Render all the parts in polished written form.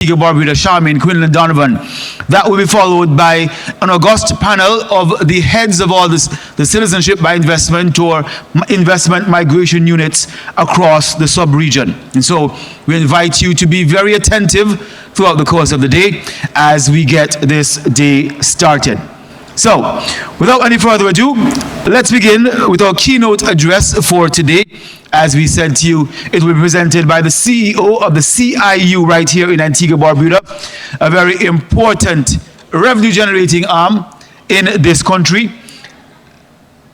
Barbuda, Charmaine, Quinlan Donovan. That will be followed by an august panel of the heads of all the citizenship by investment or investment migration units across the sub-region. And so we invite you to be very attentive throughout the course of the day as we get this day started. So, without any further ado, let's begin with our keynote address for today. As we said to you, it will be presented by the CEO of the CIU right here in Antigua Barbuda, a very important revenue-generating arm in this country.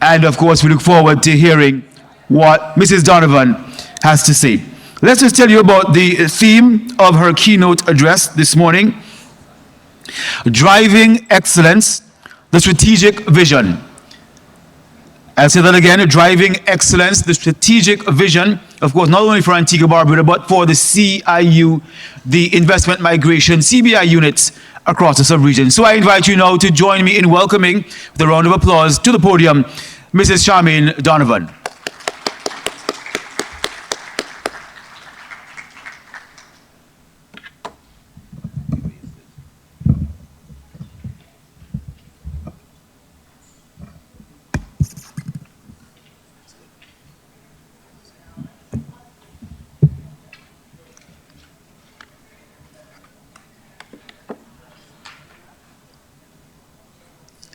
And of course, we look forward to hearing what Mrs. Donovan has to say. Let's just tell you about the theme of her keynote address this morning: Driving Excellence, the Strategic Vision. I'll say that again: driving excellence, the strategic vision, of course, not only for Antigua Barbuda, but for the CIU, the investment migration CBI units across the sub-region. So I invite you now to join me in welcoming, with a round of applause, to the podium, Mrs. Charmaine Donovan.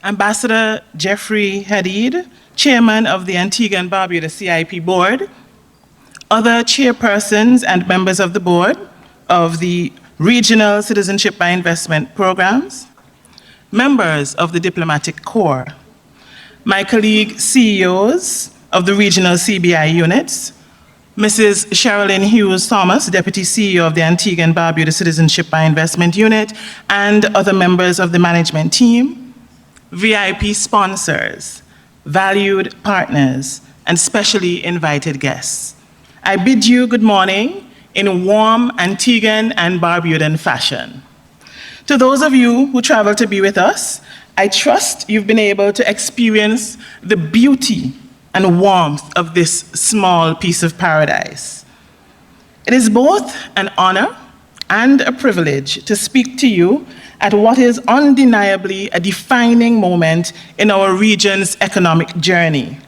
Ambassador Jeffrey Hadid, Chairman of the Antigua and Barbuda CIP Board, other chairpersons and members of the board of the Regional Citizenship by Investment Programs, members of the Diplomatic Corps, my colleague CEOs of the regional CBI units, Mrs. Sherilyn Hughes Thomas, Deputy CEO of the Antigua and Barbuda Citizenship by Investment Unit, and other members of the management team, VIP sponsors, valued partners, and specially invited guests. I bid you good morning in warm Antiguan and Barbudan fashion. To those of you who travel to be with us, I trust you've been able to experience the beauty and warmth of this small piece of paradise. It is both an honor and a privilege to speak to you at what is undeniably a defining moment in our region's economic journey.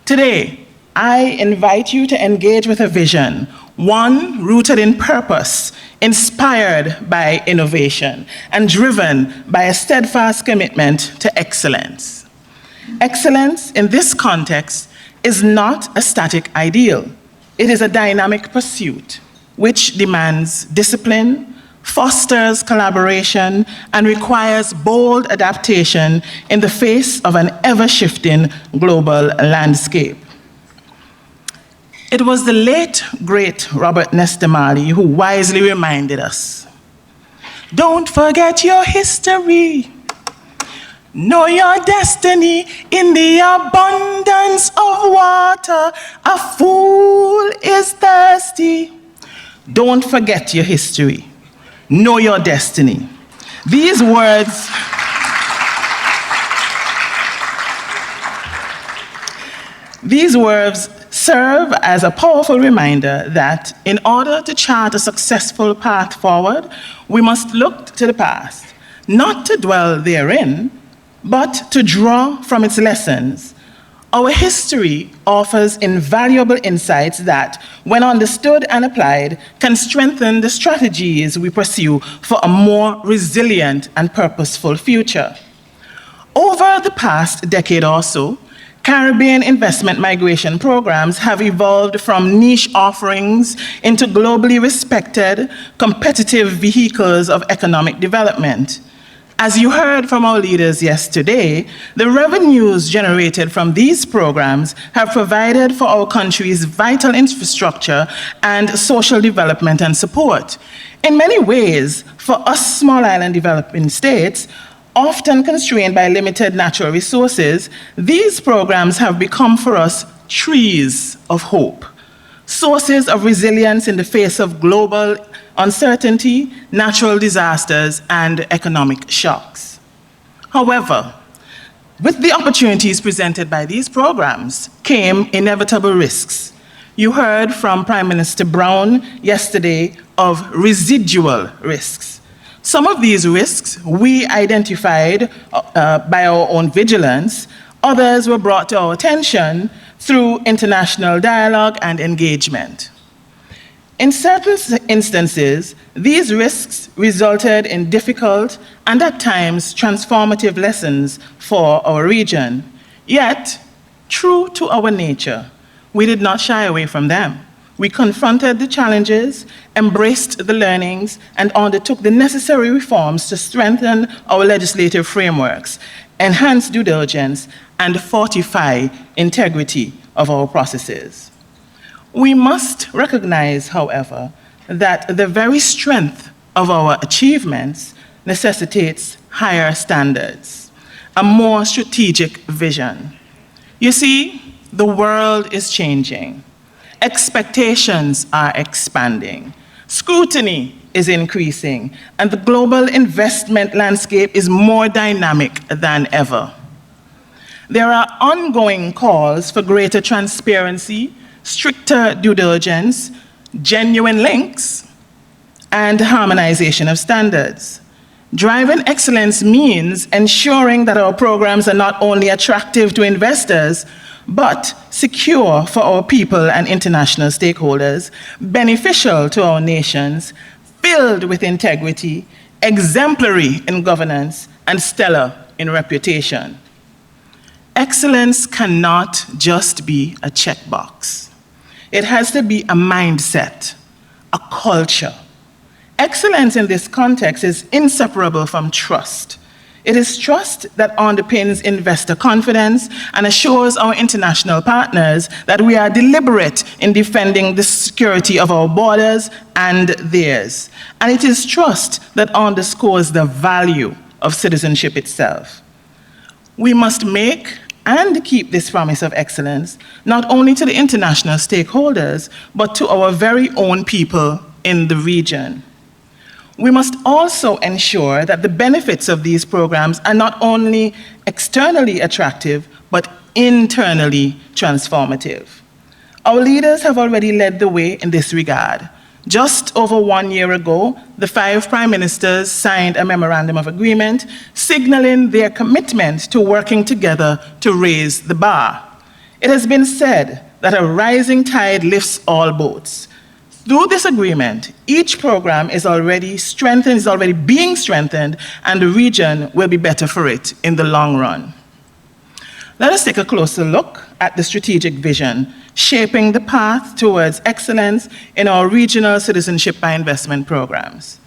Today, I invite you to engage with a vision, one rooted in purpose, inspired by innovation, and driven by a steadfast commitment to excellence. Excellence in this context is not a static ideal. It is a dynamic pursuit which demands discipline, fosters collaboration, and requires bold adaptation in the face of an ever-shifting global landscape. It was the late, great Robert Nesta Marley who wisely reminded us, "Don't forget your history. Know your destiny. In the abundance of water, a fool is thirsty." Don't forget your history. Know your destiny. These words serve as a powerful reminder that in order to chart a successful path forward, we must look to the past, not to dwell therein, but to draw from its lessons. Our history offers invaluable insights that, when understood and applied, can strengthen the strategies we pursue for a more resilient and purposeful future. Over the past decade or so, Caribbean investment migration programs have evolved from niche offerings into globally respected, competitive vehicles of economic development. As you heard from our leaders yesterday, the revenues generated from these programs have provided for our country's vital infrastructure and social development and support. In many ways, for us small island developing states, often constrained by limited natural resources, these programs have become for us trees of hope, sources of resilience in the face of global uncertainty, natural disasters, and economic shocks. However, with the opportunities presented by these programs came inevitable risks. You heard from Prime Minister Brown yesterday of residual risks. Some of these risks we identified by our own vigilance. Others were brought to our attention through international dialogue and engagement. In certain instances, these risks resulted in difficult and at times transformative lessons for our region. Yet, true to our nature, we did not shy away from them. We confronted the challenges, embraced the learnings, and undertook the necessary reforms to strengthen our legislative frameworks, enhance due diligence, and fortify integrity of our processes. We must recognize, however, that the very strength of our achievements necessitates higher standards, a more strategic vision. You see, the world is changing. Expectations are expanding. Scrutiny is increasing, and the global investment landscape is more dynamic than ever. There are ongoing calls for greater transparency, stricter due diligence, genuine links, and harmonization of standards. Driving excellence means ensuring that our programs are not only attractive to investors, but secure for our people and international stakeholders, beneficial to our nations, filled with integrity, exemplary in governance, and stellar in reputation. Excellence cannot just be a checkbox. It has to be a mindset, a culture. Excellence in this context is inseparable from trust. It is trust that underpins investor confidence and assures our international partners that we are deliberate in defending the security of our borders and theirs. And it is trust that underscores the value of citizenship itself. We must make and keep this promise of excellence, not only to the international stakeholders, but to our very own people in the region. We must also ensure that the benefits of these programs are not only externally attractive, but internally transformative. Our leaders have already led the way in this regard. Just over 1 year ago, the 5 prime ministers signed a memorandum of agreement signaling their commitment to working together to raise the bar. It has been said that a rising tide lifts all boats. Through this agreement, each program is already being strengthened, and the region will be better for it in the long run. Let us take a closer look at the strategic vision shaping the path towards excellence in our regional citizenship by investment programs.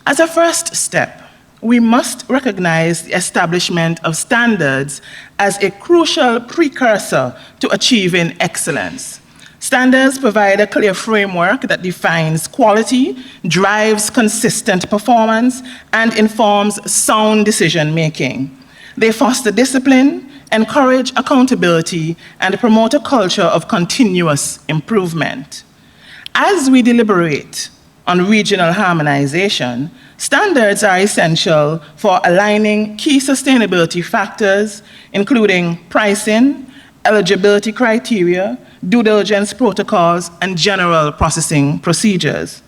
As a first step, we must recognize the establishment of standards as a crucial precursor to achieving excellence. Standards provide a clear framework that defines quality, drives consistent performance, and informs sound decision-making. They foster discipline, encourage accountability, and promote a culture of continuous improvement. As we deliberate on regional harmonization, standards are essential for aligning key sustainability factors, including pricing, eligibility criteria, due diligence protocols, and general processing procedures.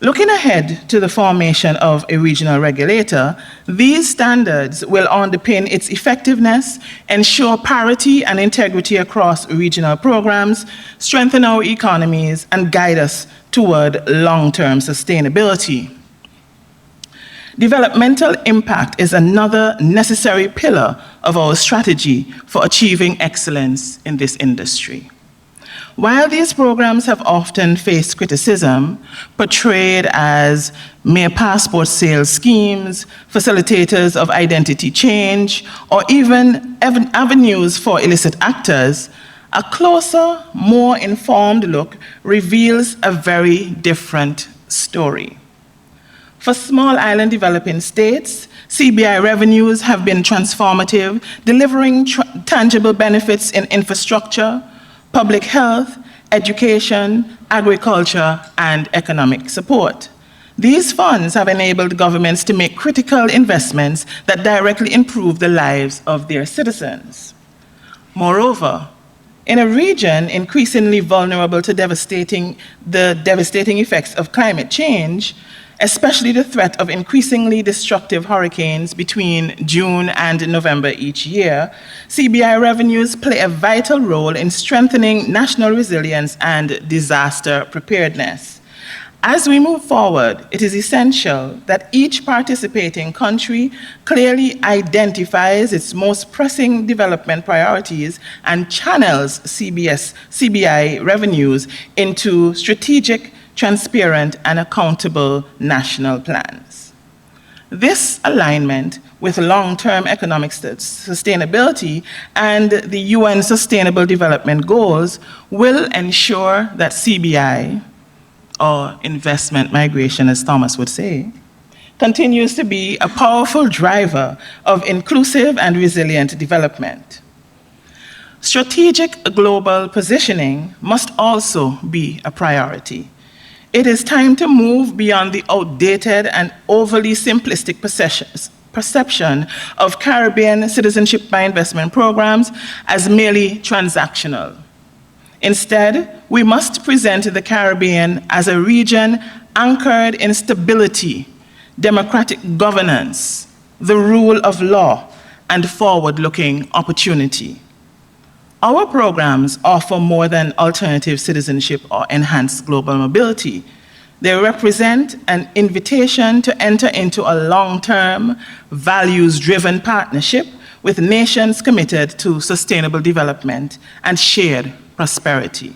Looking ahead to the formation of a regional regulator, these standards will underpin its effectiveness, ensure parity and integrity across regional programs, strengthen our economies, and guide us toward long-term sustainability. Developmental impact is another necessary pillar of our strategy for achieving excellence in this industry. While these programs have often faced criticism, portrayed as mere passport sales schemes, facilitators of identity change, or even avenues for illicit actors, a closer, more informed look reveals a very different story. For small island developing states, CBI revenues have been transformative, delivering tangible benefits in infrastructure, public health, education, agriculture, and economic support. These funds have enabled governments to make critical investments that directly improve the lives of their citizens. Moreover, In a region increasingly vulnerable to the devastating effects of climate change, especially the threat of increasingly destructive hurricanes between June and November each year, CBI revenues play a vital role in strengthening national resilience and disaster preparedness. As we move forward, it is essential that each participating country clearly identifies its most pressing development priorities and channels CBI revenues into strategic, transparent, and accountable national plans. This alignment with long-term economic sustainability and the UN Sustainable Development Goals will ensure that CBI, or investment migration, as Thomas would say, continues to be a powerful driver of inclusive and resilient development. Strategic global positioning must also be a priority. It is time to move beyond the outdated and overly simplistic perception of Caribbean citizenship by investment programs as merely transactional. Instead, we must present the Caribbean as a region anchored in stability, democratic governance, the rule of law, and forward-looking opportunity. Our programs offer more than alternative citizenship or enhanced global mobility. They represent an invitation to enter into a long-term, values-driven partnership with nations committed to sustainable development and shared prosperity.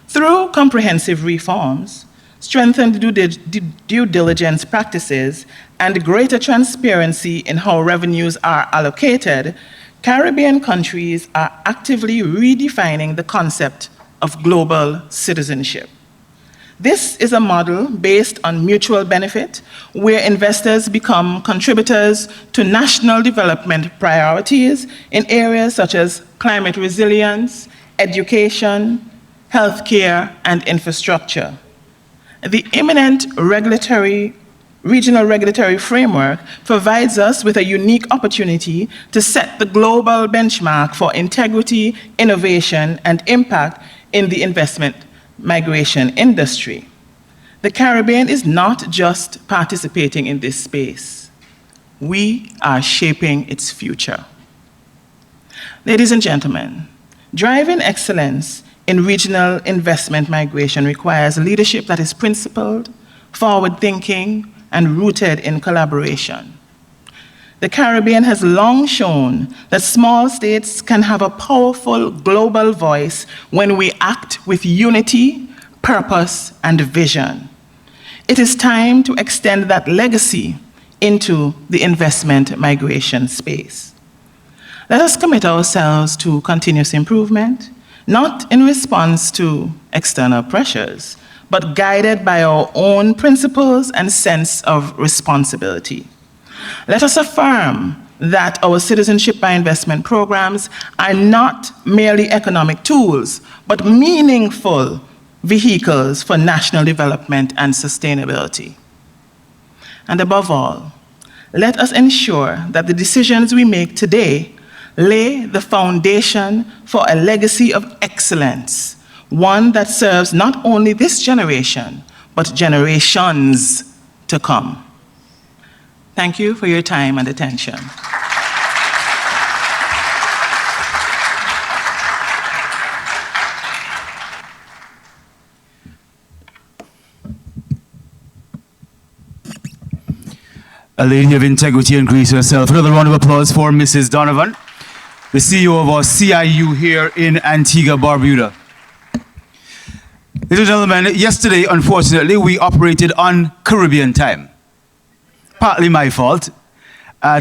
Through comprehensive reforms, strengthened due diligence practices, and greater transparency in how revenues are allocated, Caribbean countries are actively redefining the concept of global citizenship. This is a model based on mutual benefit, where investors become contributors to national development priorities in areas such as climate resilience, education, healthcare, and infrastructure. The imminent regional regulatory framework provides us with a unique opportunity to set the global benchmark for integrity, innovation, and impact in the investment migration industry. The Caribbean is not just participating in this space. We are shaping its future. Ladies and gentlemen, driving excellence in regional investment migration requires leadership that is principled, forward-thinking, and rooted in collaboration. The Caribbean has long shown that small states can have a powerful global voice when we act with unity, purpose, and vision. It is time to extend that legacy into the investment migration space. Let us commit ourselves to continuous improvement, not in response to external pressures, but guided by our own principles and sense of responsibility. Let us affirm that our citizenship by investment programs are not merely economic tools, but meaningful vehicles for national development and sustainability. And above all, let us ensure that the decisions we make today lay the foundation for a legacy of excellence, one that serves not only this generation, but generations to come. Thank you for your time and attention. A lady of integrity and grace herself. Another round of applause for Mrs. Donovan, the CEO of our CIU here in Antigua, Barbuda. Ladies and gentlemen, yesterday, unfortunately, we operated on Caribbean time. Partly my fault.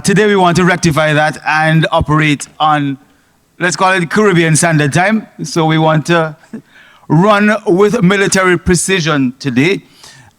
Today we want to rectify that and operate on, let's call it Caribbean Standard Time. So we want to run with military precision today.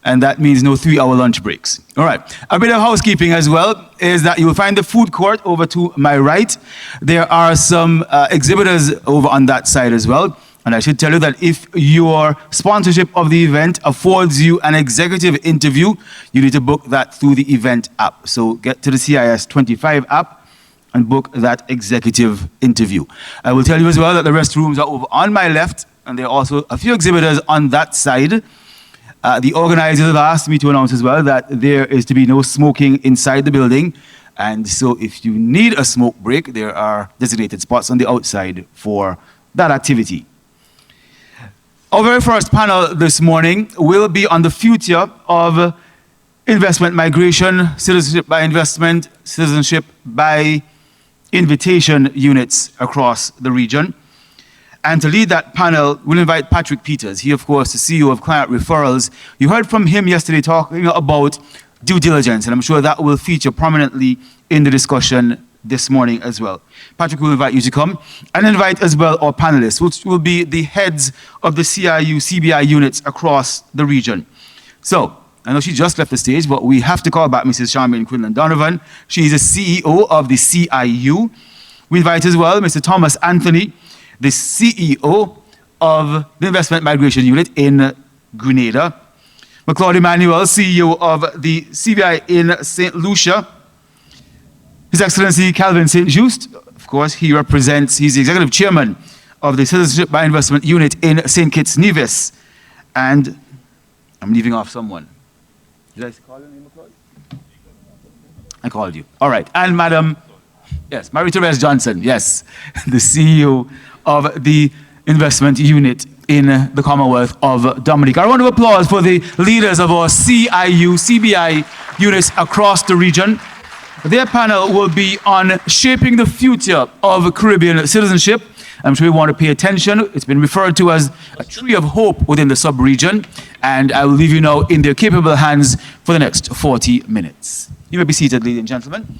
And that means no 3-hour lunch breaks. All right. A bit of housekeeping as well is that you will find the food court over to my right. There are some exhibitors over on that side as well. And I should tell you that if your sponsorship of the event affords you an executive interview, you need to book that through the event app. So get to the CIS25 app and book that executive interview. I will tell you as well that the restrooms are over on my left, and there are also a few exhibitors on that side. The organizers have asked me to announce as well that there is to be no smoking inside the building. And so if you need a smoke break, there are designated spots on the outside for that activity. Our very first panel this morning will be on the future of investment migration, citizenship by investment, citizenship by invitation units across the region. And to lead that panel, we'll invite Patrick Peters. He, of course, the CEO of Client Referrals. You heard from him yesterday talking about due diligence, and I'm sure that will feature prominently in the discussion this morning as well. Patrick will invite you to come and invite as well our panelists, which will be the heads of the CIU, CBI units across the region. So, I know she just left the stage, but we have to call back Mrs. Charmaine Quinlan Donovan. She is the CEO of the CIU. We invite as well Mr. Thomas Anthony, the CEO of the Investment Migration Unit in Grenada. McLeod Emmanuel, CEO of the CBI in St. Lucia. His Excellency Calvin St. Just, of course, he's the executive chairman of the Citizenship by Investment Unit in St. Kitts Nevis. And I'm leaving off someone. Did I call your name, McLeod? I called you. All right. And Madam, yes, Marie-Therese Johnson, yes, the CEO of the investment unit in the Commonwealth of Dominica. A round of applause for the leaders of our CIU, CBI units across the region. Their panel will be on shaping the future of Caribbean citizenship. I'm sure you want to pay attention. It's been referred to as a tree of hope within the sub-region, and I will leave you now in their capable hands for the next 40 minutes. You may be seated, ladies and gentlemen.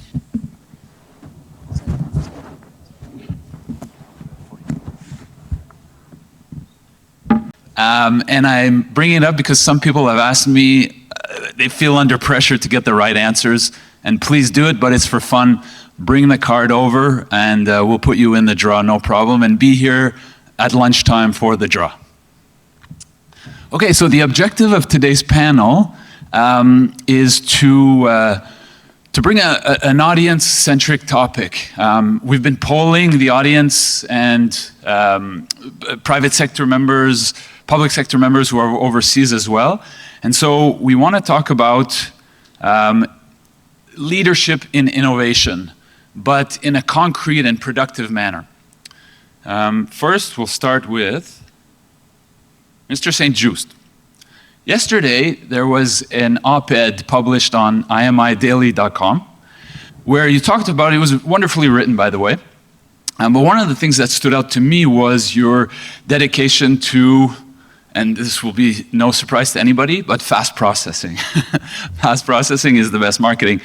And I'm bringing it up because some people have asked me, they feel under pressure to get the right answers, and please do it, but it's for fun. Bring the card over and we'll put you in the draw, no problem, and be here at lunchtime for the draw. Okay, so the objective of today's panel is to bring an audience-centric topic. We've been polling the audience and private sector members, public sector members who are overseas as well. And so we want to talk about leadership in innovation, but in a concrete and productive manner. First, we'll start with Mr. St. Just. Yesterday, there was an op-ed published on imidaily.com where you talked about, it was wonderfully written, by the way, but one of the things that stood out to me was your dedication to, and this will be no surprise to anybody, but fast processing. Fast processing is the best marketing.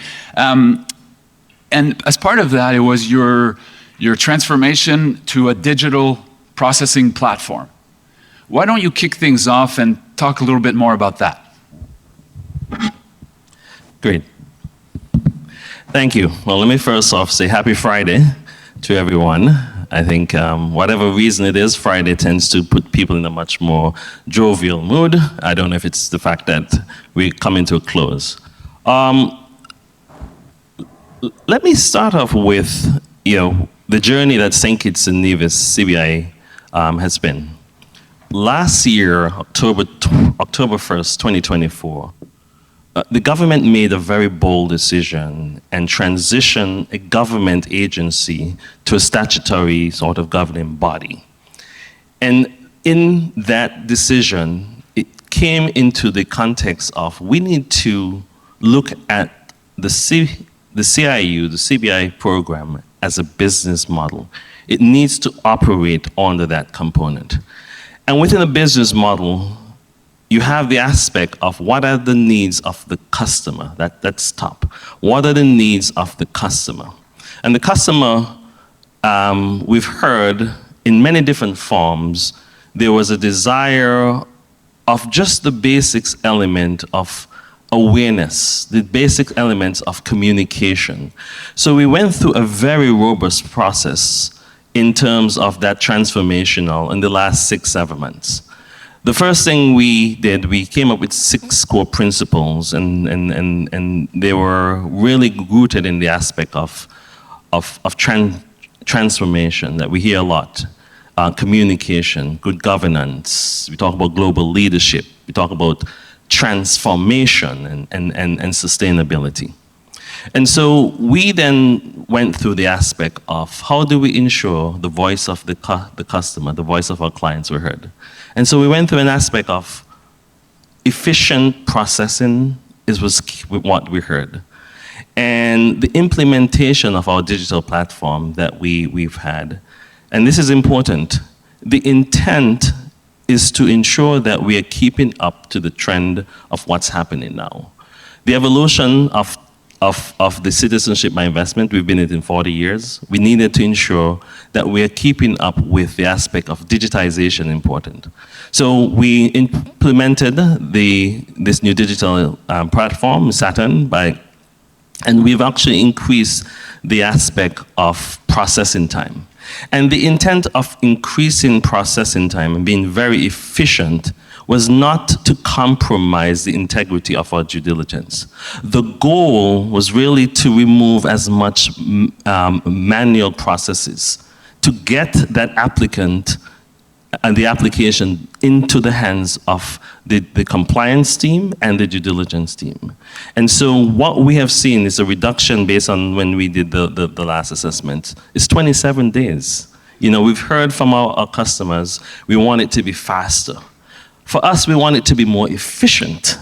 And as part of that, it was your transformation to a digital processing platform. Why don't you kick things off and talk a little bit more about that? Great. Thank you. Well, let me first off say happy Friday to everyone. I think whatever reason it is, Friday tends to put people in a much more jovial mood. I don't know if it's the fact that we come into a close. Let me start off with, the journey that St. Kitts and Nevis CBI has been. Last year, October 1st, 2024, the government made a very bold decision and transitioned a government agency to a statutory sort of governing body. And in that decision, it came into the context of we need to look at the CIU, the CBI program, as a business model. It needs to operate under that component. And within a business model, you have the aspect of what are the needs of the customer. That's top. What are the needs of the customer? And the customer, we've heard in many different forms, there was a desire of just the basics element of awareness, the basic elements of communication. So we went through a very robust process in terms of that transformational in the last 6-7 months. The first thing we did, we came up with 6 core principles, and they were really rooted in the aspect of transformation that we hear a lot. Communication, good governance. We talk about global leadership. We talk about transformation and sustainability. And so we then went through the aspect of how do we ensure the voice of the customer, the voice of our clients were heard. And so we went through an aspect of efficient processing was what we heard. And the implementation of our digital platform that we've had. And this is important. The intent is to ensure that we are keeping up to the trend of what's happening now. The evolution of the citizenship by investment, we've been in it 40 years. We needed to ensure that we are keeping up with the aspect of digitization important. So we implemented this new digital platform, Saturn, and we've actually increased the aspect of processing time. And the intent of increasing processing time and being very efficient was not to compromise the integrity of our due diligence. The goal was really to remove as much manual processes to get that applicant and the application into the hands of the compliance team and the due diligence team. And so what we have seen is a reduction based on when we did the last assessment, is 27 days. You know, we've heard from our customers, we want it to be faster. For us, we want it to be more efficient.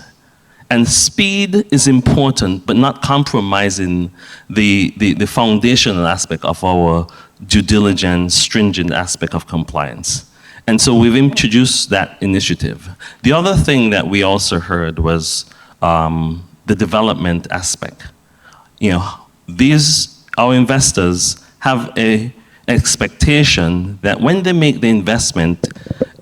And speed is important, but not compromising the foundational aspect of our due diligence, stringent aspect of compliance. And so we've introduced that initiative. The other thing that we also heard was the development aspect. You know, our investors have an expectation that when they make the investment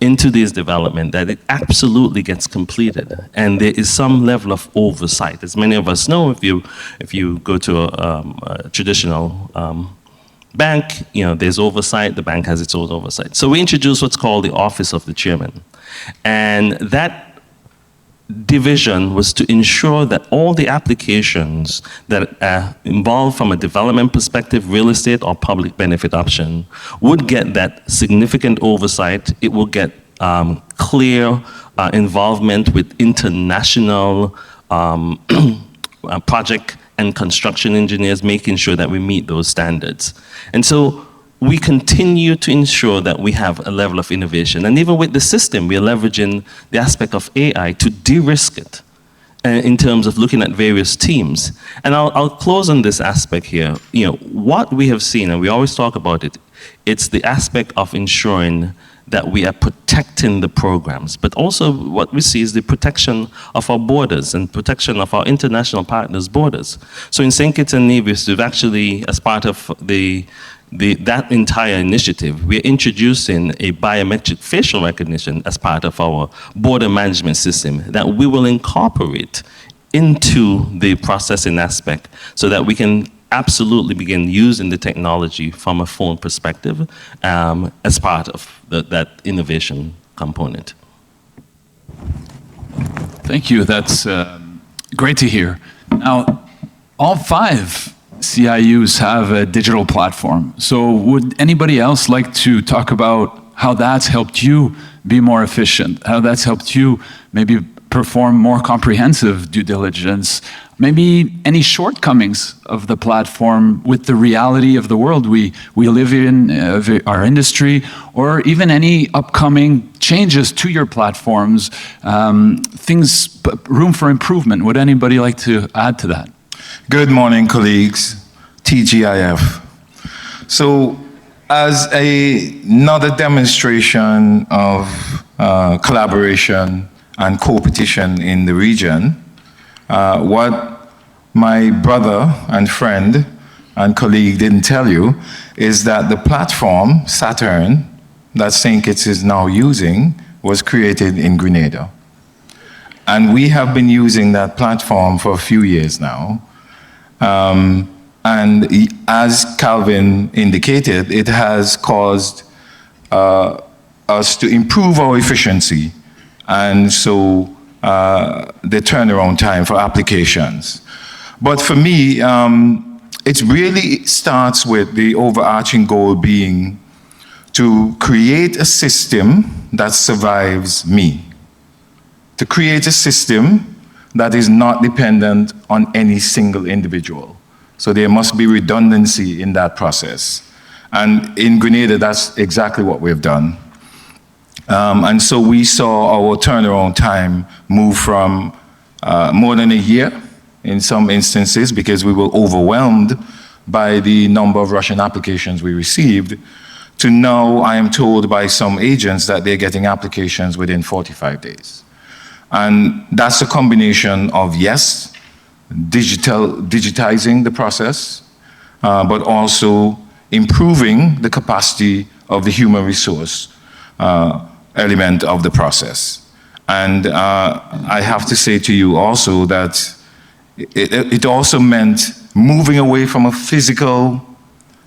into this development, that it absolutely gets completed. And there is some level of oversight. As many of us know, if you go to a traditional bank, you know, there's oversight, the bank has its own oversight. So we introduced what's called the Office of the Chairman. And that division was to ensure that all the applications that are involved from a development perspective, real estate or public benefit option, would get that significant oversight. It will get clear involvement with international project and construction engineers, making sure that we meet those standards. And so we continue to ensure that we have a level of innovation. And even with the system, we are leveraging the aspect of AI to de-risk it in terms of looking at various teams. And I'll close on this aspect here. You know, what we have seen, and we always talk about it, it's the aspect of ensuring that we are protecting the programs, but also what we see is the protection of our borders and protection of our international partners' borders. So in St. Kitts and Nevis, we've actually, as part of that entire initiative, we're introducing a biometric facial recognition as part of our border management system that we will incorporate into the processing aspect so that we can absolutely begin using the technology from a phone perspective as part of that innovation component. Thank you. That's great to hear. Now, all 5 CIUs have a digital platform. So would anybody else like to talk about how that's helped you be more efficient, how that's helped you maybe perform more comprehensive due diligence, maybe any shortcomings of the platform with the reality of the world we live in, our industry, or even any upcoming changes to your platforms, room for improvement? Would anybody like to add to that? Good morning, colleagues. TGIF. So, as another demonstration of collaboration and competition in the region, what my brother and friend and colleague didn't tell you is that the platform, Saturn, that St. Kitts is now using, was created in Grenada. And we have been using that platform for a few years now. And as Calvin indicated, it has caused us to improve our efficiency, and so the turnaround time for applications. But for me, it really starts with the overarching goal being to create a system that survives me, to create a system that is not dependent on any single individual. So there must be redundancy in that process. And in Grenada, that's exactly what we've done. And so we saw our turnaround time move from more than a year in some instances because we were overwhelmed by the number of Russian applications we received, to now I am told by some agents that they're getting applications within 45 days. And that's a combination of, yes, digitizing the process, but also improving the capacity of the human resource element of the process. And I have to say to you also that it also meant moving away from a physical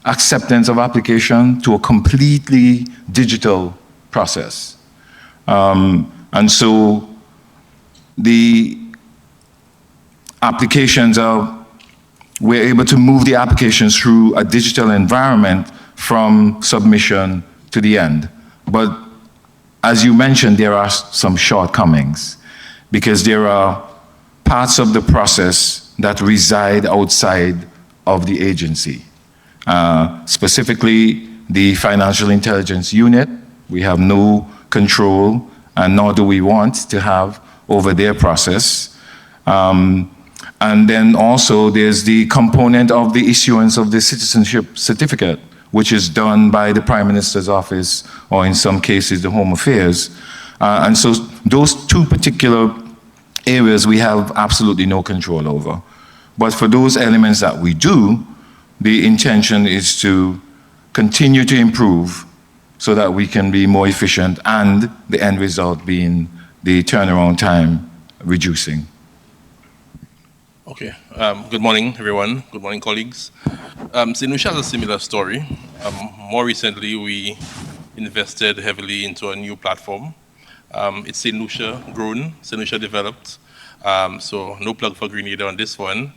acceptance of application to a completely digital process. And so the applications we're able to move the applications through a digital environment from submission to the end. But as you mentioned, there are some shortcomings because there are parts of the process that reside outside of the agency. Specifically, the Financial Intelligence Unit, we have no control, and nor do we want to have over their process. And then also there's the component of the issuance of the citizenship certificate, which is done by the Prime Minister's office, or in some cases, the Home Affairs. And so those two particular areas we have absolutely no control over. But for those elements that we do, the intention is to continue to improve so that we can be more efficient and the end result being the turnaround time reducing. Okay, good morning, everyone. Good morning, colleagues. St. Lucia has a similar story. More recently, we invested heavily into a new platform. It's St. Lucia grown, St. Lucia developed. So no plug for Grenada on this one,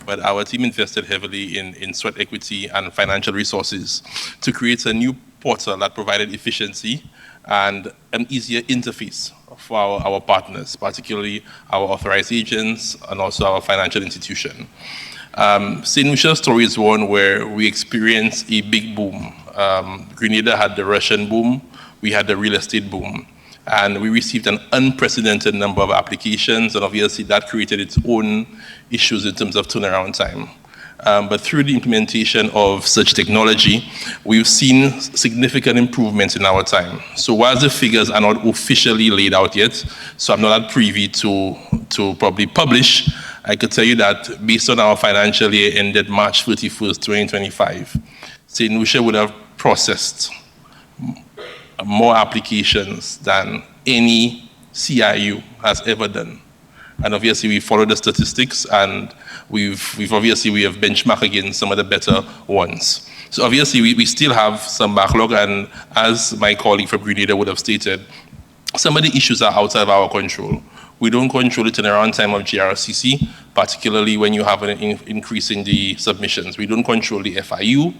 but our team invested heavily in sweat equity and financial resources to create a new portal that provided efficiency and an easier interface for our partners, particularly our authorized agents and also our financial institution. St. Lucia's story is one where we experienced a big boom. Grenada had the Russian boom, we had the real estate boom, and we received an unprecedented number of applications, and obviously that created its own issues in terms of turnaround time. But through the implementation of such technology, we've seen significant improvements in our time. So while the figures are not officially laid out yet, so I'm not privy to probably publish, I could tell you that based on our financial year ended March 31st, 2025, St. Lucia would have processed more applications than any CIU has ever done. And obviously we follow the statistics, and we have benchmarked against some of the better ones. So obviously we still have some backlog, and as my colleague from Grenada would have stated, some of the issues are outside of our control. We don't control the turnaround time of GRCC, particularly when you have an increase in the submissions. We don't control the FIU,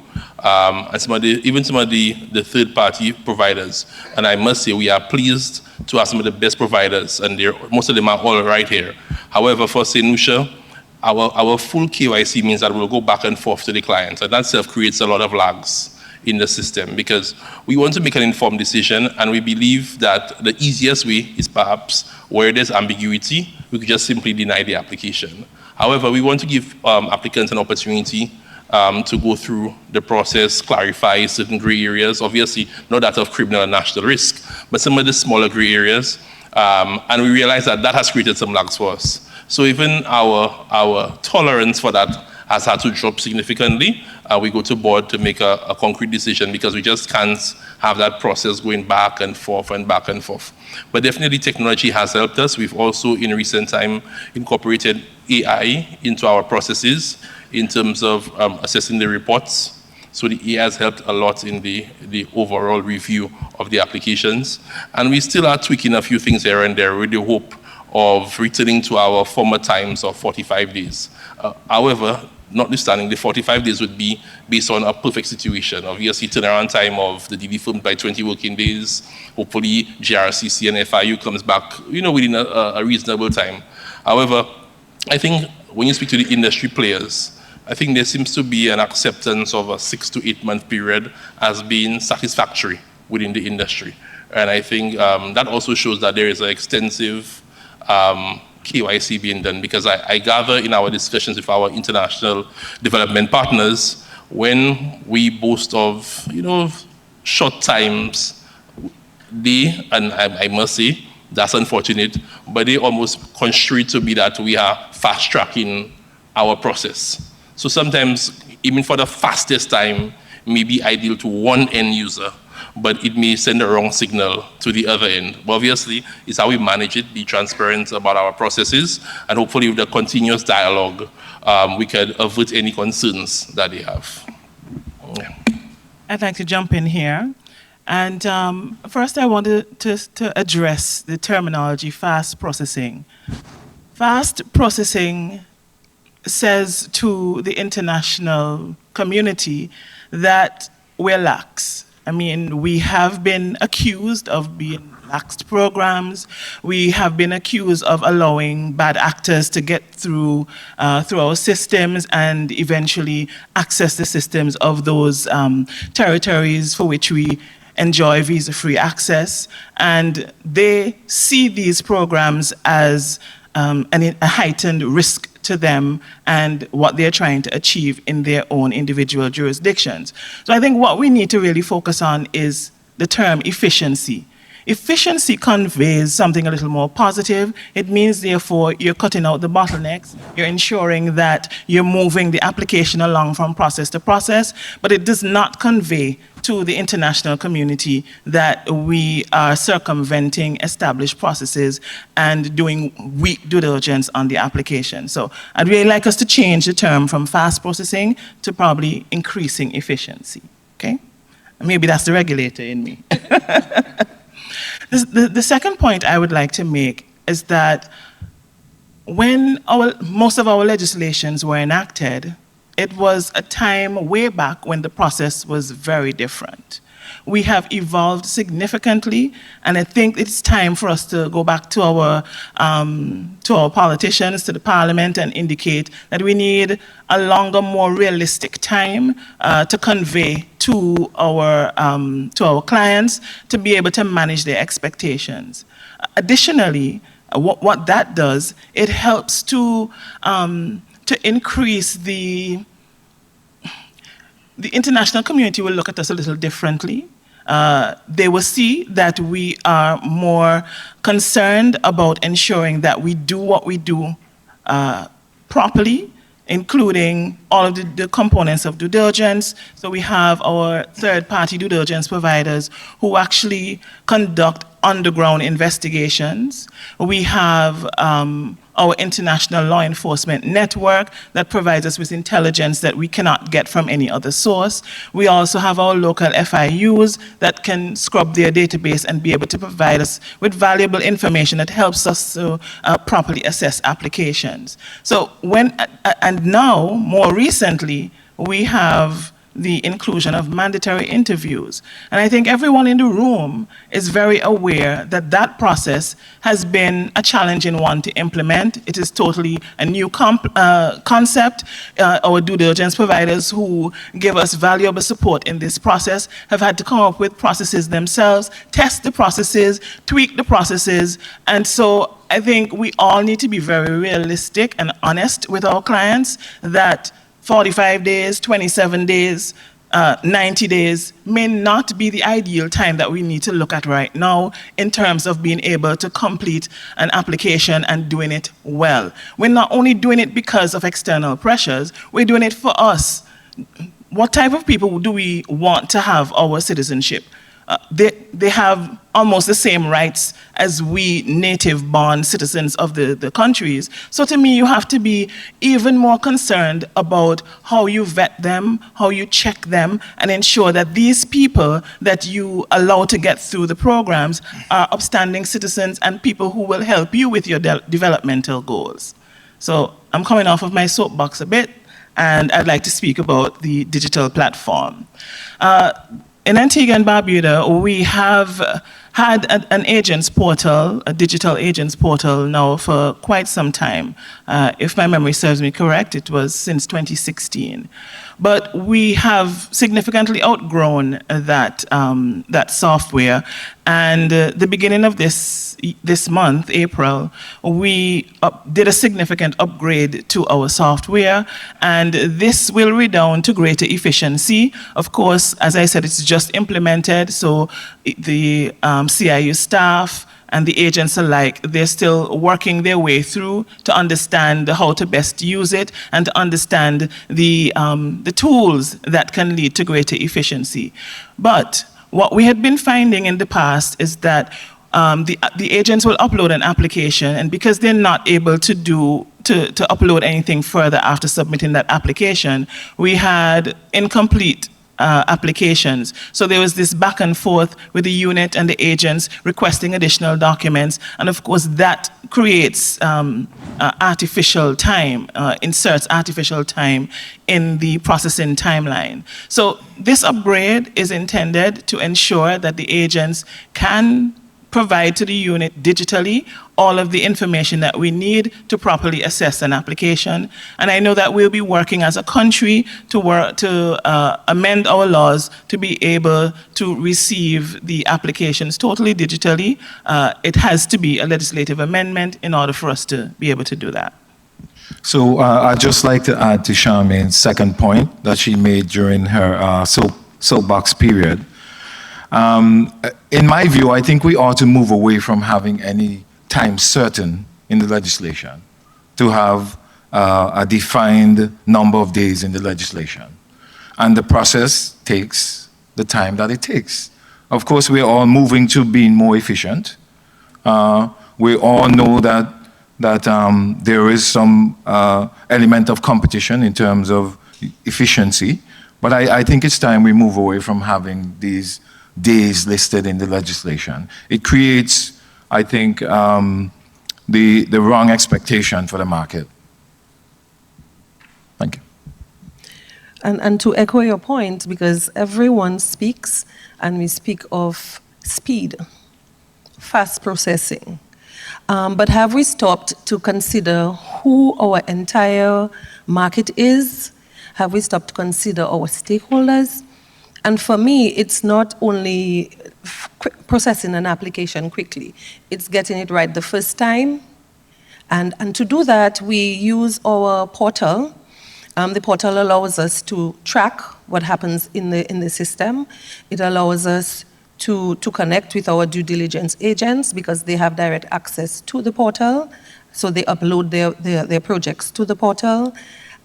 and even some of the third-party providers. And I must say, we are pleased to have some of the best providers, and most of them are all right here. However, for St. Lucia, our full KYC means that we'll go back and forth to the clients, and that self creates a lot of lags in the system because we want to make an informed decision, and we believe that the easiest way is perhaps where there's ambiguity, we could just simply deny the application. However, we want to give applicants an opportunity to go through the process, clarify certain gray areas, obviously not that of criminal and national risk, but some of the smaller gray areas, and we realize that that has created some lags for us. So even our tolerance for that has had to drop significantly. We go to board to make a concrete decision because we just can't have that process going back and forth and back and forth. But definitely technology has helped us. We've also in recent time incorporated AI into our processes in terms of assessing the reports. So the AI has helped a lot in the overall review of the applications. And we still are tweaking a few things here and there with the hope of returning to our former times of 45 days. However, notwithstanding, the 45 days would be based on a perfect situation. Obviously, turnaround time of the DD firm by 20 working days. Hopefully, GRCC and FIU comes back, within a reasonable time. However, I think when you speak to the industry players, I think there seems to be an acceptance of a 6 to 8 month period as being satisfactory within the industry. And I think that also shows that there is an extensive KYC being done, because I gather in our discussions with our international development partners, when we boast of, short times, they, and I must say, that's unfortunate, but they almost construe it to be that we are fast tracking our process. So sometimes, even for the fastest time, may be ideal to one end user, but it may send the wrong signal to the other end. But obviously, it's how we manage it, be transparent about our processes, and hopefully with the continuous dialogue, we can avert any concerns that they have. Yeah. I'd like to jump in here. And first, I wanted to address the terminology fast processing. Fast processing says to the international community that we're lax. I mean, we have been accused of being laxed programs. We have been accused of allowing bad actors to get through our systems and eventually access the systems of those territories for which we enjoy visa-free access. And they see these programs as a heightened risk to them and what they're trying to achieve in their own individual jurisdictions. So I think what we need to really focus on is the term efficiency. Efficiency conveys something a little more positive. It means, therefore, you're cutting out the bottlenecks, you're ensuring that you're moving the application along from process to process, but it does not convey to the international community that we are circumventing established processes and doing weak due diligence on the application. So I'd really like us to change the term from fast processing to probably increasing efficiency, okay? Maybe that's the regulator in me. The second point I would like to make is that when most of our legislations were enacted, it was a time way back when the process was very different. We have evolved significantly, and I think it's time for us to go back to our politicians, to the parliament, and indicate that we need a longer, more realistic time to convey to our clients to be able to manage their expectations. Additionally, what that does, it helps to increase the international community will look at us a little differently. They will see that we are more concerned about ensuring that we do what we do properly, including all of the components of due diligence. So we have our third-party due diligence providers who actually conduct underground investigations. We have our international law enforcement network that provides us with intelligence that we cannot get from any other source. We also have our local FIUs that can scrub their database and be able to provide us with valuable information that helps us to properly assess applications. So and now, more recently, we have the inclusion of mandatory interviews. And I think everyone in the room is very aware that that process has been a challenging one to implement. It is totally a new concept. Our due diligence providers who give us valuable support in this process have had to come up with processes themselves, test the processes, tweak the processes. And so I think we all need to be very realistic and honest with our clients that 45 days, 27 days, 90 days may not be the ideal time that we need to look at right now in terms of being able to complete an application and doing it well. We're not only doing it because of external pressures, we're doing it for us. What type of people do we want to have our citizenship? they have almost the same rights as we native-born citizens of the countries. So to me, you have to be even more concerned about how you vet them, how you check them, and ensure that these people that you allow to get through the programs are upstanding citizens and people who will help you with your developmental goals. So I'm coming off of my soapbox a bit, and I'd like to speak about the digital platform. In Antigua and Barbuda, we have had an agents portal, a digital agents portal now for quite some time. If my memory serves me correct, it was since 2016. But we have significantly outgrown that, that software. And the beginning of this month, April, we did a significant upgrade to our software. And this will redound to greater efficiency. Of course, as I said, it's just implemented. So the CIU staff and the agents alike, they're still working their way through to understand how to best use it and to understand the tools that can lead to greater efficiency. But what we had been finding in the past is that the agents will upload an application, and because they're not able to upload anything further after submitting that application, we had incomplete applications. So there was this back and forth with the unit and the agents requesting additional documents, and of course that creates artificial time, inserts artificial time in the processing timeline. So this upgrade is intended to ensure that the agents can provide to the unit digitally all of the information that we need to properly assess an application. And I know that we'll be working as a country to amend our laws to be able to receive the applications totally digitally. It has to be a legislative amendment in order for us to be able to do that. So I'd just like to add to Charmaine's second point that she made during her soapbox period. In my view, I think we ought to move away from having any time certain in the legislation to have a defined number of days in the legislation. And the process takes the time that it takes. Of course, we're all moving to being more efficient. We all know that there is some element of competition in terms of efficiency, but I think it's time we move away from having these days listed in the legislation. It creates, I think, the wrong expectation for the market. Thank you. And to echo your point, because everyone speaks, and we speak of speed, fast processing. But have we stopped to consider who our entire market is? Have we stopped to consider our stakeholders? And for me, it's not only processing an application quickly, it's getting it right the first time. And to do that, we use our portal. The portal allows us to track what happens in the system. It allows us to connect with our due diligence agents because they have direct access to the portal. So they upload their projects to the portal.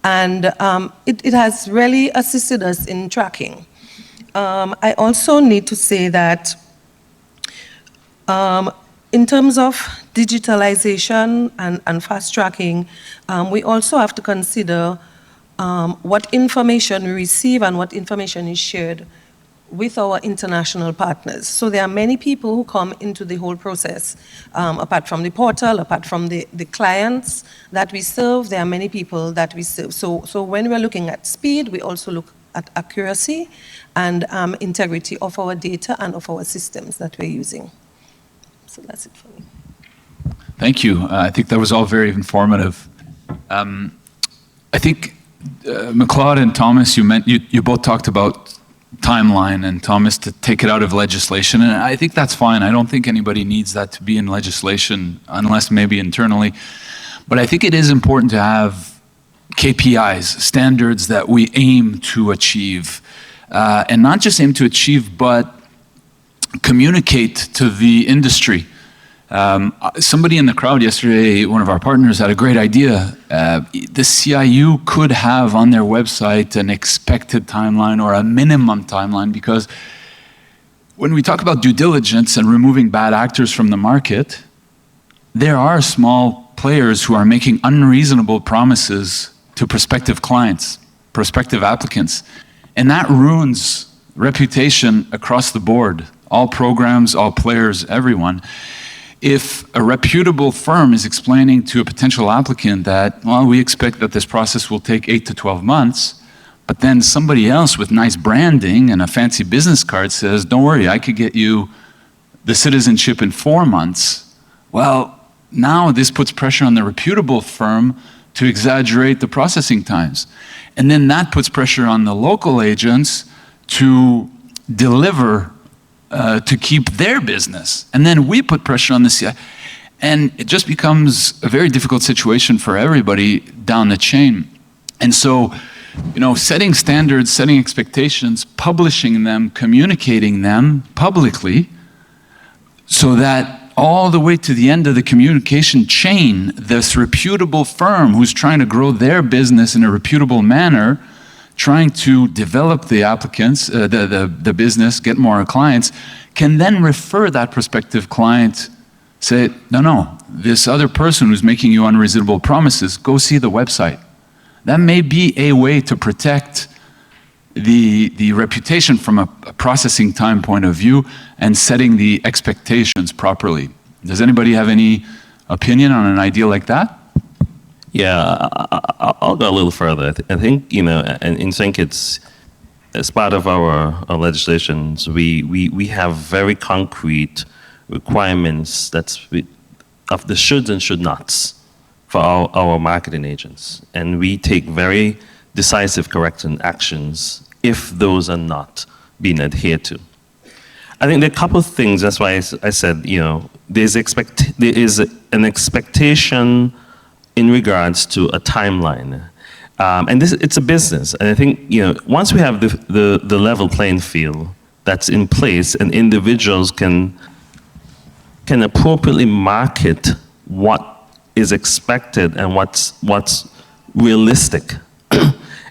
And it has really assisted us in tracking. I also need to say that in terms of digitalization and fast tracking, we also have to consider what information we receive and what information is shared with our international partners. So there are many people who come into the whole process. Apart from the portal, apart from the clients that we serve, there are many people that we serve. So when we're looking at speed, we also look at accuracy and integrity of our data and of our systems that we're using. So that's it for me. Thank you. I think that was all very informative. I think McLeod and Thomas, you both talked about timeline, and Thomas to take it out of legislation, and I think that's fine. I don't think anybody needs that to be in legislation unless maybe internally. But I think it is important to have KPIs, standards that we aim to achieve, and not just aim to achieve, but communicate to the industry. Somebody in the crowd yesterday, one of our partners, had a great idea. The CIU could have on their website an expected timeline or a minimum timeline, because when we talk about due diligence and removing bad actors from the market, there are small players who are making unreasonable promises to prospective clients, prospective applicants, and that ruins reputation across the board, all programs, all players, everyone. If a reputable firm is explaining to a potential applicant that, well, we expect that this process will take 8 to 12 months, but then somebody else with nice branding and a fancy business card says, don't worry, I could get you the citizenship in 4 months. Well, now this puts pressure on the reputable firm to exaggerate the processing times. And then that puts pressure on the local agents to deliver, to keep their business. And then we put pressure on the CI. And it just becomes a very difficult situation for everybody down the chain. And so, setting standards, setting expectations, publishing them, communicating them publicly, so that all the way to the end of the communication chain, this reputable firm who's trying to grow their business in a reputable manner, trying to develop the applicants, the business, get more clients, can then refer that prospective client, say, no, this other person who's making you unreasonable promises, go see the website. That may be a way to protect the reputation from a processing time point of view and setting the expectations properly. Does anybody have any opinion on an idea like that? Yeah, I'll go a little further. I think, and in St. Kitts, as part of our legislations, we have very concrete requirements of the shoulds and should nots for our marketing agents. And we take very decisive corrective actions if those are not being adhered to. I think there are a couple of things, that's why I said, there is an expectation in regards to a timeline. And it's a business. And I think, once we have the level playing field that's in place and individuals can appropriately market what is expected and what's realistic.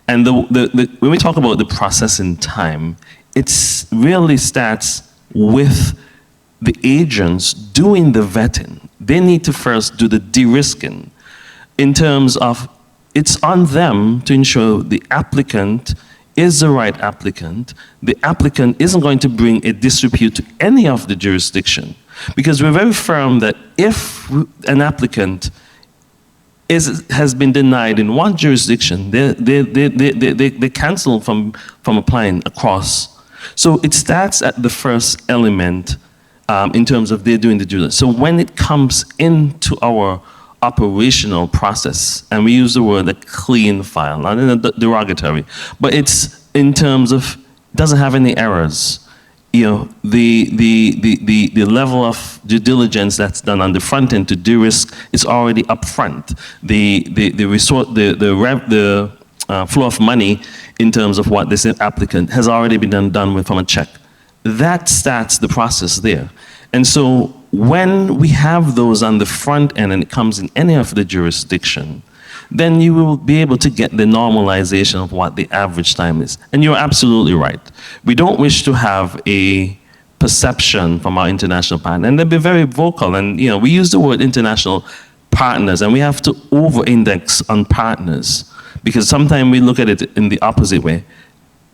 And when we talk about the processing time, it really starts with the agents doing the vetting. They need to first do the de-risking in terms of it's on them to ensure the applicant is the right applicant. The applicant isn't going to bring a disrepute to any of the jurisdiction, because we're very firm that if an applicant has been denied in one jurisdiction, they cancel from applying across. So it starts at the first element in terms of they're doing the due diligence. So when it comes into our operational process, and we use the word a clean file, not in a derogatory, but it's in terms of doesn't have any errors. The level of due diligence that's done on the front end to de-risk is already up front. The flow of money in terms of what this applicant has already been done with from a check. That starts the process there. And so when we have those on the front end and it comes in any of the jurisdiction, then you will be able to get the normalization of what the average time is. And you're absolutely right. We don't wish to have a perception from our international partner, and they'll be very vocal. And we use the word international partners, and we have to over-index on partners, because sometimes we look at it in the opposite way.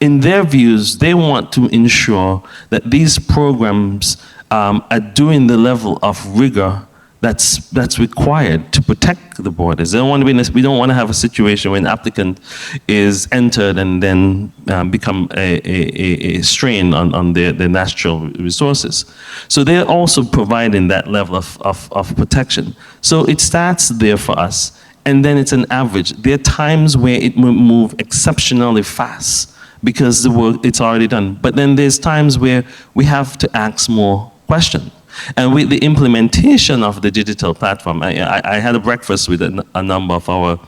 In their views, they want to ensure that these programs are doing the level of rigor that's required to protect the borders. We don't want to have a situation where an applicant is entered and then become a strain on their natural resources. So they're also providing that level of protection. So it starts there for us, and then it's an average. There are times where it will move exceptionally fast because the work, it's already done. But then there's times where we have to ask more questions. And with the implementation of the digital platform, I had a breakfast with a number of our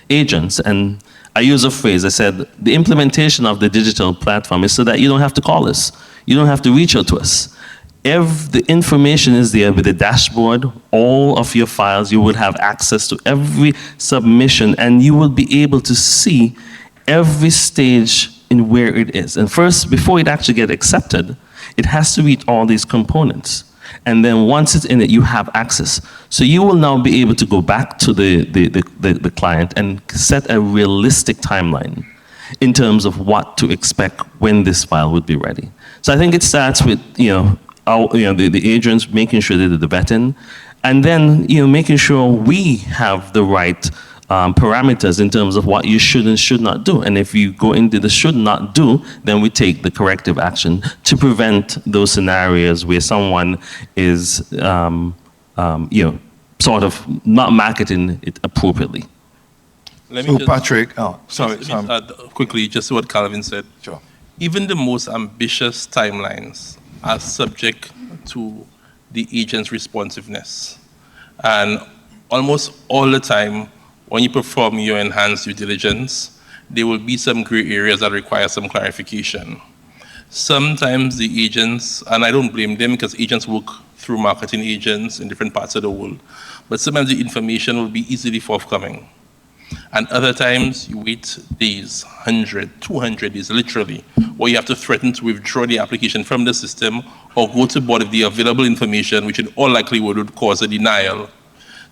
agents, and I used a phrase. I said, the implementation of the digital platform is so that you don't have to call us. You don't have to reach out to us. The information is there with the dashboard, all of your files. You will have access to every submission, and you will be able to see every stage in where it is. And first, before it actually gets accepted, it has to meet all these components. And then once it's in it, you have access. So you will now be able to go back to the client and set a realistic timeline in terms of what to expect when this file would be ready. So I think it starts with, the agents making sure they do the vetting, and then, making sure we have the right parameters in terms of what you should and should not do. And if you go into the should not do, then we take the corrective action to prevent those scenarios where someone is, sort of not marketing it appropriately. Let So me Patrick, sorry. just add quickly just to what Calvin said. Sure. Even the most ambitious timelines are subject to the agent's responsiveness. And almost all the time, when you perform your enhanced due diligence, there will be some gray areas that require some clarification. Sometimes the agents, and I don't blame them because agents work through marketing agents in different parts of the world, but sometimes the information will be easily forthcoming. And other times you wait days, 100, 200 days, literally, or you have to threaten to withdraw the application from the system or go to board if the available information, which in all likelihood would cause a denial,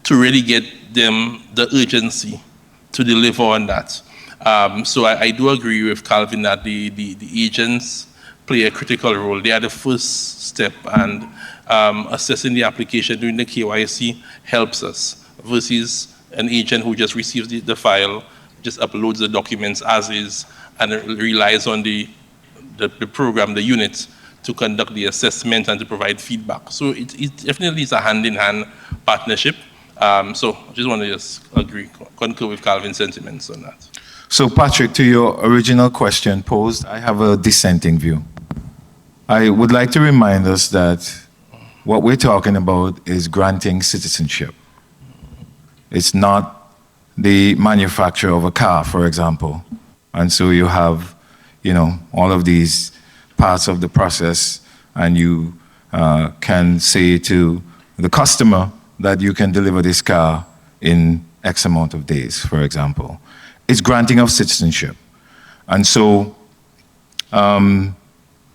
to really get them the urgency to deliver on that. So I do agree with Calvin that the agents play a critical role. They are the first step, and assessing the application during the KYC helps us versus an agent who just receives the file, just uploads the documents as is, and relies on the program, the unit, to conduct the assessment and to provide feedback. So it definitely is a hand-in-hand partnership. So I just want to concur with Calvin's sentiments on that. So Patrick, to your original question posed, I have a dissenting view. I would like to remind us that what we're talking about is granting citizenship. It's not the manufacture of a car, for example. And so you have, all of these parts of the process, and you can say to the customer that you can deliver this car in X amount of days, for example. It's granting of citizenship. And so,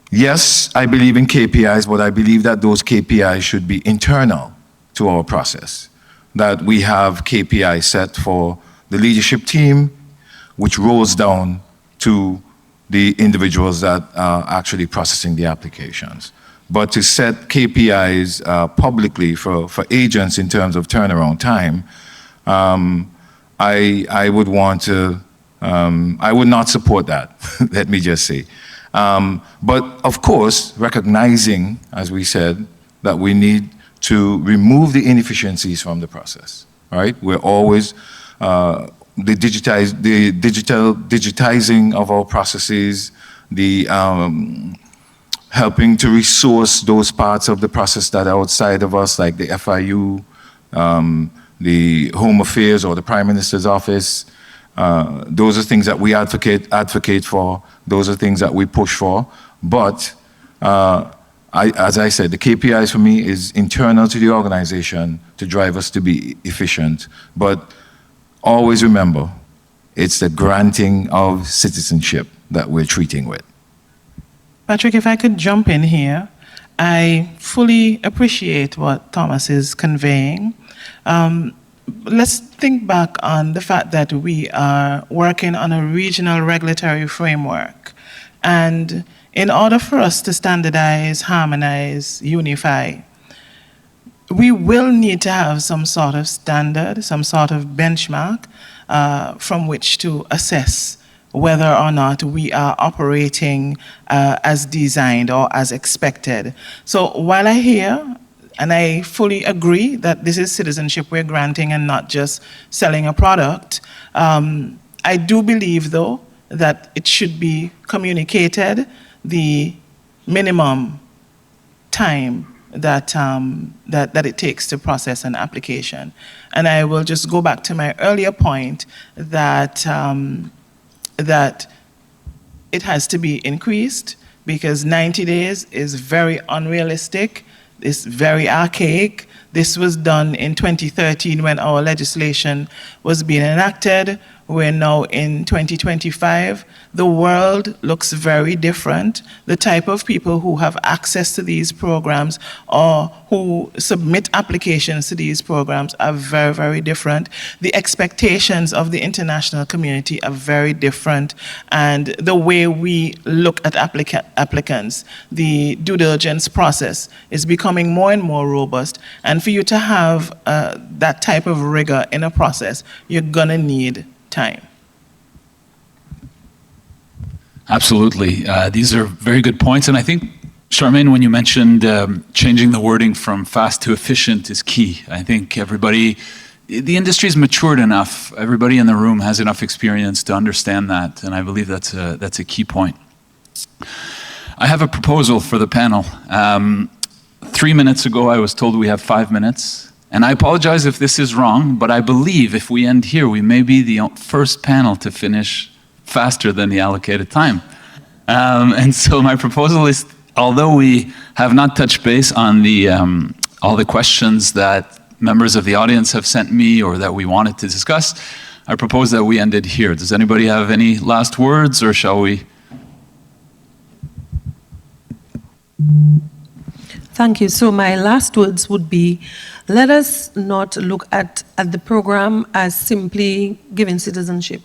yes, I believe in KPIs, but I believe that those KPIs should be internal to our process. That we have KPI set for the leadership team, which rolls down to the individuals that are actually processing the applications. But to set KPIs publicly for agents in terms of turnaround time, I would want to, I would not support that, let me just say. But of course, recognizing, as we said, that we need to remove the inefficiencies from the process, right? We're always, digitizing of our processes, the helping to resource those parts of the process that are outside of us, like the FIU, the Home Affairs or the Prime Minister's Office. Those are things that we advocate for. Those are things that we push for. But as I said, the KPIs for me is internal to the organization to drive us to be efficient. But always remember, it's the granting of citizenship that we're treating with. Patrick, if I could jump in here, I fully appreciate what Thomas is conveying. Let's think back on the fact that we are working on a regional regulatory framework. And in order for us to standardize, harmonize, unify, we will need to have some sort of standard, some sort of benchmark from which to assess whether or not we are operating as designed or as expected. So while I hear, and I fully agree that this is citizenship we're granting and not just selling a product, I do believe, though, that it should be communicated the minimum time that it takes to process an application. And I will just go back to my earlier point that that it has to be increased because 90 days is very unrealistic. It's very archaic. This was done in 2013 when our legislation was being enacted. We're now in 2025. The world looks very different. The type of people who have access to these programs or who submit applications to these programs are very, very different. The expectations of the international community are very different. And the way we look at applicants, the due diligence process is becoming more and more robust. And for you to have that type of rigor in a process, you're gonna need time. Absolutely. These are very good points. And I think, Charmaine, when you mentioned changing the wording from fast to efficient is key. I think everybody, the industry is matured enough. Everybody in the room has enough experience to understand that. And I believe that's a key point. I have a proposal for the panel. 3 minutes ago, I was told we have 5 minutes. And I apologize if this is wrong, but I believe if we end here, we may be the first panel to finish faster than the allocated time. And so my proposal is, although we have not touched base on the all the questions that members of the audience have sent me or that we wanted to discuss, I propose that we end it here. Does anybody have any last words, or shall we? Thank you. So my last words would be, let us not look at the program as simply giving citizenship.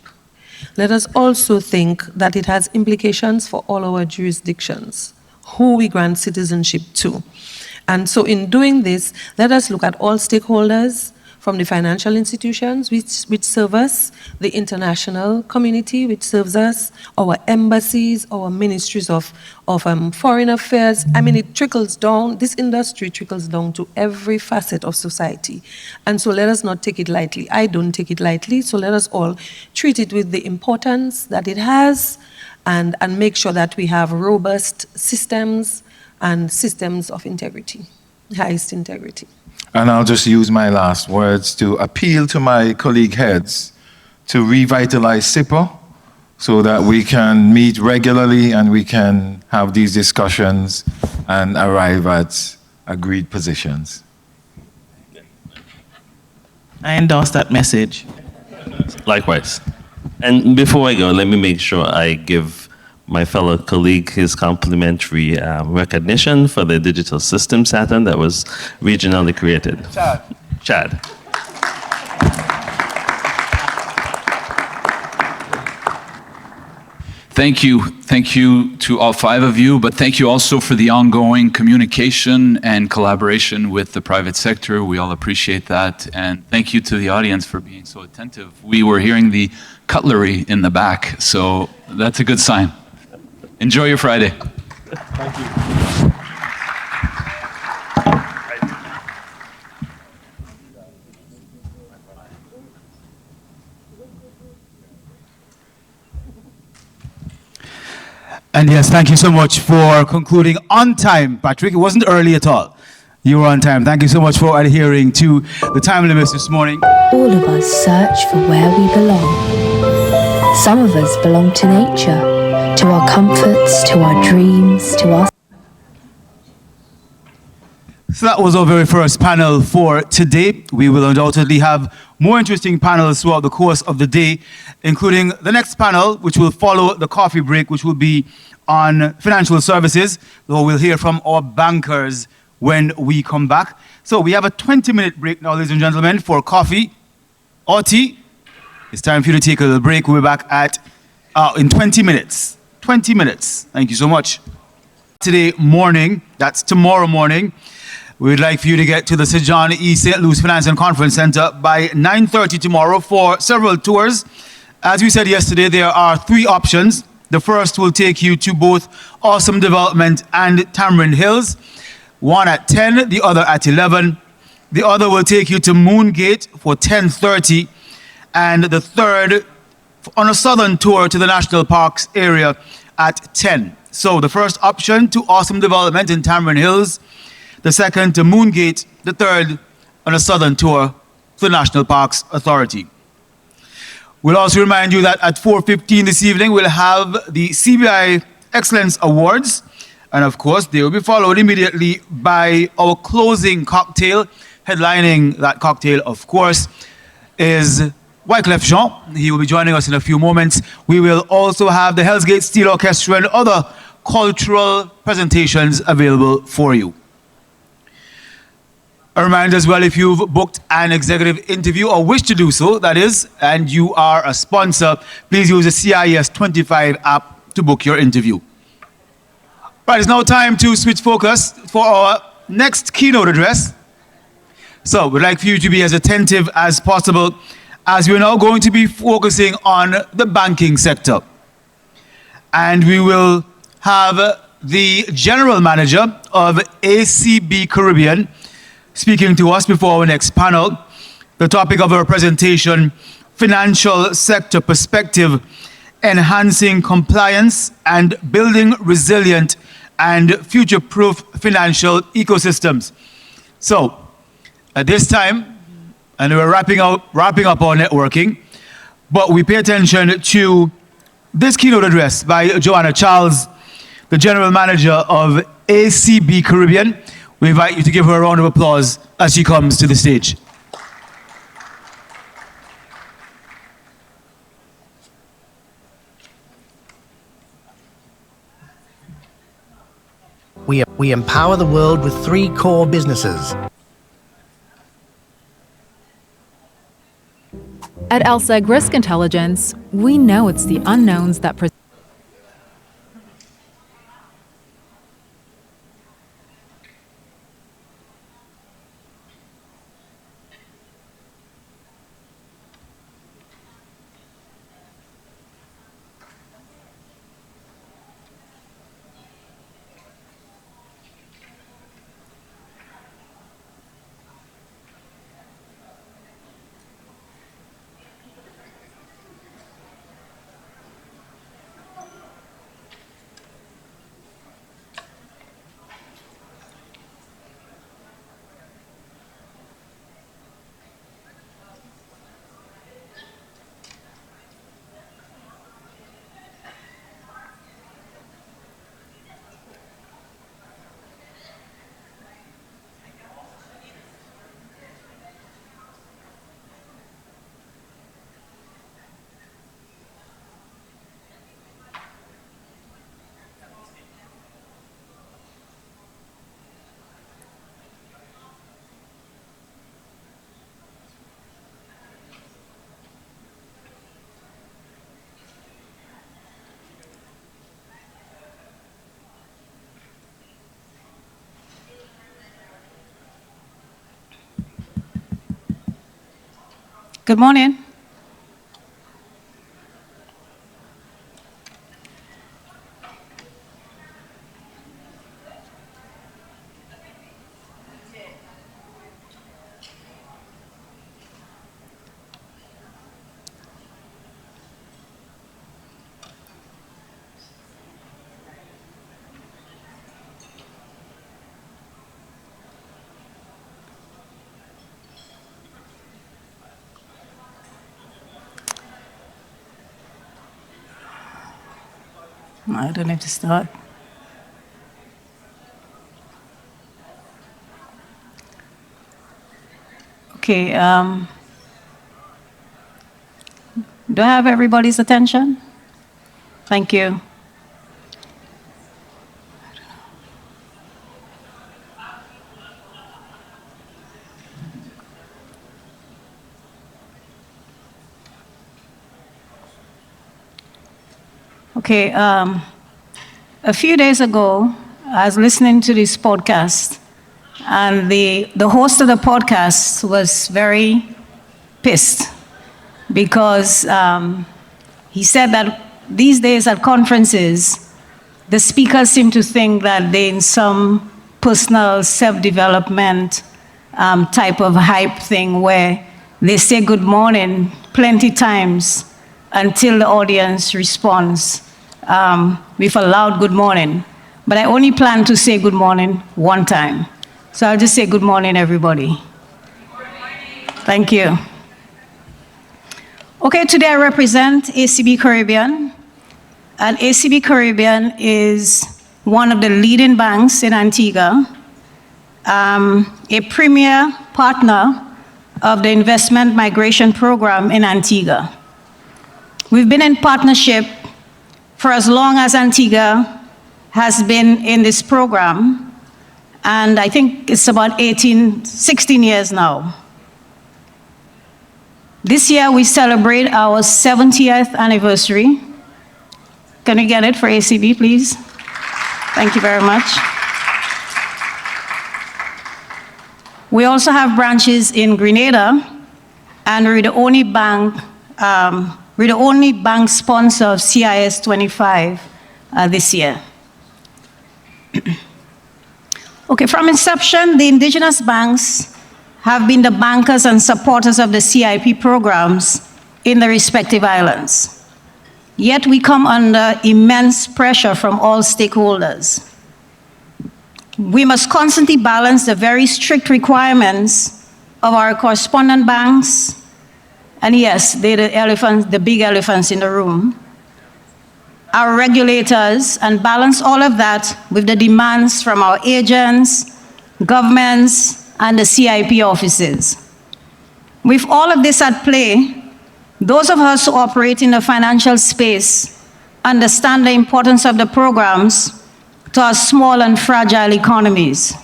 Let us also think that it has implications for all our jurisdictions, who we grant citizenship to. And so in doing this, let us look at all stakeholders, from the financial institutions which serve us, the international community which serves us, our embassies, our ministries of foreign affairs. I mean, it trickles down, this industry trickles down to every facet of society. And so let us not take it lightly. I don't take it lightly, so let us all treat it with the importance that it has and make sure that we have robust systems and systems of integrity, highest integrity. And I'll just use my last words to appeal to my colleague heads to revitalize SIPA so that we can meet regularly and we can have these discussions and arrive at agreed positions. I endorse that message. Likewise. And before I go, let me make sure I give my fellow colleague his complimentary recognition for the Digital Systems Saturn that was regionally created. Chad. Thank you to all 5 of you, but thank you also for the ongoing communication and collaboration with the private sector. We all appreciate that, and thank you to the audience for being so attentive. We were hearing the cutlery in the back, so that's a good sign. Enjoy your Friday. Thank you. And yes, thank you so much for concluding on time, Patrick. It wasn't early at all. You were on time. Thank you so much for adhering to the time limits this morning. All of us search for where we belong. Some of us belong to nature, to our comforts, to our dreams, to our... So that was our very first panel for today. We will undoubtedly have more interesting panels throughout the course of the day, including the next panel, which will follow the coffee break, which will be on financial services, though we'll hear from our bankers when we come back. So we have a 20-minute break now, ladies and gentlemen, for coffee or tea. It's time for you to take a little break. We'll be back at in 20 minutes. 20 minutes. Thank you so much. Today morning, that's tomorrow morning, we'd like for you to get to the Sir John E. St. Louis Finance and Conference Center by 9:30 tomorrow for several tours. As we said yesterday, there are 3 options. The first will take you to both Awesome Development and Tamarind Hills, one at 10, the other at 11. The other will take you to Moongate for 10:30, and the third on a southern tour to the National Parks area at 10. So the first option to Awesome Development in Tamarind Hills, the second to Moongate, the third on a southern tour to the National Parks Authority. We'll also remind you that at 4:15 this evening, we'll have the CBI Excellence Awards. And of course, they will be followed immediately by our closing cocktail. Headlining that cocktail, of course, is Wyclef Jean. He will be joining us in a few moments. We will also have the Hell's Gate Steel Orchestra and other cultural presentations available for you. A reminder as well, if you've booked an executive interview or wish to do so, that is, and you are a sponsor, please use the CIS25 app to book your interview. Right, it's now time to switch focus for our next keynote address. So we'd like for you to be as attentive as possible, as we're now going to be focusing on the banking sector. And we will have the general manager of ACB Caribbean speaking to us before our next panel. The topic of our presentation, Financial Sector Perspective, Enhancing Compliance and Building Resilient and Future-Proof Financial Ecosystems. So, at this time, and we're wrapping up our networking, but we pay attention to this keynote address by Joanna Charles, the General Manager of ACB Caribbean. We invite you to give her a round of applause as she comes to the stage. We empower the world with 3 core businesses. At LSEG Risk Intelligence, we know it's the unknowns that present. Good morning. I don't have to start. Okay, do I have everybody's attention? Thank you. Okay, a few days ago, I was listening to this podcast, and the host of the podcast was very pissed because he said that these days at conferences, the speakers seem to think that they're in some personal self-development type of hype thing where they say good morning plenty times until the audience responds with a loud good morning. But I only plan to say good morning one time. So I'll just say good morning, everybody. Thank you. Okay, today I represent ACB Caribbean. And ACB Caribbean is one of the leading banks in Antigua, a premier partner of the Investment Migration Program in Antigua. We've been in partnership for as long as Antigua has been in this program, and I think it's about 16 years now. This year we celebrate our 70th anniversary. Can we get it for ACB, please? Thank you very much. We also have branches in Grenada, and we're the only bank sponsor of CIS25 this year. Okay, from inception, the indigenous banks have been the bankers and supporters of the CIP programs in the respective islands. Yet we come under immense pressure from all stakeholders. We must constantly balance the very strict requirements of our correspondent banks, and yes, they're the elephants, the big elephants in the room, our regulators, and balance all of that with the demands from our agents, governments, and the CIP offices. With all of this at play, those of us who operate in the financial space understand the importance of the programs to our small and fragile economies.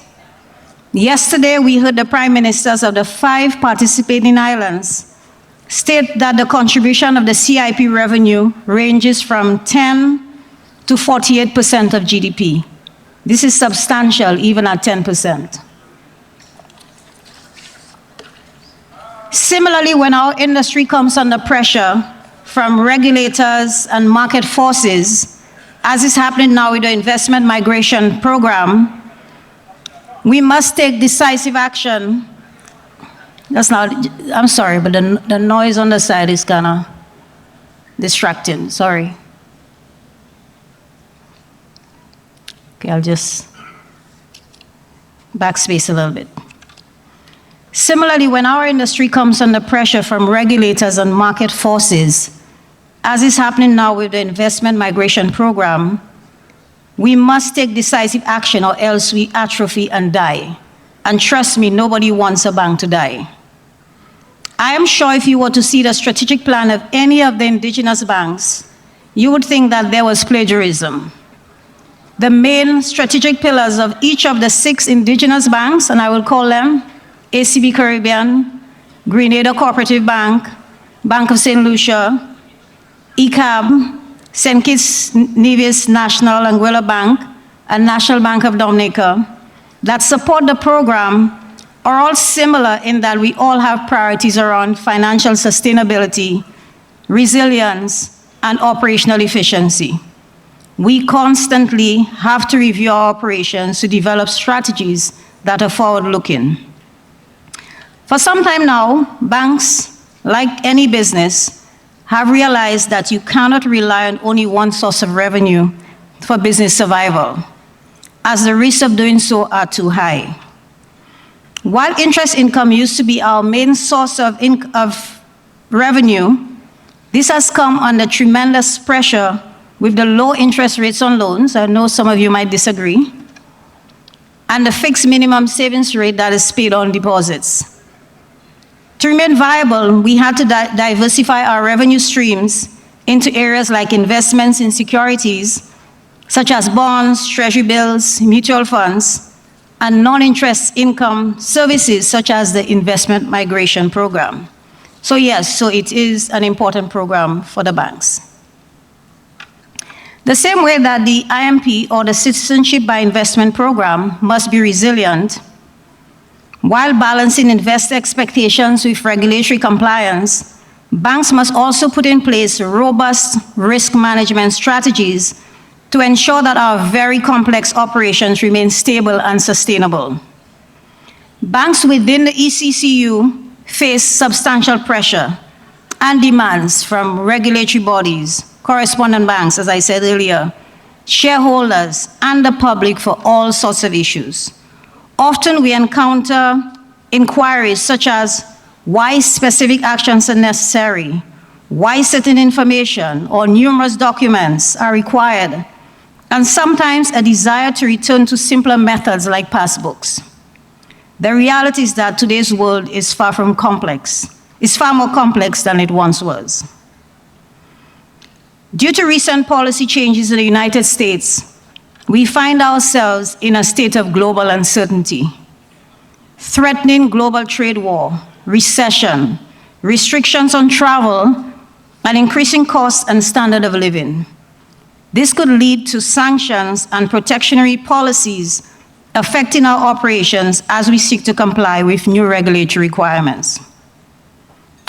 Yesterday, we heard the prime ministers of the 5 participating islands state that the contribution of the CIP revenue ranges from 10 to 48% of GDP. This is substantial, even at 10%. Similarly, when our industry comes under pressure from regulators and market forces, as is happening now with the Investment Migration Program, we must take decisive action. That's not, I'm sorry, but the noise on the side is kind of distracting, sorry. Okay, I'll just backspace a little bit. Similarly, when our industry comes under pressure from regulators and market forces, as is happening now with the Investment Migration Program, we must take decisive action or else we atrophy and die. And trust me, nobody wants a bank to die. I am sure if you were to see the strategic plan of any of the indigenous banks, you would think that there was plagiarism. The main strategic pillars of each of the 6 indigenous banks, and I will call them ACB Caribbean, Grenada Cooperative Bank, Bank of St. Lucia, ECAB, St. Kitts Nevis National Anguilla Bank, and National Bank of Dominica, that support the program are all similar in that we all have priorities around financial sustainability, resilience, and operational efficiency. We constantly have to review our operations to develop strategies that are forward-looking. For some time now, banks, like any business, have realized that you cannot rely on only one source of revenue for business survival, as the risks of doing so are too high. While interest income used to be our main source of revenue, this has come under tremendous pressure with the low interest rates on loans. I know some of you might disagree, and the fixed minimum savings rate that is paid on deposits. To remain viable, we had to diversify our revenue streams into areas like investments in securities, such as bonds, treasury bills, mutual funds, and non-interest income services, such as the Investment Migration Program. So yes, so it is an important program for the banks. The same way that the IMP, or the Citizenship by Investment Program, must be resilient, while balancing investor expectations with regulatory compliance, banks must also put in place robust risk management strategies to ensure that our very complex operations remain stable and sustainable. Banks within the ECCU face substantial pressure and demands from regulatory bodies, correspondent banks, as I said earlier, shareholders, and the public for all sorts of issues. Often we encounter inquiries such as why specific actions are necessary, why certain information or numerous documents are required, and sometimes a desire to return to simpler methods like passbooks. The reality is that today's world is far more complex than it once was. Due to recent policy changes in the United States, we find ourselves in a state of global uncertainty, threatening global trade war, recession, restrictions on travel, and increasing costs and standard of living. This could lead to sanctions and protectionary policies affecting our operations as we seek to comply with new regulatory requirements.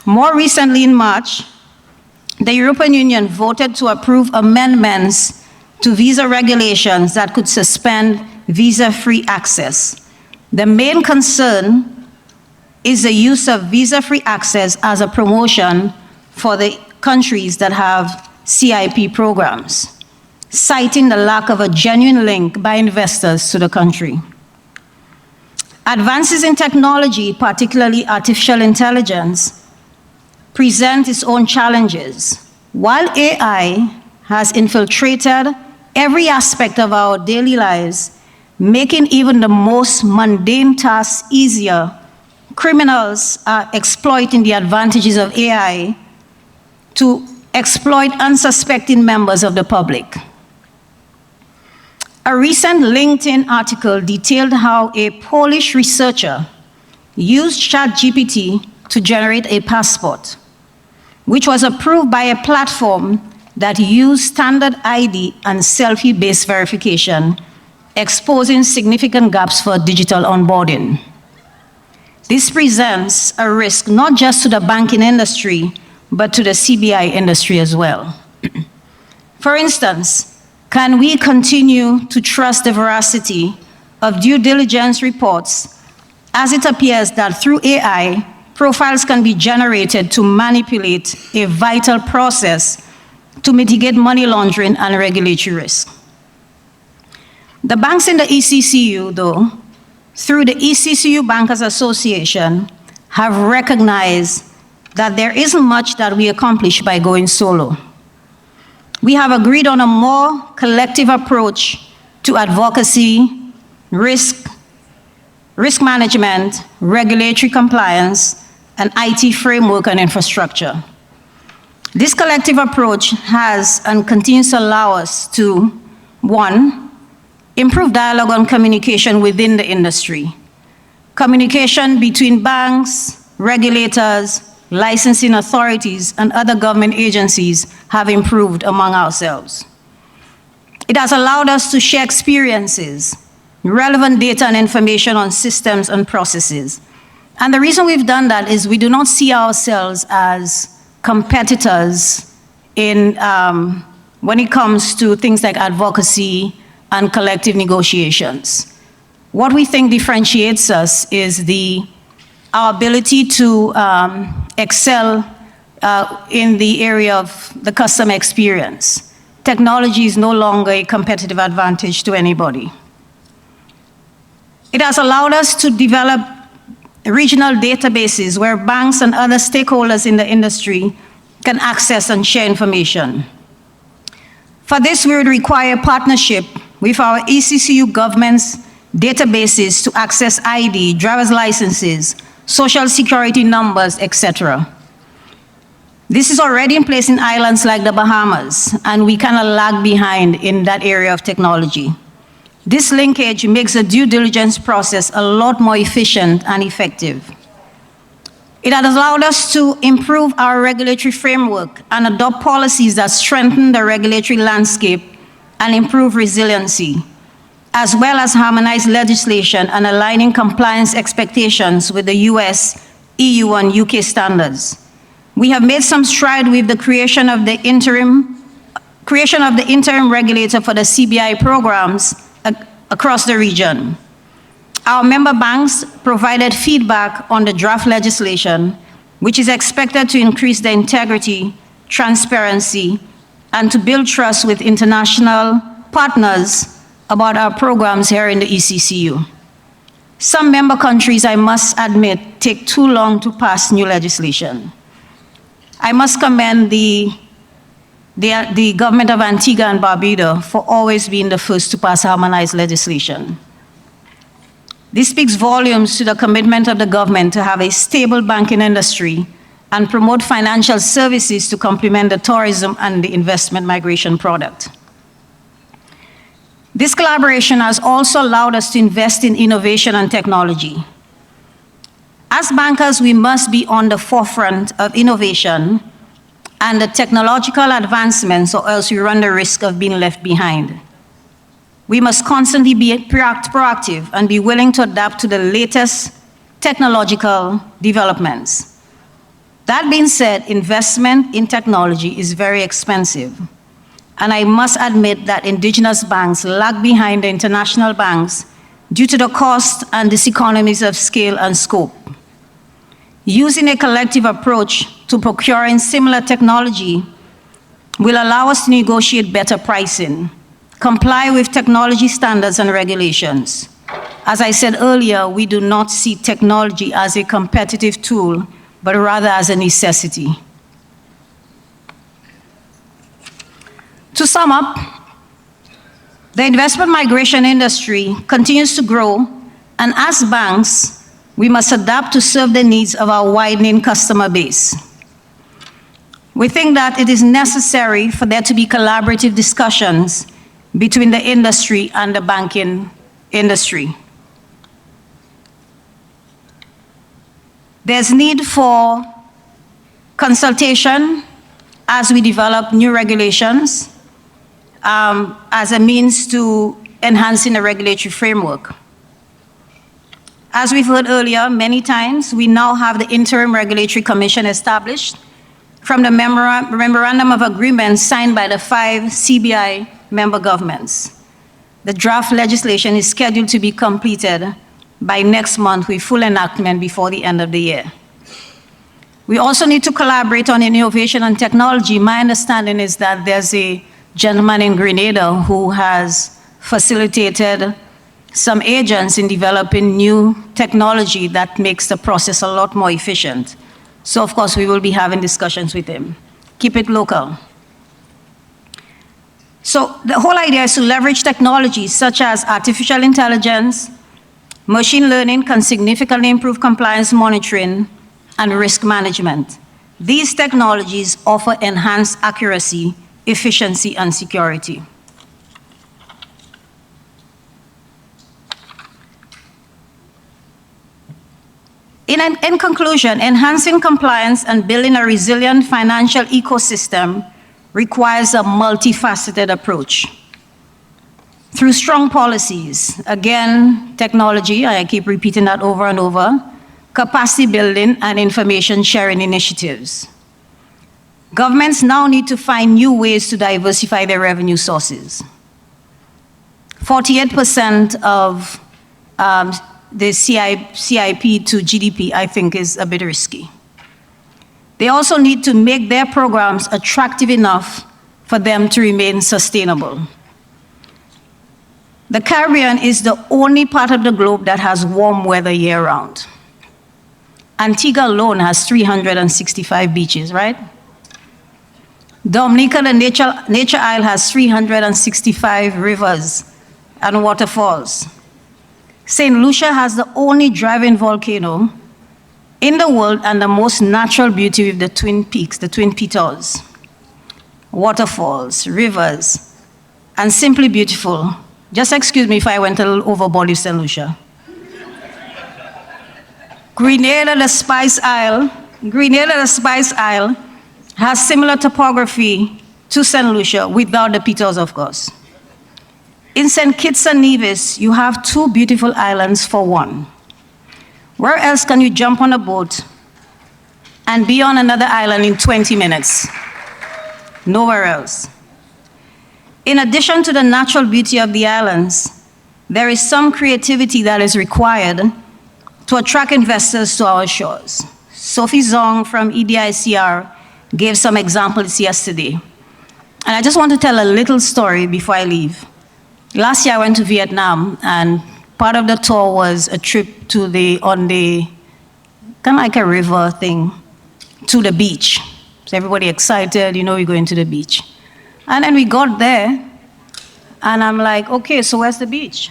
More recently, in March, the European Union voted to approve amendments to visa regulations that could suspend visa-free access. The main concern is the use of visa-free access as a promotion for the countries that have CIP programs, citing the lack of a genuine link by investors to the country. Advances in technology, particularly artificial intelligence, present its own challenges. While AI has infiltrated every aspect of our daily lives, making even the most mundane tasks easier, criminals are exploiting the advantages of AI to exploit unsuspecting members of the public. A recent LinkedIn article detailed how a Polish researcher used ChatGPT to generate a passport, which was approved by a platform that used standard ID and selfie-based verification, exposing significant gaps for digital onboarding. This presents a risk not just to the banking industry, but to the CBI industry as well. For instance, can we continue to trust the veracity of due diligence reports as it appears that through AI, profiles can be generated to manipulate a vital process to mitigate money laundering and regulatory risk? The banks in the ECCU, though, through the ECCU Bankers Association, have recognized that there isn't much that we accomplish by going solo. We have agreed on a more collective approach to advocacy, risk management, regulatory compliance, and IT framework and infrastructure. This collective approach has and continues to allow us to, 1, improve dialogue and communication within the industry. Communication between banks, regulators, licensing authorities, and other government agencies have improved among ourselves. It has allowed us to share experiences, relevant data and information on systems and processes. And the reason we've done that is we do not see ourselves as competitors in, when it comes to things like advocacy and collective negotiations. What we think differentiates us is our ability to excel in the area of the customer experience. Technology is no longer a competitive advantage to anybody. It has allowed us to develop regional databases where banks and other stakeholders in the industry can access and share information. For this, we would require partnership with our ECCU government's databases to access ID, driver's licenses, social security numbers, etc. This is already in place in islands like the Bahamas, and we kind of lag behind in that area of technology. This linkage makes the due diligence process a lot more efficient and effective. It has allowed us to improve our regulatory framework and adopt policies that strengthen the regulatory landscape and improve resiliency, as well as harmonize legislation and aligning compliance expectations with the US, EU, and UK standards. We have made some stride with the creation of the interim regulator for the CBI programs across the region. Our member banks provided feedback on the draft legislation, which is expected to increase the integrity, transparency, and to build trust with international partners about our programs here in the ECCU. Some member countries, I must admit, take too long to pass new legislation. I must commend the government of Antigua and Barbuda for always being the first to pass harmonized legislation. This speaks volumes to the commitment of the government to have a stable banking industry and promote financial services to complement the tourism and the investment migration product. This collaboration has also allowed us to invest in innovation and technology. As bankers, we must be on the forefront of innovation and the technological advancements, or else we run the risk of being left behind. We must constantly be proactive and be willing to adapt to the latest technological developments. That being said, investment in technology is very expensive. And I must admit that indigenous banks lag behind the international banks due to the cost and diseconomies of scale and scope. Using a collective approach to procuring similar technology will allow us to negotiate better pricing, comply with technology standards and regulations. As I said earlier, we do not see technology as a competitive tool, but rather as a necessity. To sum up, the investment migration industry continues to grow, and as banks, we must adapt to serve the needs of our widening customer base. We think that it is necessary for there to be collaborative discussions between the industry and the banking industry. There's need for consultation as we develop new regulations as a means to enhancing the regulatory framework. As we've heard earlier many times, we now have the Interim Regulatory Commission established from the Memorandum of Agreement signed by the 5 CBI member governments. The draft legislation is scheduled to be completed by next month with full enactment before the end of the year. We also need to collaborate on innovation and technology. My understanding is that there's a gentleman in Grenada who has facilitated some agents in developing new technology that makes the process a lot more efficient. So of course we will be having discussions with him. Keep it local. So the whole idea is to leverage technologies such as artificial intelligence, machine learning can significantly improve compliance monitoring and risk management. These technologies offer enhanced accuracy, efficiency, and security. In conclusion, enhancing compliance and building a resilient financial ecosystem requires a multifaceted approach. Through strong policies, again, technology, I keep repeating that over and over, capacity building and information sharing initiatives. Governments now need to find new ways to diversify their revenue sources. 48% of the CIP to GDP, I think, is a bit risky. They also need to make their programs attractive enough for them to remain sustainable. The Caribbean is the only part of the globe that has warm weather year-round. Antigua alone has 365 beaches, right? Dominica, the nature isle, has 365 rivers and waterfalls. St. Lucia has the only driving volcano in the world and the most natural beauty with the Twin Peaks, the Twin Petals. Waterfalls, rivers, and simply beautiful. Just excuse me if I went a little overboard with St. Lucia. Grenada, the Spice Isle, has similar topography to St. Lucia without the Petals, of course. In St. Kitts and Nevis, you have 2 beautiful islands for one. Where else can you jump on a boat and be on another island in 20 minutes? Nowhere else. In addition to the natural beauty of the islands, there is some creativity that is required to attract investors to our shores. Sophie Zong from EDICR gave some examples yesterday. And I just want to tell a little story before I leave. Last year I went to Vietnam, and part of the tour was a trip to on the, kind of like a river thing, to the beach. So everybody excited, you know, we're going to the beach. And then we got there, and I'm like, okay, so where's the beach?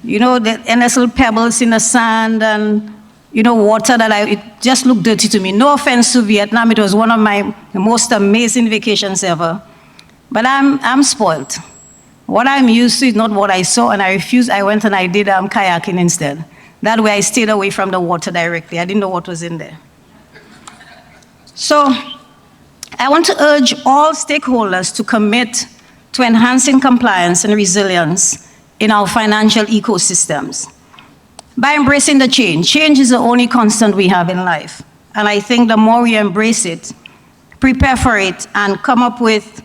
You know, the little pebbles in the sand and, you know, water it just looked dirty to me. No offense to Vietnam, it was one of my most amazing vacations ever. But I'm spoiled. What I'm used to is not what I saw, and I refused. I went and I did kayaking instead. That way I stayed away from the water directly. I didn't know what was in there. So I want to urge all stakeholders to commit to enhancing compliance and resilience in our financial ecosystems. By embracing the change is the only constant we have in life. And I think the more we embrace it, prepare for it, and come up with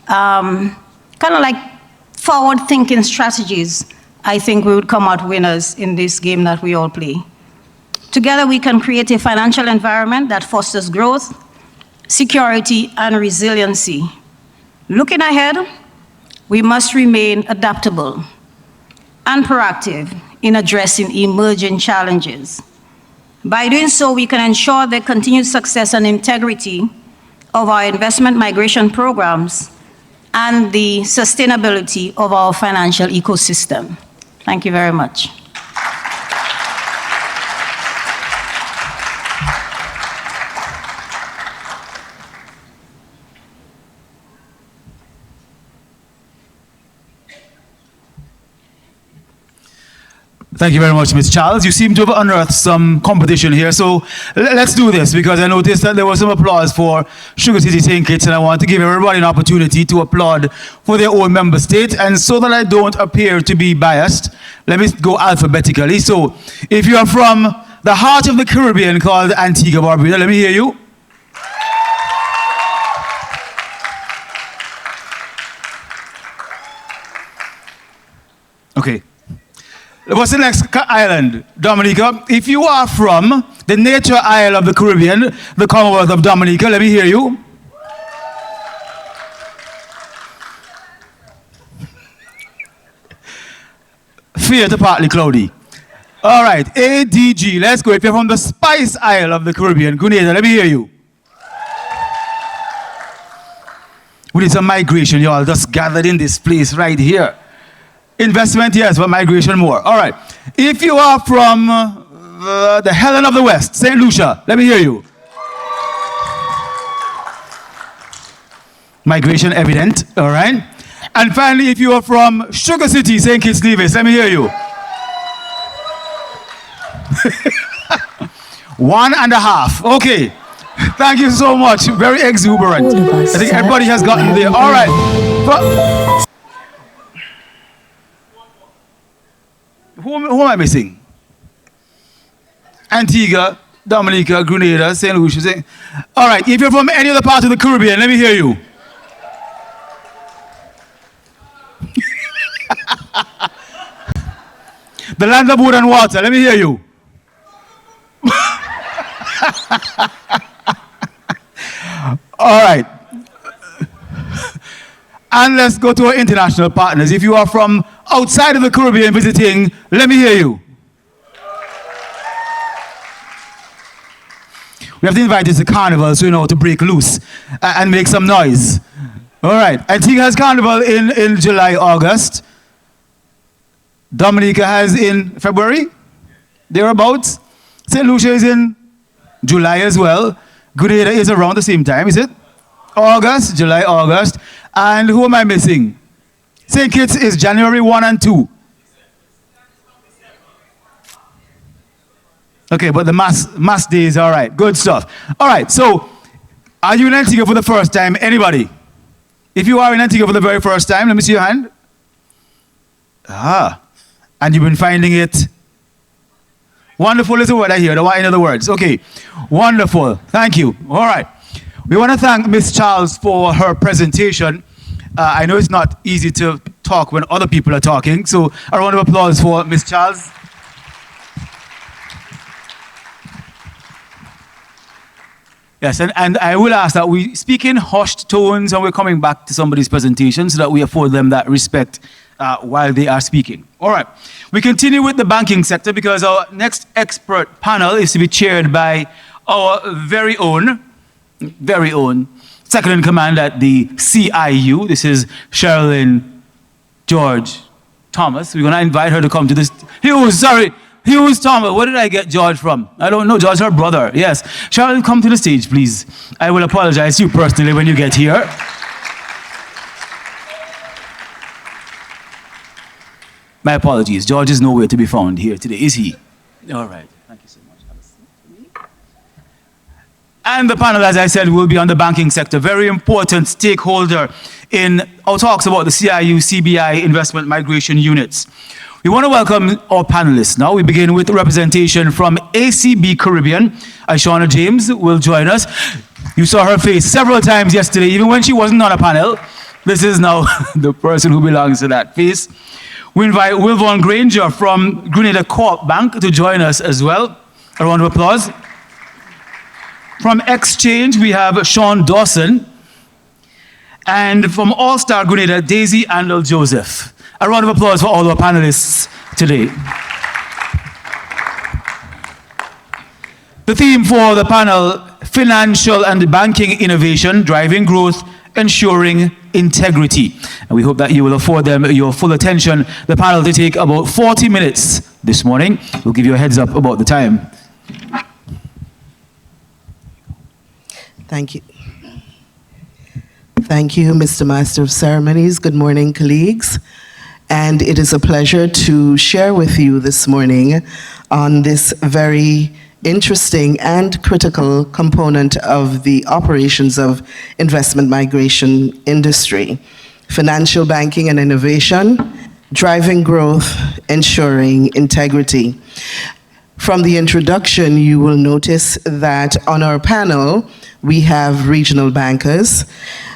kind of like forward-thinking strategies, I think we would come out winners in this game that we all play. Together, we can create a financial environment that fosters growth, security, and resiliency. Looking ahead, we must remain adaptable and proactive in addressing emerging challenges. By doing so, we can ensure the continued success and integrity of our investment migration programs and the sustainability of our financial ecosystem. Thank you very much. Thank you very much, Ms. Charles. You seem to have unearthed some competition here, so let's do this, because I noticed that there was some applause for Sugar City St. Kitts, and I want to give everybody an opportunity to applaud for their own member state. And so that I don't appear to be biased, let me go alphabetically. So if you are from the heart of the Caribbean called Antigua Barbuda, let me hear you. Okay. What's the next island? Dominica. If you are from the nature isle of the Caribbean, the Commonwealth of Dominica, let me hear you. Fair to partly cloudy. All right, ADG, let's go. If you're from the Spice Isle of the Caribbean, Grenada, let me hear you. We need some migration, y'all, just gathered in this place right here. Investment, yes, but migration more. All right. If you are from the Helen of the West, St. Lucia, let me hear you. Migration evident, all right. And finally, if you are from Sugar City, St. Kitts Nevis, let me hear you. 1.5. Okay. Thank you so much. Very exuberant. I think everybody has gotten there. All right. Who am I missing? Antigua, Dominica, Grenada, St. Lucia. All right, if you're from any other part of the Caribbean, let me hear you. The land of wood and water, let me hear you. All right. And let's go to our international partners. If you are from outside of the Caribbean visiting, let me hear you. We have to invite you to Carnival, so you know, to break loose and make some noise. All right. Antigua has Carnival in July, August. Dominica has in February, thereabouts. St. Lucia is in July as well. Grenada is around the same time, is it? August, July, August. And who am I missing? St. Kitts is January 1 and 2. Okay, but the mass days, all right. Good stuff. All right, so are you in Antigua for the first time? Anybody? If you are in Antigua for the very first time, let me see your hand. Ah, and you've been finding it wonderful is a word I hear. I don't want any other words. Okay, wonderful. Thank you. All right. We want to thank Ms. Charles for her presentation. I know it's not easy to talk when other people are talking, so a round of applause for Ms. Charles. Yes, and I will ask that we speak in hushed tones and we're coming back to somebody's presentation so that we afford them that respect while they are speaking. All right, we continue with the banking sector because our next expert panel is to be chaired by our very own second in command at the CIU. This is Sherilyn George Thomas. We're going to invite her to come to this. Hughes, sorry. Hughes Thomas. Where did I get George from? I don't know. George, her brother. Yes. Shall come to the stage, please? I will apologize to you personally when you get here. My apologies. George is nowhere to be found here today, is he? All right. Thank you so much. Have a seat. And the panel, as I said, will be on the banking sector. Very important stakeholder in our talks about the CIU-CBI investment migration units. We want to welcome our panelists now. We begin with representation from ACB Caribbean. Ashana James will join us. You saw her face several times yesterday, even when she wasn't on a panel. This is now the person who belongs to that face. We invite Will Von Granger from Grenada Co-op Bank to join us as well. A round of applause. From Exchange, we have Sean Dawson. And from All Star Grenada, Daisy Andel Joseph. A round of applause for all our panelists today. The theme for the panel, financial and banking innovation, driving growth, ensuring integrity. And we hope that you will afford them your full attention. The panel to take about 40 minutes this morning. We'll give you a heads up about the time. Thank you. Thank you, Mr. Master of Ceremonies. Good morning, colleagues. And it is a pleasure to share with you this morning on this very interesting and critical component of the operations of investment migration industry. Financial banking and innovation, driving growth, ensuring integrity. From the introduction, you will notice that on our panel, we have regional bankers.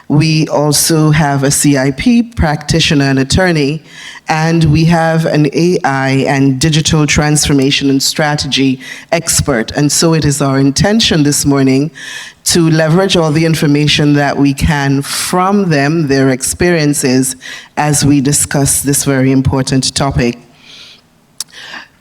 We also have a CIP practitioner and attorney, and we have an AI and digital transformation and strategy expert. And so it is our intention this morning to leverage all the information that we can from them, their experiences, as we discuss this very important topic.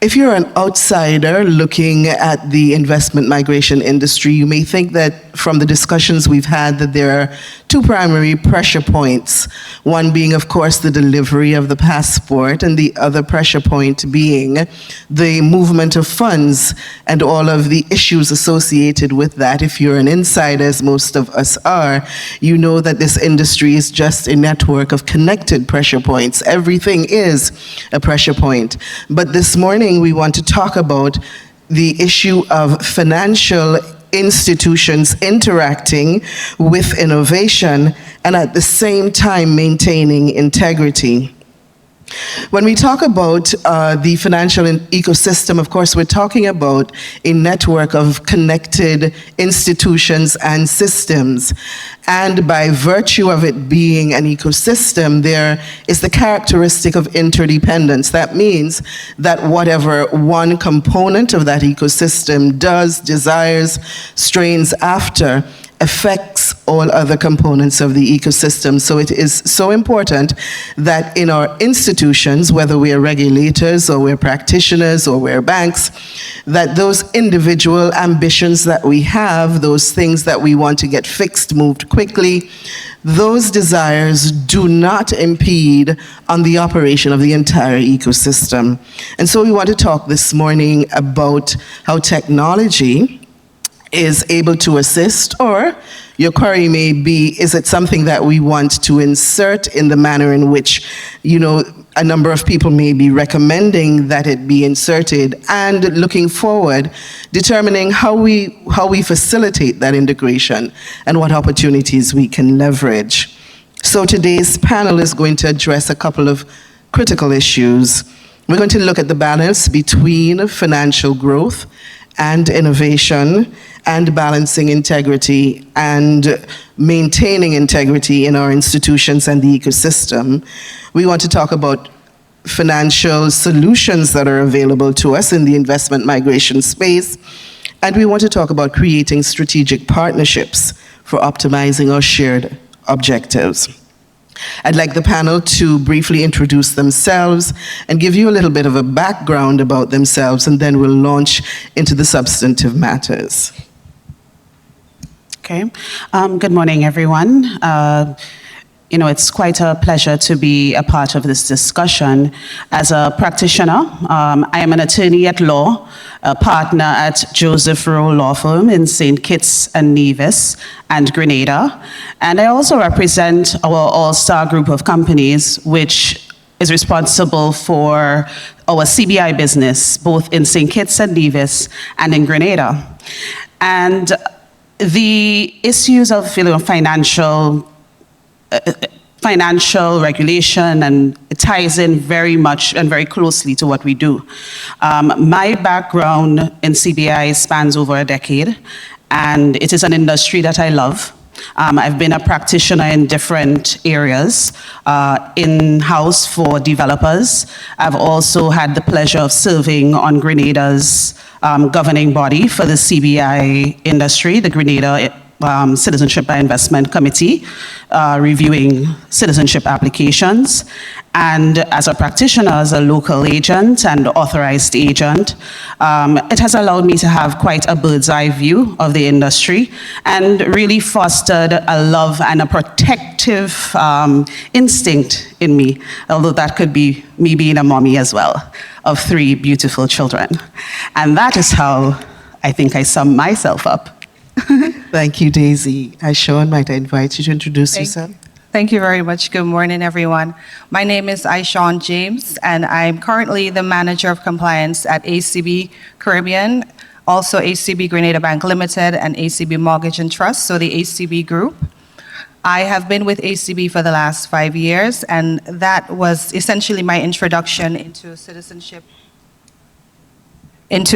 If you're an outsider looking at the investment migration industry, you may think that from the discussions we've had that there are two primary pressure points. One being, of course, the delivery of the passport, and the other pressure point being the movement of funds and all of the issues associated with that. If you're an insider, as most of us are, you know that this industry is just a network of connected pressure points. Everything is a pressure point. But this morning, we want to talk about the issue of financial institutions interacting with innovation and at the same time maintaining integrity. When we talk about the financial ecosystem, of course, we're talking about a network of connected institutions and systems. And by virtue of it being an ecosystem, there is the characteristic of interdependence. That means that whatever one component of that ecosystem does, desires, strains after, affects all other components of the ecosystem. So it is so important that in our institutions, whether we're regulators or we're practitioners or we're banks, that those individual ambitions that we have, those things that we want to get fixed, moved quickly, those desires do not impede on the operation of the entire ecosystem. And so we want to talk this morning about how technology is able to assist, or your query may be, is it something that we want to insert in the manner in which, you know, a number of people may be recommending that it be inserted, and looking forward, determining how we facilitate that integration and what opportunities we can leverage. So today's panel is going to address a couple of critical issues. We're going to look at the balance between financial growth and innovation, and balancing integrity and maintaining integrity in our institutions and the ecosystem. We want to talk about financial solutions that are available to us in the investment migration space, and we want to talk about creating strategic partnerships for optimizing our shared objectives. I'd like the panel to briefly introduce themselves and give you a little bit of a background about themselves, and then we'll launch into the substantive matters. Okay. Good morning, everyone. it's quite a pleasure to be a part of this discussion. As a practitioner, I am an attorney at law, a partner at Joseph Rowe Law Firm in St. Kitts and Nevis and Grenada. And I also represent our all-star group of companies, which is responsible for our CBI business, both in St. Kitts and Nevis and in Grenada. And the issues of financial regulation, and it ties in very much and very closely to what we do. My background in CBI spans over a decade, and it is an industry that I love. I've been a practitioner in different areas, in-house for developers. I've also had the pleasure of serving on Grenada's governing body for the CBI industry, the Grenada Citizenship by Investment Committee, reviewing citizenship applications. And as a practitioner, as a local agent and authorized agent, it has allowed me to have quite a bird's eye view of the industry and really fostered a love and a protective instinct in me, although that could be me being a mommy as well, of 3 beautiful children. And that is how I think I sum myself up. Thank you, Daisy. Sean, might I invite you to introduce yourself? Thank you very much. Good morning, everyone. My name is Aishawn James, and I'm currently the Manager of Compliance at ACB Caribbean, also ACB Grenada Bank Limited and ACB Mortgage and Trust, so the ACB Group. I have been with ACB for the last 5 years, and that was essentially my introduction into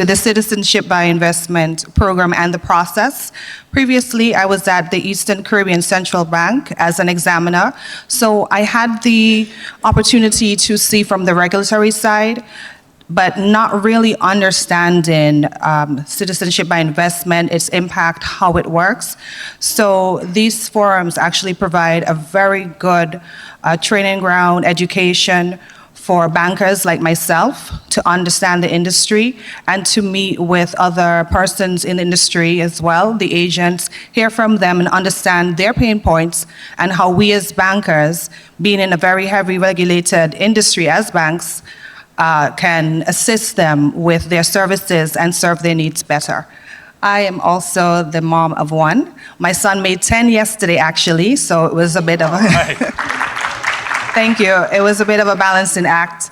the Citizenship by Investment program and the process. Previously, I was at the Eastern Caribbean Central Bank as an examiner, so I had the opportunity to see from the regulatory side, but not really understanding citizenship by investment, its impact, how it works. So these forums actually provide a very good training ground, education for bankers like myself to understand the industry and to meet with other persons in the industry as well, the agents, hear from them and understand their pain points and how we as bankers, being in a very heavily regulated industry as banks, can assist them with their services and serve their needs better. I am also the mom of 1. My son made 10 yesterday, actually, so it was a bit of a... Thank you. It was a bit of a balancing act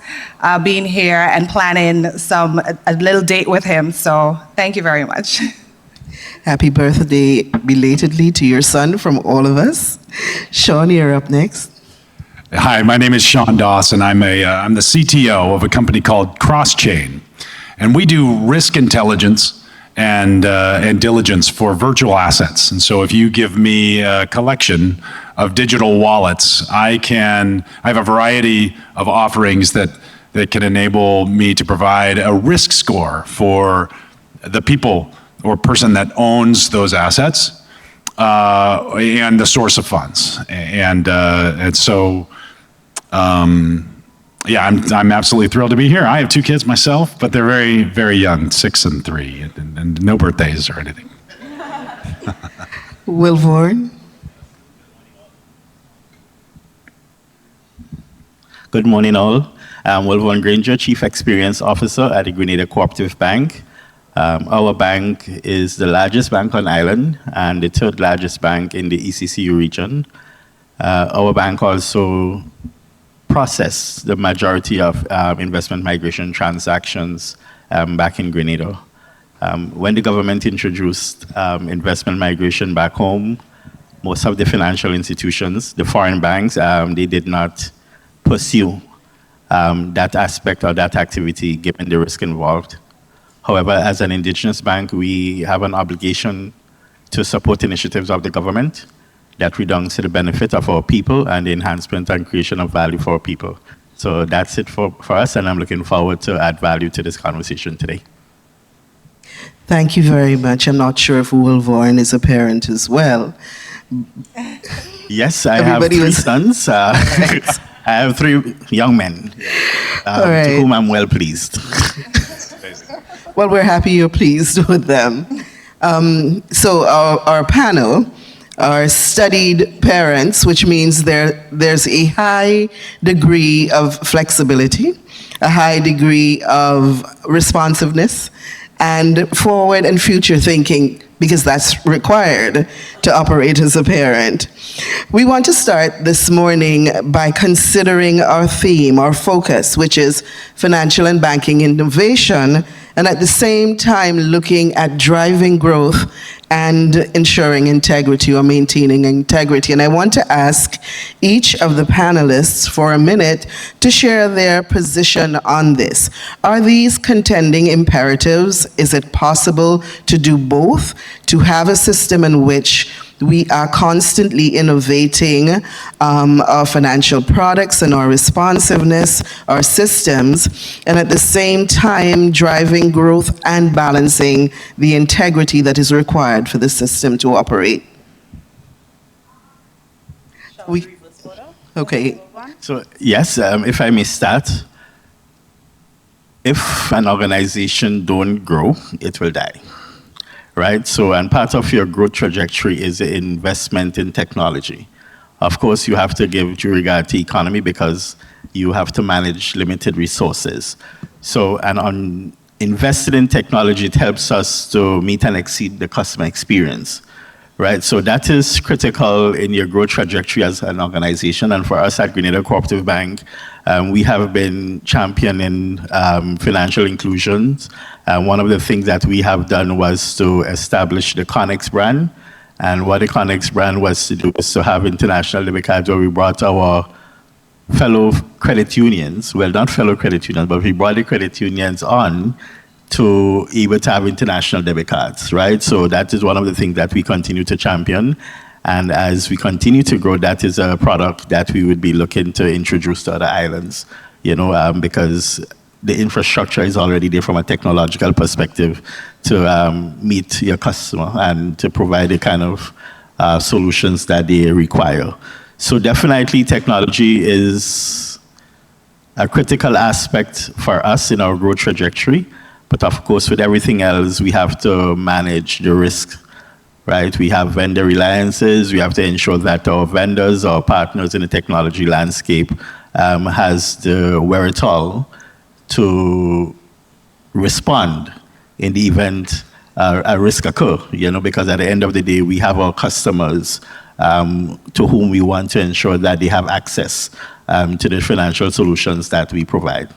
being here and planning a little date with him, so thank you very much. Happy birthday belatedly to your son from all of us. Sean, you're up next. Hi, my name is Sean Dawson. I'm the CTO of a company called CrossChain, and we do risk intelligence and diligence for virtual assets. And so if you give me a collection of digital wallets, I have a variety of offerings that can enable me to provide a risk score for the people or person that owns those assets and the source of funds. And so, yeah, I'm absolutely thrilled to be here. I have 2 kids myself, but they're very, very young, 6 and 3, and no birthdays or anything. Will Vaughan. Good morning, all. I'm Will Vaughan Granger, Chief Experience Officer at the Grenada Cooperative Bank. Our bank is the largest bank on island and the 3rd largest bank in the ECCU region. Our bank also process the majority of investment migration transactions back in Grenada. When the government introduced investment migration back home, most of the financial institutions, the foreign banks, they did not pursue that aspect of that activity given the risk involved. However, as an indigenous bank, we have an obligation to support initiatives of the government that redounds to the benefit of our people and the enhancement and creation of value for our people. So that's it for us, and I'm looking forward to add value to this conversation today. Thank you very much. I'm not sure if Will Vaughan is a parent as well. Yes, I have 3 sons. I have 3 young men to whom I'm well pleased. Well, we're happy you're pleased with them. So our panel are studied parents, which means there's a high degree of flexibility, a high degree of responsiveness, and forward and future thinking, because that's required to operate as a parent. We want to start this morning by considering our theme, our focus, which is financial and banking innovation, and at the same time looking at driving growth and ensuring integrity or maintaining integrity. And I want to ask each of the panelists for a minute to share their position on this. Are these contending imperatives? Is it possible to do both, to have a system in which we are constantly innovating our financial products and our responsiveness, our systems, and at the same time driving growth and balancing the integrity that is required for the system to operate? Okay. So yes, if I may start, if an organization don't grow, it will die. Right? So, and part of your growth trajectory is the investment in technology. Of course, you have to give due regard to economy because you have to manage limited resources. So, and on invested in technology, it helps us to meet and exceed the customer experience. Right? So that is critical in your growth trajectory as an organization. And for us at Grenada Cooperative Bank, we have been championing financial inclusions. One of the things that we have done was to establish the Connex brand. And what the Connex brand was to do is to have international debit cards where we brought our fellow credit unions, well, not fellow credit unions, but we brought the credit unions on to able to have international debit cards, right? So that is one of the things that we continue to champion. And as we continue to grow, that is a product that we would be looking to introduce to other islands, because the infrastructure is already there from a technological perspective to meet your customer and to provide the kind of solutions that they require. So definitely technology is a critical aspect for us in our growth trajectory. But of course, with everything else, we have to manage the risk, right? We have vendor reliances. We have to ensure that our vendors, our partners in the technology landscape has the wherewithal to respond in the event a risk occur, because at the end of the day, we have our customers to whom we want to ensure that they have access to the financial solutions that we provide.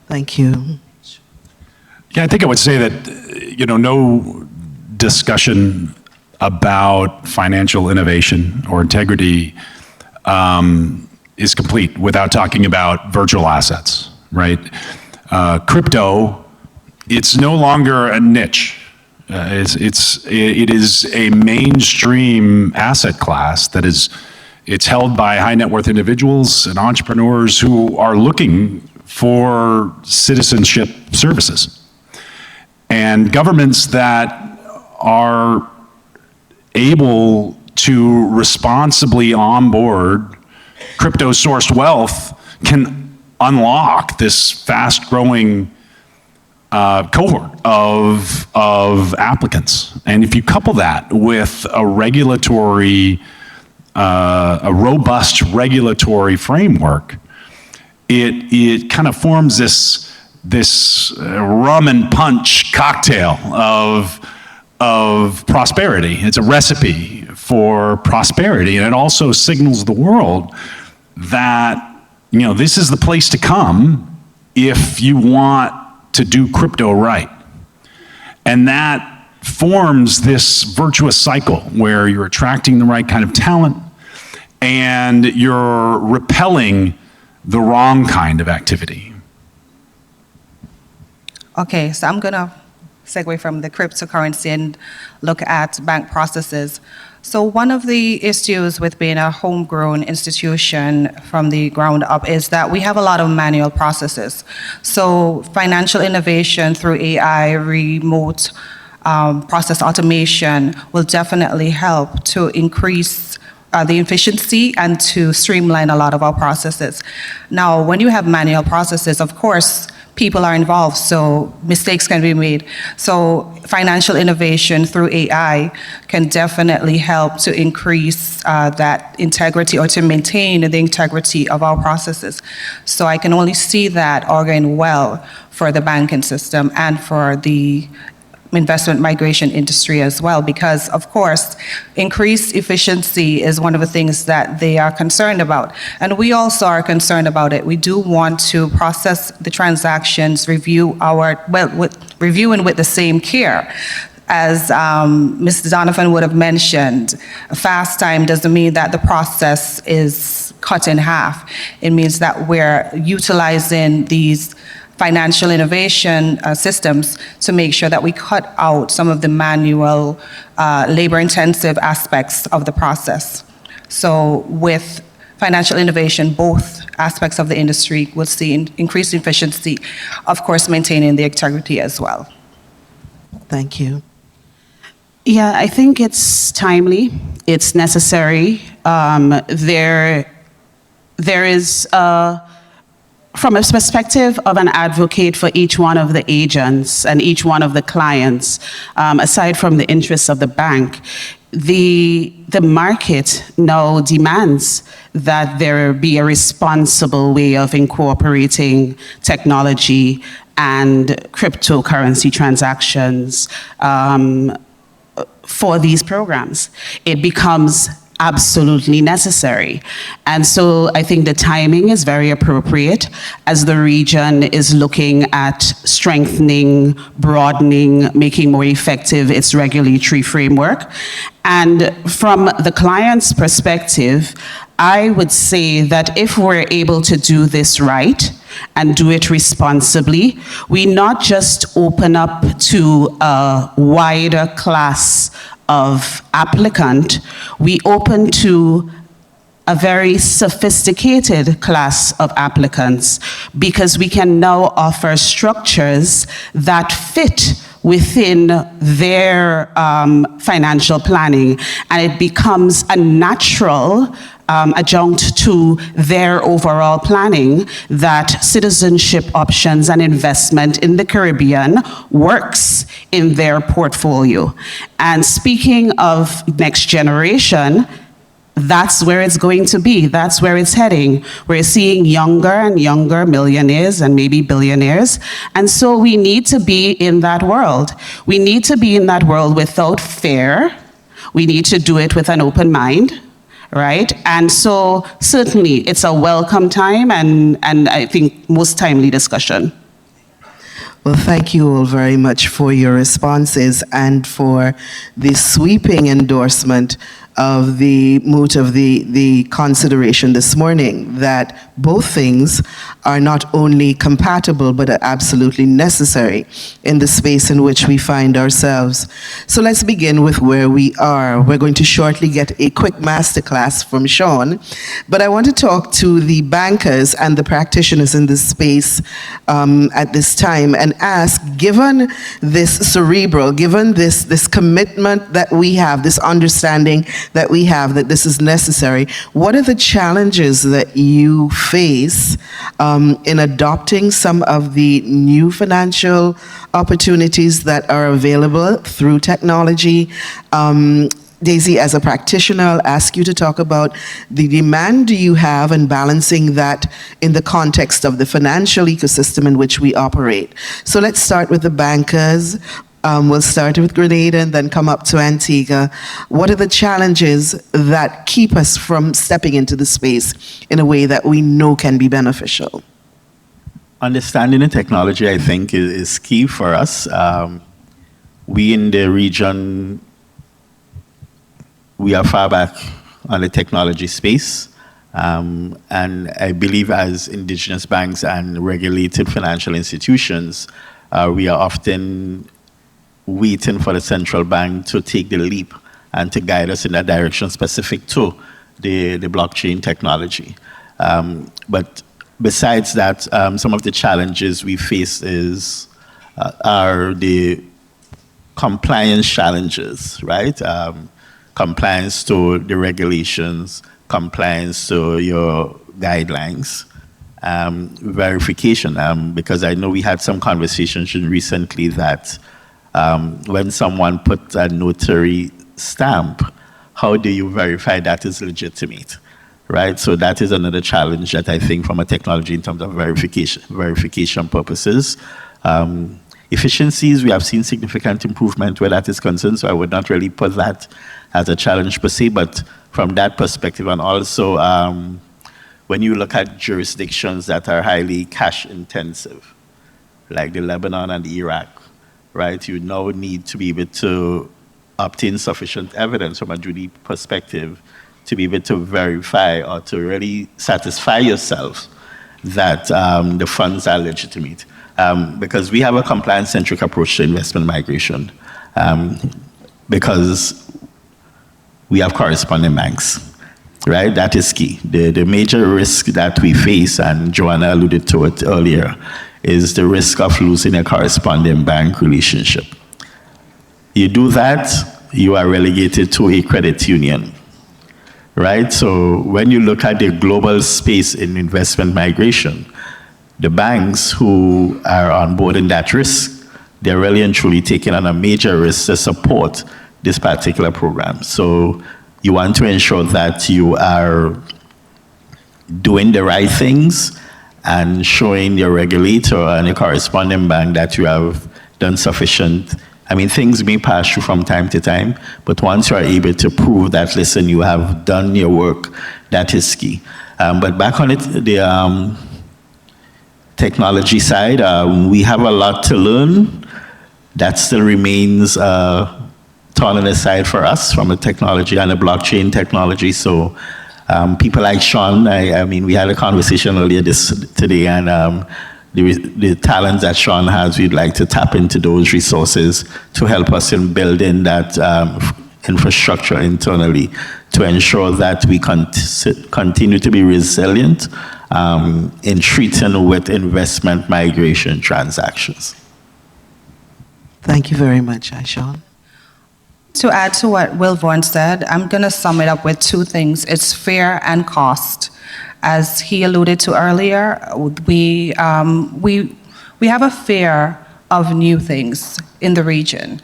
Thank you. Yeah, I think I would say that, no discussion about financial innovation or integrity is complete without talking about virtual assets, right? Crypto, it's no longer a niche. It is a mainstream asset class that it's held by high net worth individuals and entrepreneurs who are looking for citizenship services. And governments that are able to responsibly onboard crypto-sourced wealth can unlock this fast-growing cohort of applicants. And if you couple that with a robust regulatory framework, it kind of forms this rum and punch cocktail of prosperity. It's a recipe for prosperity, and it also signals the world that this is the place to come if you want to do crypto right. And that forms this virtuous cycle where you're attracting the right kind of talent and you're repelling the wrong kind of activity. Okay, so I'm gonna segue from the cryptocurrency and look at bank processes. So one of the issues with being a homegrown institution from the ground up is that we have a lot of manual processes. So financial innovation through AI, remote process automation will definitely help to increase the efficiency and to streamline a lot of our processes. Now, when you have manual processes, of course, people are involved, so mistakes can be made. So financial innovation through AI can definitely help to increase that integrity or to maintain the integrity of our processes. So I can only see that auguring well for the banking system and for the investment migration industry as well, because of course increased efficiency is one of the things that they are concerned about, and we also are concerned about it. We do want to process the transactions, reviewing with the same care. As Mr. Donovan would have mentioned, fast time doesn't mean that the process is cut in half. It means that we're utilizing these financial innovation systems to make sure that we cut out some of the manual, labor-intensive aspects of the process. So with financial innovation, both aspects of the industry will see increased efficiency, of course maintaining the integrity as well. Thank you. Yeah, I think it's timely, it's necessary. There is from a perspective of an advocate for each one of the agents and each one of the clients, aside from the interests of the bank, the market now demands that there be a responsible way of incorporating technology and cryptocurrency transactions for these programs. It becomes absolutely necessary. And so I think the timing is very appropriate as the region is looking at strengthening, broadening, making more effective its regulatory framework. And from the client's perspective, I would say that if we're able to do this right and do it responsibly, we not just open up to a wider class of applicant, we open to a very sophisticated class of applicants, because we can now offer structures that fit within their financial planning, and it becomes a natural adjunct to their overall planning that citizenship options and investment in the Caribbean works in their portfolio. And speaking of next generation, that's where it's going to be. That's where it's heading. We're seeing younger and younger millionaires and maybe billionaires. And so we need to be in that world. We need to be in that world without fear. We need to do it with an open mind, right? And so certainly it's a welcome time and I think most timely discussion. Well, thank you all very much for your responses and for the sweeping endorsement of the moot of the consideration this morning, that both things are not only compatible but are absolutely necessary in the space in which we find ourselves. So let's begin with where we are. We're going to shortly get a quick masterclass from Sean, but I want to talk to the bankers and the practitioners in this space at this time and ask, given this cerebral, given this commitment that we have, this understanding that we have that this is necessary, what are the challenges that you face in adopting some of the new financial opportunities that are available through technology? Daisy, as a practitioner, I'll ask you to talk about the demand you have and balancing that in the context of the financial ecosystem in which we operate. So let's start with the bankers. We'll start with Grenada and then come up to Antigua. What are the challenges that keep us from stepping into the space in a way that we know can be beneficial? Understanding the technology, I think, is key for us. We in the region, we are far back on the technology space. And I believe as indigenous banks and regulated financial institutions, we are often waiting for the central bank to take the leap and to guide us in that direction specific to the blockchain technology. But besides that, some of the challenges we face are the compliance challenges, right? Compliance to the regulations, compliance to your guidelines. verification, because I know we had some conversations recently that when someone puts a notary stamp, how do you verify that is legitimate, right? So that is another challenge that I think from a technology in terms of verification purposes. Efficiencies, we have seen significant improvement where that is concerned, so I would not really put that as a challenge per se, but from that perspective, and also when you look at jurisdictions that are highly cash intensive, like the Lebanon and Iraq, right, you now need to be able to obtain sufficient evidence from a duty perspective to be able to verify or to really satisfy yourself that the funds are legitimate. Because we have a compliance-centric approach to investment migration, because we have correspondent banks, right? That is key. The major risk that we face, and Joanna alluded to it earlier, is the risk of losing a correspondent bank relationship. You do that, you are relegated to a credit union, right? So when you look at the global space in investment migration, the banks who are on board in that risk, they're really and truly taking on a major risk to support this particular program. So you want to ensure that you are doing the right things and showing your regulator and your corresponding bank that you have done sufficient. I mean, things may pass through from time to time, but once you are able to prove that, listen, you have done your work, that is key. But back on it, the technology side, we have a lot to learn. That still remains thorn in the side for us from a technology and a blockchain technology. So people like Sean, I mean, we had a conversation earlier today, and the talents that Sean has, we'd like to tap into those resources to help us in building that infrastructure internally to ensure that we continue to be resilient in treating with investment migration transactions. Thank you very much, Sean. To add to what Will Vaughan said, I'm going to sum it up with two things. It's fear and cost. As he alluded to earlier, we have a fear of new things in the region.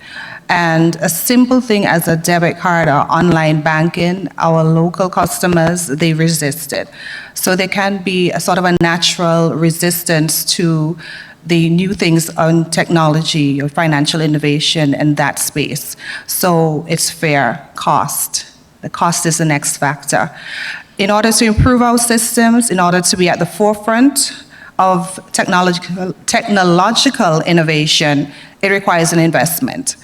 And a simple thing as a debit card or online banking, our local customers, they resist it. So there can be a sort of a natural resistance to the new things on technology or financial innovation in that space. So it's fair cost. The cost is the next factor. In order to improve our systems, in order to be at the forefront of technological innovation, it requires an investment.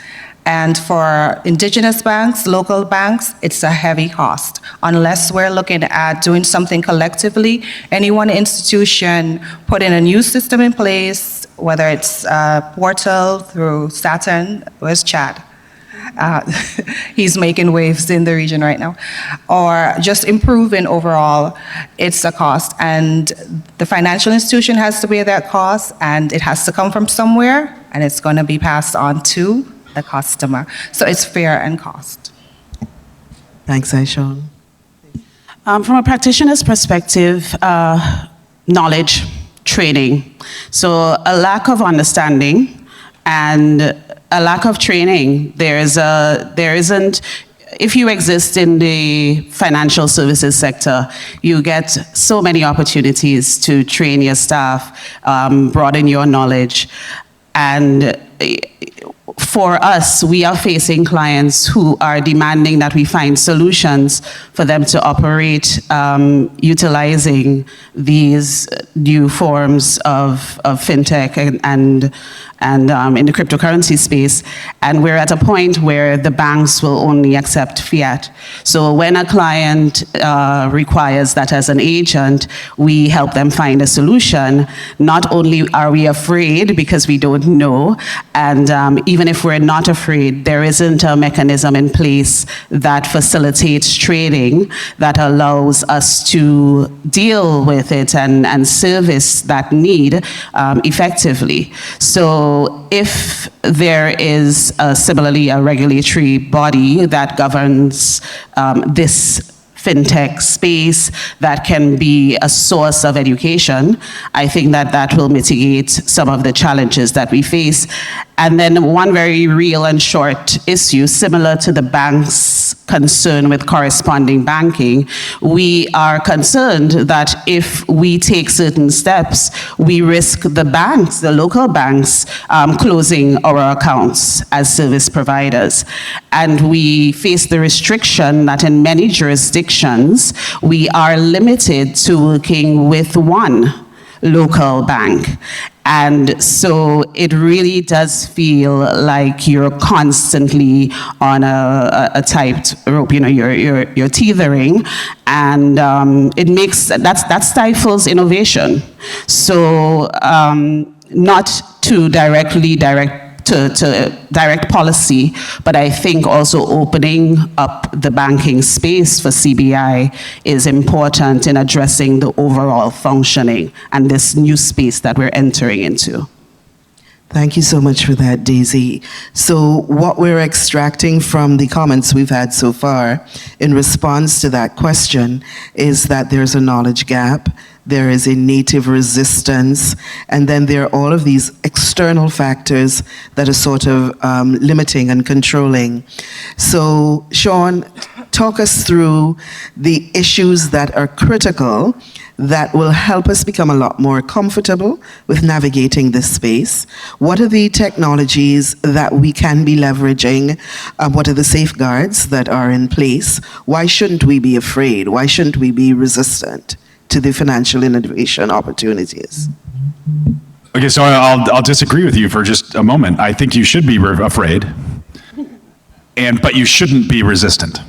And for indigenous banks, local banks, it's a heavy cost. Unless we're looking at doing something collectively, any one institution putting a new system in place, whether it's Portal through Saturn, where's Chad? He's making waves in the region right now. Or just improving overall, it's a cost. And the financial institution has to bear that cost, and it has to come from somewhere, and it's going to be passed on to the customer. So it's fair and cost. Thanks, Aishan. From a practitioner's perspective, knowledge, training. So a lack of understanding and a lack of training. There isn't, if you exist in the financial services sector, you get so many opportunities to train your staff, broaden your knowledge. And for us, we are facing clients who are demanding that we find solutions for them to operate utilizing these new forms of fintech and in the cryptocurrency space. And we're at a point where the banks will only accept fiat. So when a client requires that as an agent, we help them find a solution. Not only are we afraid because we don't know, and even if we're not afraid, there isn't a mechanism in place that facilitates trading that allows us to deal with it and service that need effectively. So if there is similarly a regulatory body that governs this fintech space that can be a source of education, I think that that will mitigate some of the challenges that we face. And then one very real and short issue, similar to the bank's concern with corresponding banking, we are concerned that if we take certain steps, we risk the banks, the local banks, closing our accounts as service providers. And we face the restriction that in many jurisdictions, we are limited to working with one local bank. And so it really does feel like you're constantly on a tight rope, you know, you're teetering, and it makes, that stifles innovation. So not to direct policy, but I think also opening up the banking space for CBI is important in addressing the overall functioning and this new space that we're entering into. Thank you so much for that, Daisy. So what we're extracting from the comments we've had so far in response to that question is that there's a knowledge gap, there is a native resistance, and then there are all of these external factors that are sort of limiting and controlling. So Sean, talk us through the issues that are critical that will help us become a lot more comfortable with navigating this space. What are the technologies that we can be leveraging? What are the safeguards that are in place? Why shouldn't we be afraid? Why shouldn't we be resistant to the financial innovation opportunities? Okay, so I'll disagree with you for just a moment. I think you should be afraid, but you shouldn't be resistant.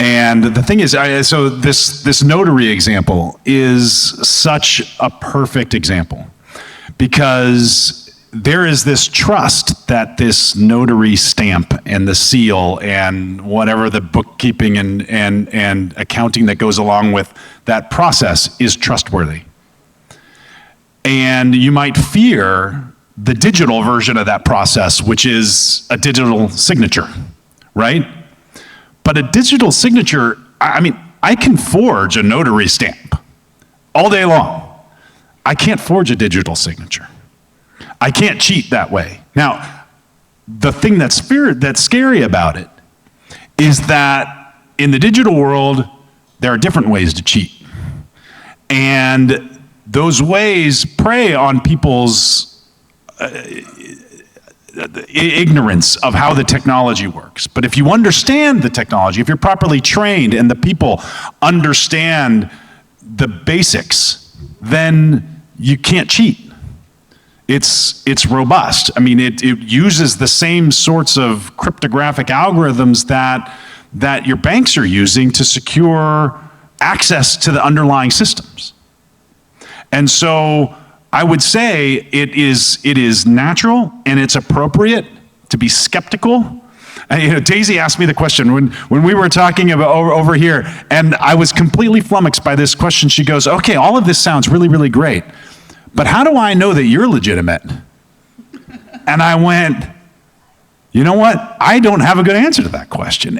And the thing is, so this notary example is such a perfect example, because there is this trust that this notary stamp and the seal and whatever the bookkeeping and accounting that goes along with that process is trustworthy. And you might fear the digital version of that process, which is a digital signature, right? But a digital signature, I mean, I can forge a notary stamp all day long. I can't forge a digital signature. I can't cheat that way. Now, the thing that's scary about it is that in the digital world, there are different ways to cheat. And those ways prey on people's ignorance of how the technology works. But if you understand the technology, if you're properly trained and the people understand the basics, then you can't cheat. It's robust. I mean, it uses the same sorts of cryptographic algorithms that your banks are using to secure access to the underlying systems. And so I would say it is natural and it's appropriate to be skeptical. And, you know, Daisy asked me the question when we were talking about over here, and I was completely flummoxed by this question. She goes, okay, all of this sounds really, really great, but how do I know that you're legitimate? And I went, you know what? I don't have a good answer to that question.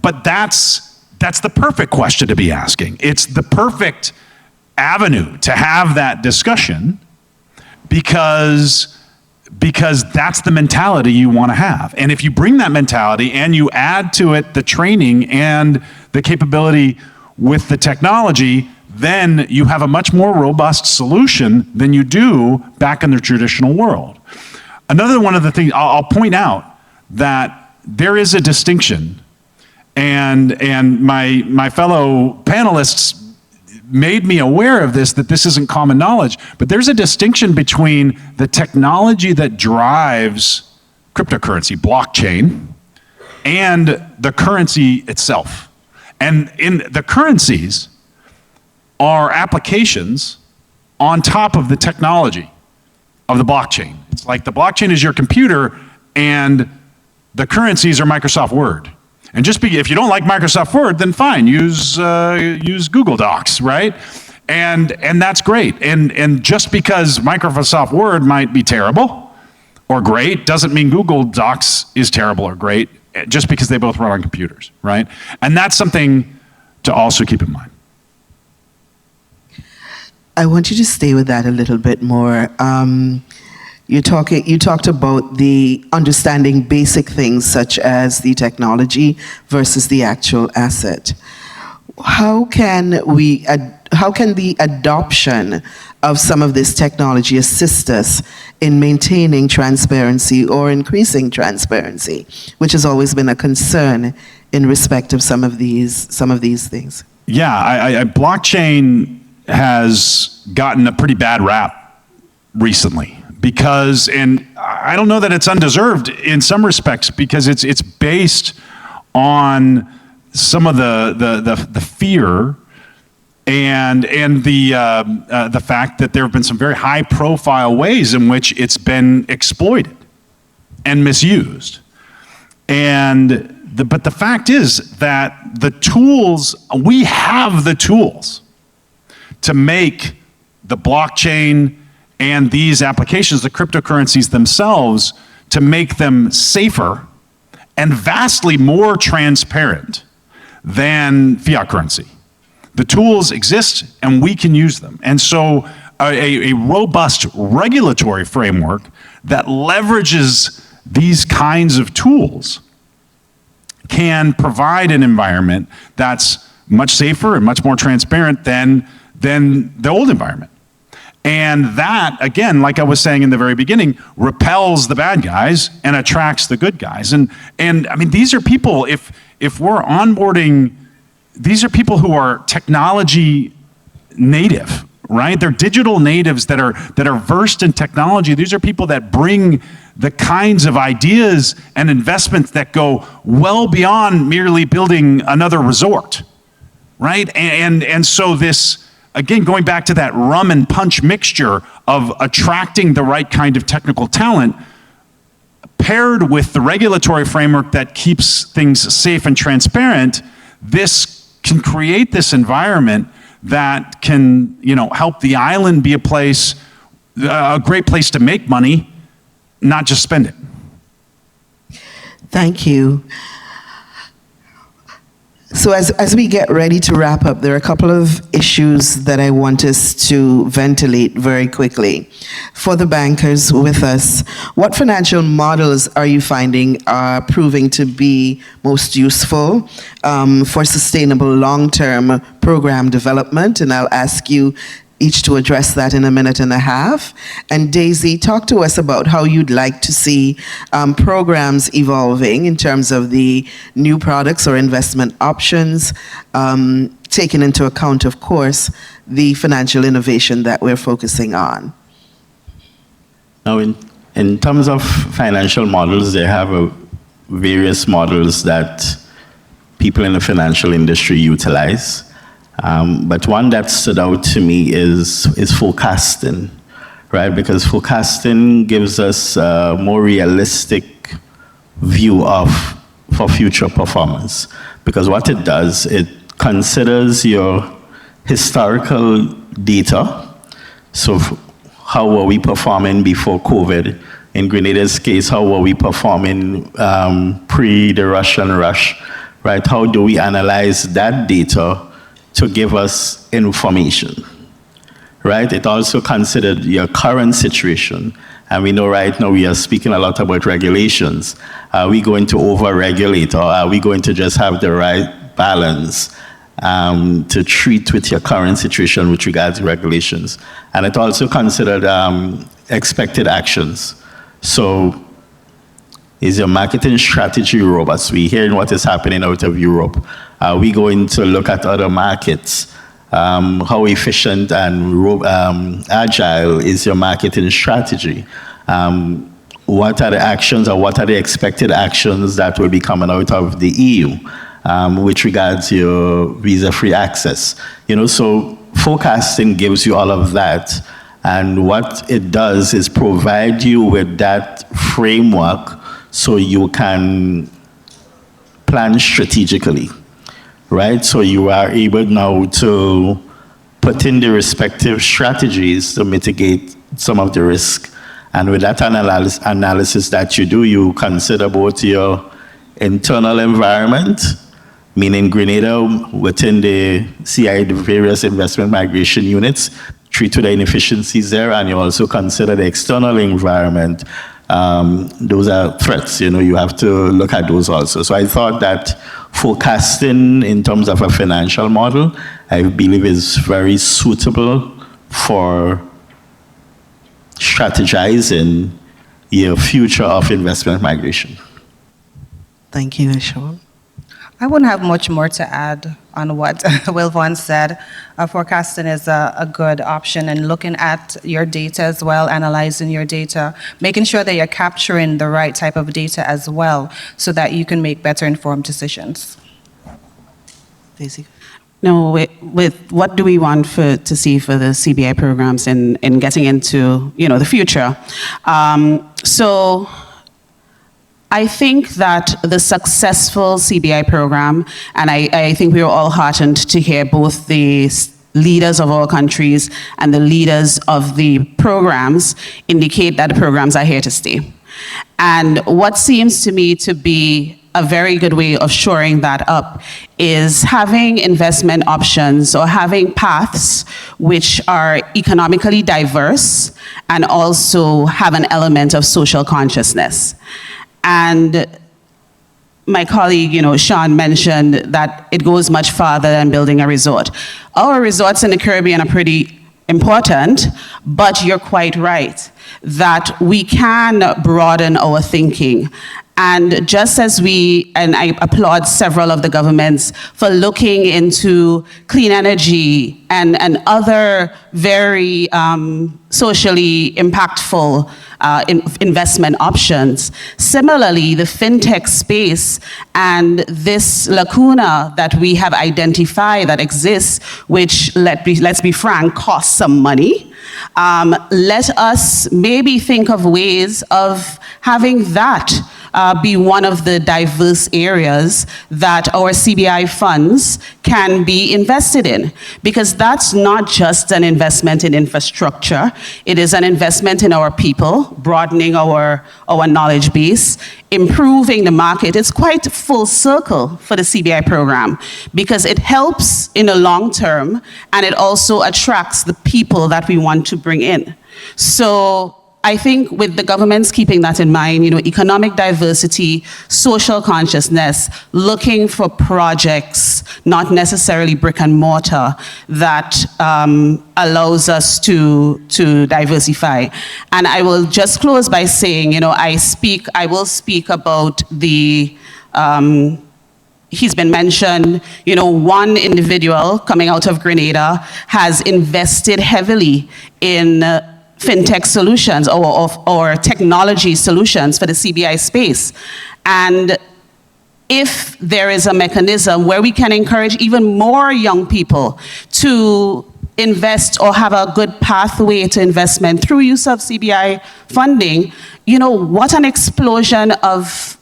But that's the perfect question to be asking. It's the perfect avenue to have that discussion, because that's the mentality you want to have. And if you bring that mentality and you add to it the training and the capability with the technology, then you have a much more robust solution than you do back in the traditional world. Another one of the things I'll point out, that there is a distinction, and my fellow panelists made me aware of this, that this isn't common knowledge, but there's a distinction between the technology that drives cryptocurrency, blockchain, and the currency itself. And in the currencies are applications on top of the technology of the blockchain. It's like the blockchain is your computer and the currencies are Microsoft Word. And if you don't like Microsoft Word, then fine, use Google Docs, right? And that's great. And just because Microsoft Word might be terrible or great doesn't mean Google Docs is terrible or great, just because they both run on computers, right? And that's something to also keep in mind. I want you to stay with that a little bit more. You talked about the understanding basic things such as the technology versus the actual asset. How can the adoption of some of this technology assist us in maintaining transparency or increasing transparency, which has always been a concern in respect of some of these things? Yeah, blockchain has gotten a pretty bad rap recently because, and I don't know that it's undeserved in some respects, because it's based on some of the fear and the fact that there have been some very high profile ways in which it's been exploited and misused. But the fact is that we have the tools to make the blockchain and these applications, the cryptocurrencies themselves, to make them safer and vastly more transparent than fiat currency. The tools exist and we can use them. And so a robust regulatory framework that leverages these kinds of tools can provide an environment that's much safer and much more transparent than the old environment. And that, again, like I was saying in the very beginning, repels the bad guys and attracts the good guys. And I mean, these are people, if we're onboarding, these are people who are technology native, right? They're digital natives that are versed in technology. These are people that bring the kinds of ideas and investments that go well beyond merely building another resort, right? And so this, again, going back to that rum and punch mixture of attracting the right kind of technical talent, paired with the regulatory framework that keeps things safe and transparent, this can create this environment that can, help the island be a great place to make money, not just spend it. Thank you. So as we get ready to wrap up, there are a couple of issues that I want us to ventilate very quickly. For the bankers with us, what financial models are you finding are proving to be most useful for sustainable long-term program development? And I'll ask you each to address that in a minute and a half. And Daisy, talk to us about how you'd like to see programs evolving in terms of the new products or investment options, taking into account, of course, the financial innovation that we're focusing on. Now, in terms of financial models, they have various models that people in the financial industry utilize. But one that stood out to me is forecasting, right? Because forecasting gives us a more realistic view for future performance. Because what it does, it considers your historical data. So how were we performing before COVID? In Grenada's case, how were we performing pre the Russian rush, right? How do we analyze that data to give us information, right? It also considered your current situation. And we know right now we are speaking a lot about regulations. Are we going to over-regulate, or are we going to just have the right balance to treat with your current situation with regards to regulations? And it also considered expected actions. So is your marketing strategy robust? We're hearing what is happening out of Europe. Are we going to look at other markets? How efficient and agile is your marketing strategy? What are the actions or what are the expected actions that will be coming out of the EU with regards to your visa-free access? So forecasting gives you all of that. And what it does is provide you with that framework so you can plan strategically, right? So you are able now to put in the respective strategies to mitigate some of the risk. And with that analysis that you do, you consider both your internal environment meaning Grenada within the CI, the various investment migration units, treat to the inefficiencies there, and you also consider the external environment. Those are threats, you have to look at those also. So I thought that forecasting in terms of a financial model, I believe is very suitable for strategizing your future of investment migration. Thank you, Sean. I wouldn't have much more to add on what Will Vaughan said. Forecasting is a good option, and looking at your data as well, analyzing your data, making sure that you're capturing the right type of data as well so that you can make better informed decisions. Daisy. No, with what do we want to see for the CBI programs in getting into the future? So I think that the successful CBI program, and I think we were all heartened to hear both the leaders of our countries and the leaders of the programs indicate that the programs are here to stay. And what seems to me to be a very good way of shoring that up is having investment options or having paths which are economically diverse and also have an element of social consciousness. And my colleague, Sean mentioned that it goes much farther than building a resort. Our resorts in the Caribbean are pretty important, but you're quite right that we can broaden our thinking. And just as and I applaud several of the governments for looking into clean energy and other very socially impactful investment options. Similarly, the fintech space and this lacuna that we have identified that exists, which let's be frank, costs some money. Let us maybe think of ways of having that be one of the diverse areas that our CBI funds can be invested in. Because that's not just an investment in infrastructure, it is an investment in our people, broadening our knowledge base, improving the market. It's quite full circle for the CBI program because it helps in the long term and it also attracts the people that we want to bring in. So I think with the governments keeping that in mind, economic diversity, social consciousness, looking for projects, not necessarily brick and mortar, that allows us to diversify. And I will just close by saying, I will speak about the, he's been mentioned, one individual coming out of Grenada has invested heavily in fintech solutions or technology solutions for the CBI space. And if there is a mechanism where we can encourage even more young people to invest or have a good pathway to investment through use of CBI funding, what an explosion of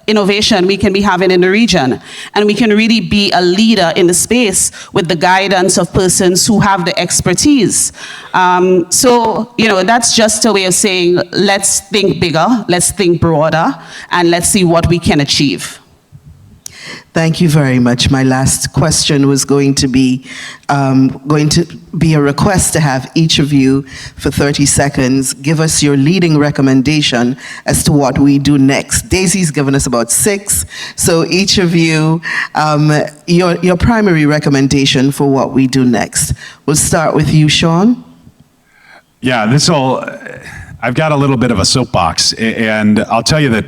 innovation we can be having in the region. And we can really be a leader in the space with the guidance of persons who have the expertise. So, that's just a way of saying, let's think bigger, let's think broader, and let's see what we can achieve. Thank you very much. My last question was going to be a request to have each of you for 30 seconds give us your leading recommendation as to what we do next. Daisy's given us about 6, so each of you, your primary recommendation for what we do next. We'll start with you, Sean. Yeah, I've got a little bit of a soapbox, and I'll tell you that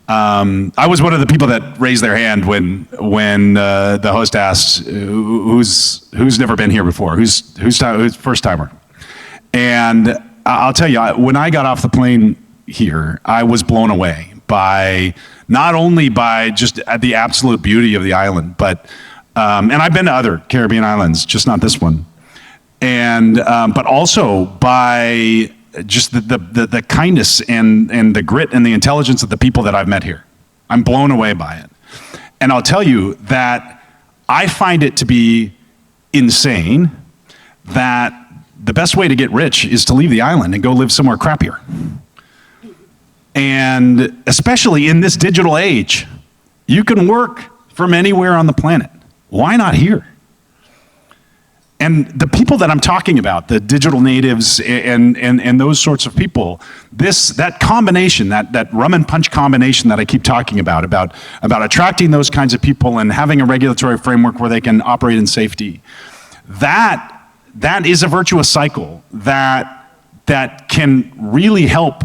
I was one of the people that raised their hand when the host asked who's never been here before, who's first timer, and I'll tell you, when I got off the plane here, I was blown away by not only by just the absolute beauty of the island, but and I've been to other Caribbean islands, just not this one, and but also by just the kindness and the grit and the intelligence of the people that I've met here. I'm blown away by it. And I'll tell you that I find it to be insane that the best way to get rich is to leave the island and go live somewhere crappier. And especially in this digital age, you can work from anywhere on the planet. Why not here? And the people that I'm talking about, the digital natives and those sorts of people, that combination, that rum and punch combination that I keep talking about attracting those kinds of people and having a regulatory framework where they can operate in safety, that is a virtuous cycle that can really help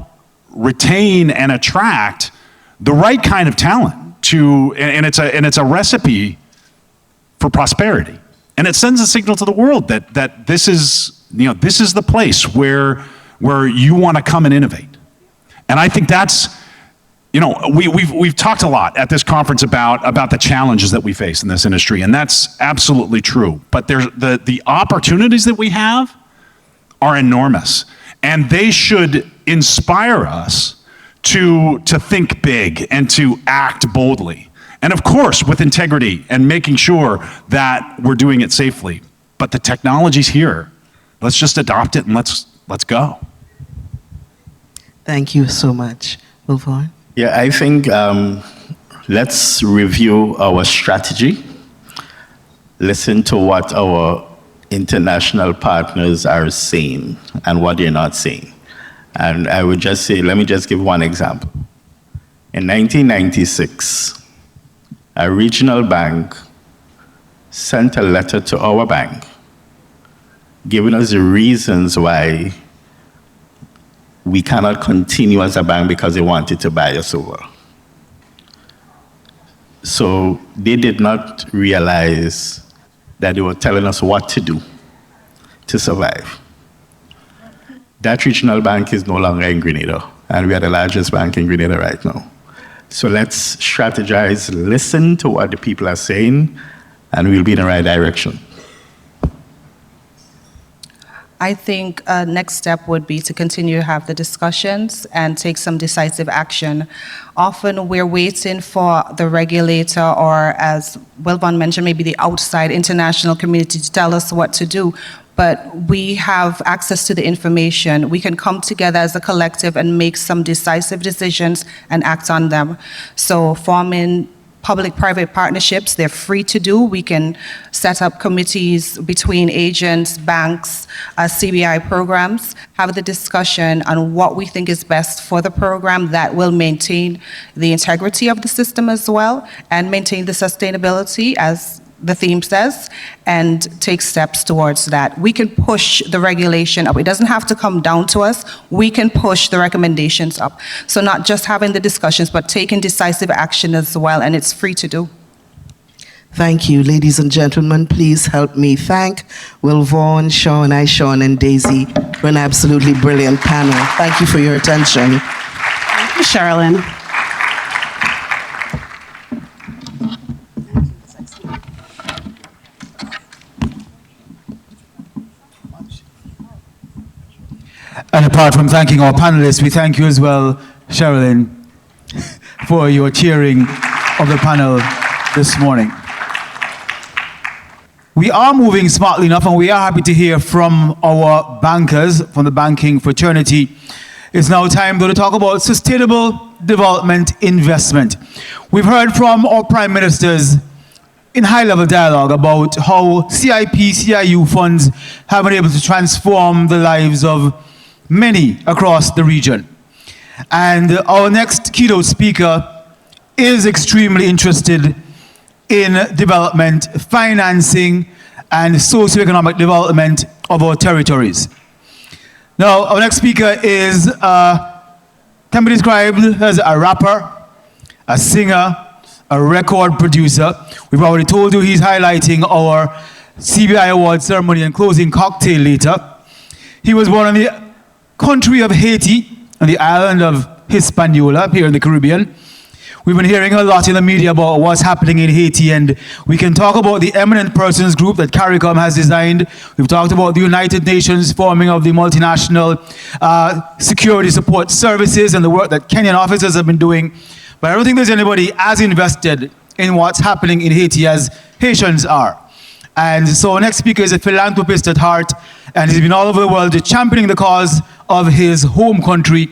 retain and attract the right kind of talent and it's a recipe for prosperity. And it sends a signal to the world that this is the place where you want to come and innovate. And I think that's, we've talked a lot at this conference about the challenges that we face in this industry, and that's absolutely true. But there's the opportunities that we have are enormous, and they should inspire us to think big and to act boldly. And of course, with integrity and making sure that we're doing it safely. But the technology's here. Let's just adopt it and let's go. Thank you so much. Will Vaughan? Yeah, I think let's review our strategy, listen to what our international partners are saying and what they're not saying. And I would just say, let me just give one example. In 1996, a regional bank sent a letter to our bank giving us the reasons why we cannot continue as a bank because they wanted to buy us over. So they did not realize that they were telling us what to do to survive. That regional bank is no longer in Grenada, and we are the largest bank in Grenada right now. So let's strategize, listen to what the people are saying, and we'll be in the right direction. I think next step would be to continue to have the discussions and take some decisive action. Often we're waiting for the regulator or, as Will Vaughan mentioned, maybe the outside international community to tell us what to do. But we have access to the information. We can come together as a collective and make some decisive decisions and act on them. So forming public-private partnerships, they're free to do. We can set up committees between agents, banks, CBI programs, have the discussion on what we think is best for the program that will maintain the integrity of the system as well and maintain the sustainability, as the theme says, and take steps towards that. We can push the regulation up. It doesn't have to come down to us. We can push the recommendations up. So not just having the discussions, but taking decisive action as well, and it's free to do. Thank you, ladies and gentlemen. Please help me thank Will Vaughan, Sean, and Daisy for an absolutely brilliant panel. Thank you for your attention. Thank you, Sherilyn. And apart from thanking our panelists, we thank you as well, Sherilyn, for your chairing of the panel this morning. We are moving smartly enough, and we are happy to hear from our bankers, from the banking fraternity. It's now time, though, to talk about sustainable development investment. We've heard from our prime ministers in high-level dialogue about how CIP, CIU funds have been able to transform the lives of many across the region. And our next keynote speaker is extremely interested in development, financing, and socioeconomic development of our territories. Now, our next speaker is, can be described as a rapper, a singer, a record producer. We've already told you he's highlighting our CBI Award ceremony and closing cocktail later. He was born in the country of Haiti, on the island of Hispaniola, here in the Caribbean. We've been hearing a lot in the media about what's happening in Haiti, and we can talk about the Eminent Persons Group that CARICOM has designed. We've talked about the United Nations forming of the multinational security support services and the work that Kenyan officers have been doing. But I don't think there's anybody as invested in what's happening in Haiti as Haitians are. And so our next speaker is a philanthropist at heart, and he's been all over the world championing the cause of his home country.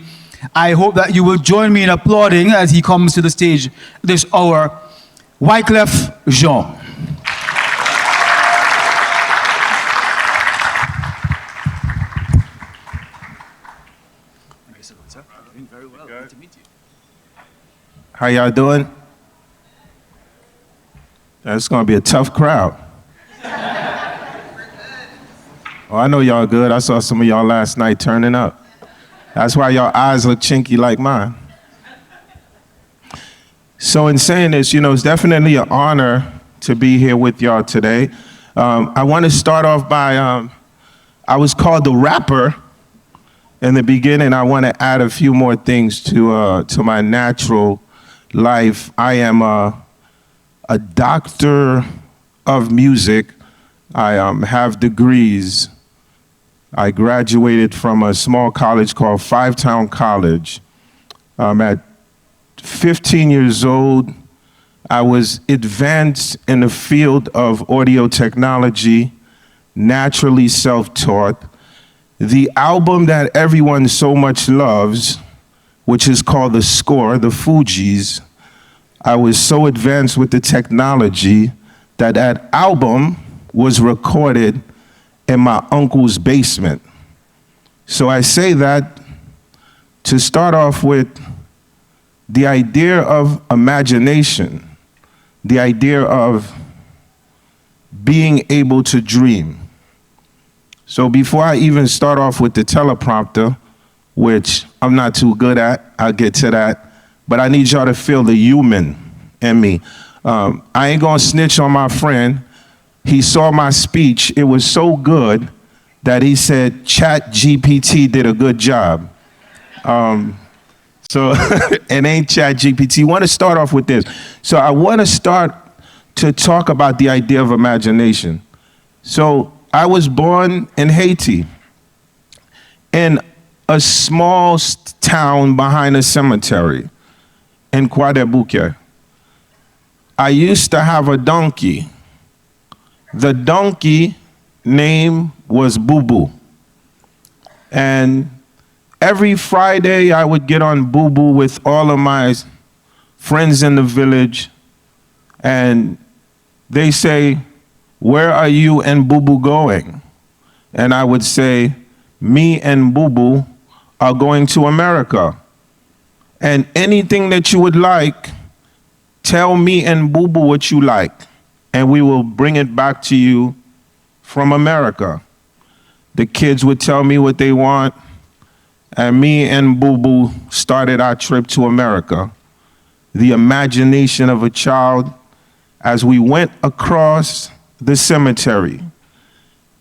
I hope that you will join me in applauding as he comes to the stage this hour. Wyclef Jean. How y'all doing? That's gonna be a tough crowd. Oh, I know y'all good. I saw some of y'all last night turning up. That's why y'all eyes look chinky like mine. So in saying this, it's definitely an honor to be here with y'all today. I want to start off by, I was called the rapper in the beginning. I want to add a few more things to my natural life. I am a doctor of music. I have degrees. I graduated from a small college called Five Town College. At 15 years old, I was advanced in the field of audio technology, naturally self-taught. The album that everyone so much loves, which is called The Score, the Fugees, I was so advanced with the technology that that album was recorded in my uncle's basement. So I say that to start off with the idea of imagination, the idea of being able to dream. So before I even start off with the teleprompter, which I'm not too good at, I'll get to that, but I need y'all to feel the human in me. I ain't gonna snitch on my friend. He saw my speech. It was so good that he said ChatGPT did a good job. So it ain't ChatGPT. I want to start off with this. So I want to start to talk about the idea of imagination. So I was born in Haiti, in a small town behind a cemetery in Kwadebuke. I used to have a donkey. The donkey name was Boo Boo. And every Friday I would get on Boo Boo with all of my friends in the village, and they say, "Where are you and Boo Boo going?" And I would say, "Me and Boo Boo are going to America. And anything that you would like, tell me and Boo Boo what you like, and we will bring it back to you from America." The kids would tell me what they want, and me and Boo Boo started our trip to America. The imagination of a child as we went across the cemetery.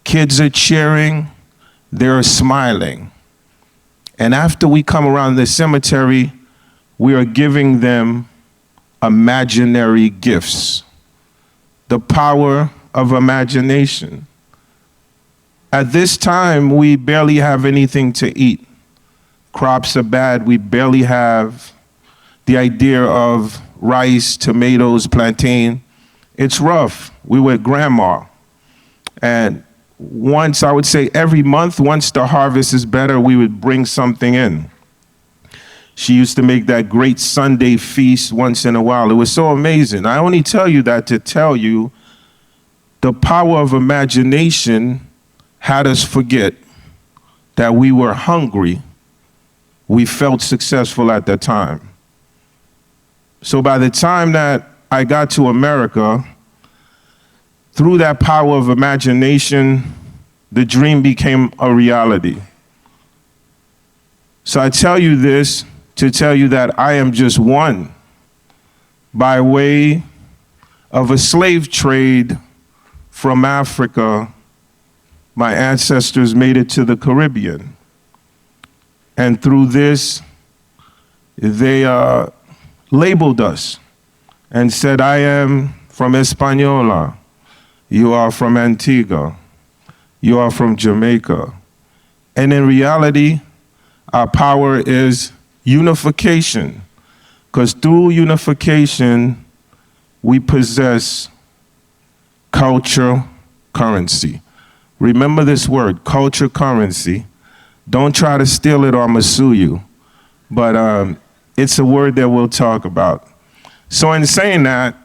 Kids are cheering, they're smiling. And after we come around the cemetery, we are giving them imaginary gifts. The power of imagination. At this time, we barely have anything to eat. Crops are bad. We barely have the idea of rice, tomatoes, plantain. It's rough. We were at grandma. And once, I would say every month, once the harvest is better, we would bring something in. She used to make that great Sunday feast once in a while. It was so amazing. I only tell you that to tell you the power of imagination had us forget that we were hungry. We felt successful at that time. So by the time that I got to America, through that power of imagination, the dream became a reality. So I tell you this to tell you that I am just one by way of a slave trade from Africa. My ancestors made it to the Caribbean. And through this, they labeled us and said, "I am from Hispaniola. You are from Antigua. You are from Jamaica." And in reality, our power is unification. Because through unification, we possess culture, currency. Remember this word, culture, currency. Don't try to steal it or I'm gonna sue you. But it's a word that we'll talk about. So in saying that,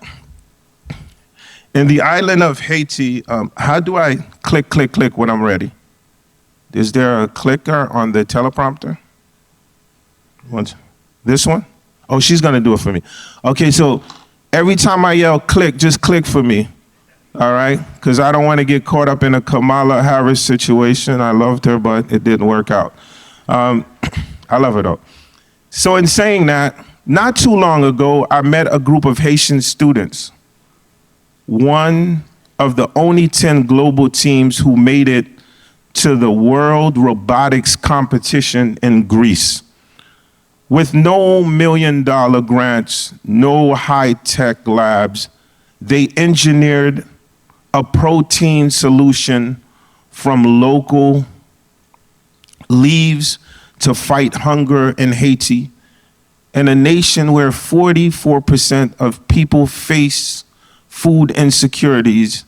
In the island of Haiti, how do I click when I'm ready? Is there a clicker on the teleprompter? This one? Oh, she's gonna do it for me. Okay, so every time I yell click, just click for me. All right? Because I don't want to get caught up in a Kamala Harris situation. I loved her, but it didn't work out. I love her though. So in saying that, not too long ago, I met a group of Haitian students. One of the only 10 global teams who made it to the World Robotics Competition in Greece. With no million-dollar grants, no high-tech labs, they engineered a protein solution from local leaves to fight hunger in Haiti, in a nation where 44% of people face food insecurities.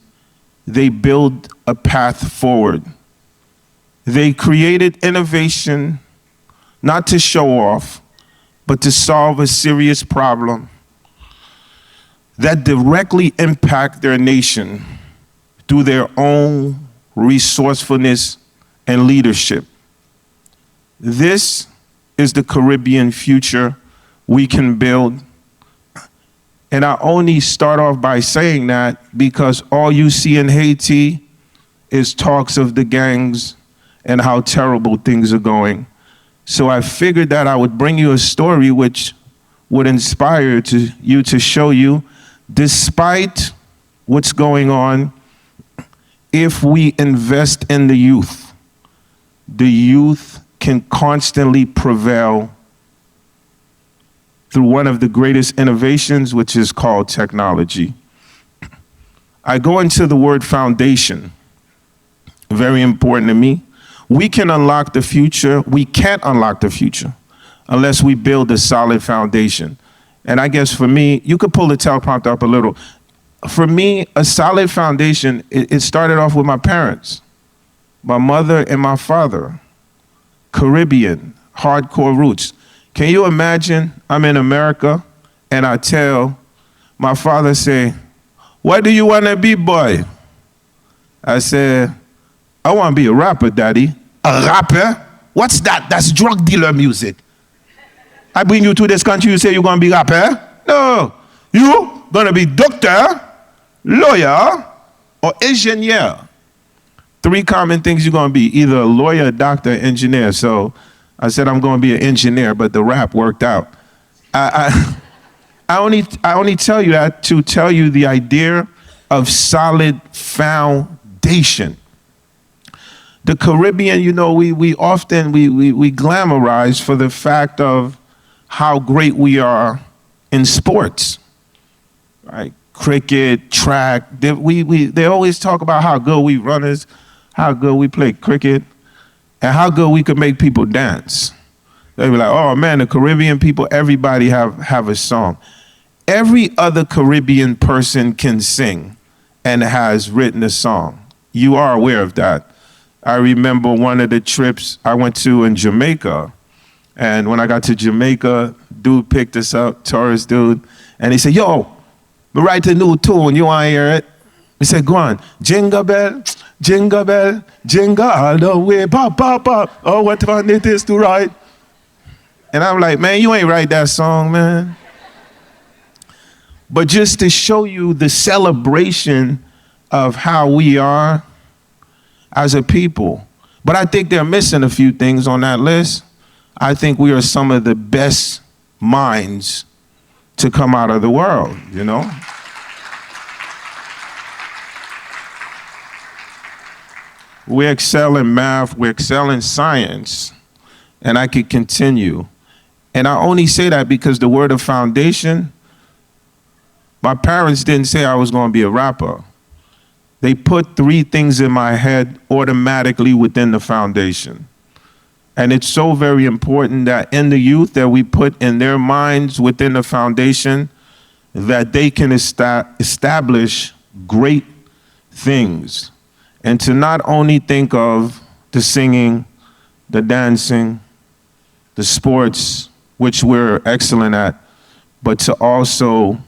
They build a path forward. They created innovation not to show off, but to solve a serious problem that directly impact their nation through their own resourcefulness and leadership. This is the Caribbean future we can build. And I only start off by saying that because all you see in Haiti is talks of the gangs and how terrible things are going. So I figured that I would bring you a story which would inspire you to show you, despite what's going on, if we invest in the youth can constantly prevail through one of the greatest innovations, which is called technology. I go into the word foundation, very important to me. We can unlock the future. We can't unlock the future unless we build a solid foundation. And I guess for me, you could pull the teleprompter up a little. For me, a solid foundation, it started off with my parents, my mother and my father. Caribbean, hardcore roots. Can you imagine I'm in America and I tell my father, say, what do you want to be, boy? I said, I want to be a rapper, daddy. A rapper? What's that? That's drug dealer music. I bring you to this country, you say you're going to be rapper? No. You going to be doctor, lawyer, or engineer. 3 common things you're going to be, either a lawyer, a doctor, engineer. So I said I'm going to be an engineer, but the rap worked out. I only tell you that to tell you the idea of solid foundation. The Caribbean, you know, we often glamorize for the fact of how great we are in sports, right? Cricket, track. They always talk about how good we runners, how good we play cricket, and how good we could make people dance. They be like, oh man, the Caribbean people, everybody have a song. Every other Caribbean person can sing and has written a song. You are aware of that. I remember one of the trips I went to in Jamaica, and when I got to Jamaica, dude picked us up, tourist dude, and he said, yo, we write a new tune, you want to hear it? He said, go on, jingle bell, jingle all the way, pop, pop, pop, oh, what fun it is to ride. And I'm like, man, you ain't write that song, man. But just to show you the celebration of how we are as a people. But I think they're missing a few things on that list. I think we are some of the best minds to come out of the world, you know? We excel in math, we excel in science, and I could continue. And I only say that because the word of foundation, my parents didn't say I was going to be a rapper. They put 3 things in my head automatically within the foundation. And it's so very important that in the youth that we put in their minds within the foundation that they can establish great things. And to not only think of the singing, the dancing, the sports, which we're excellent at, but to also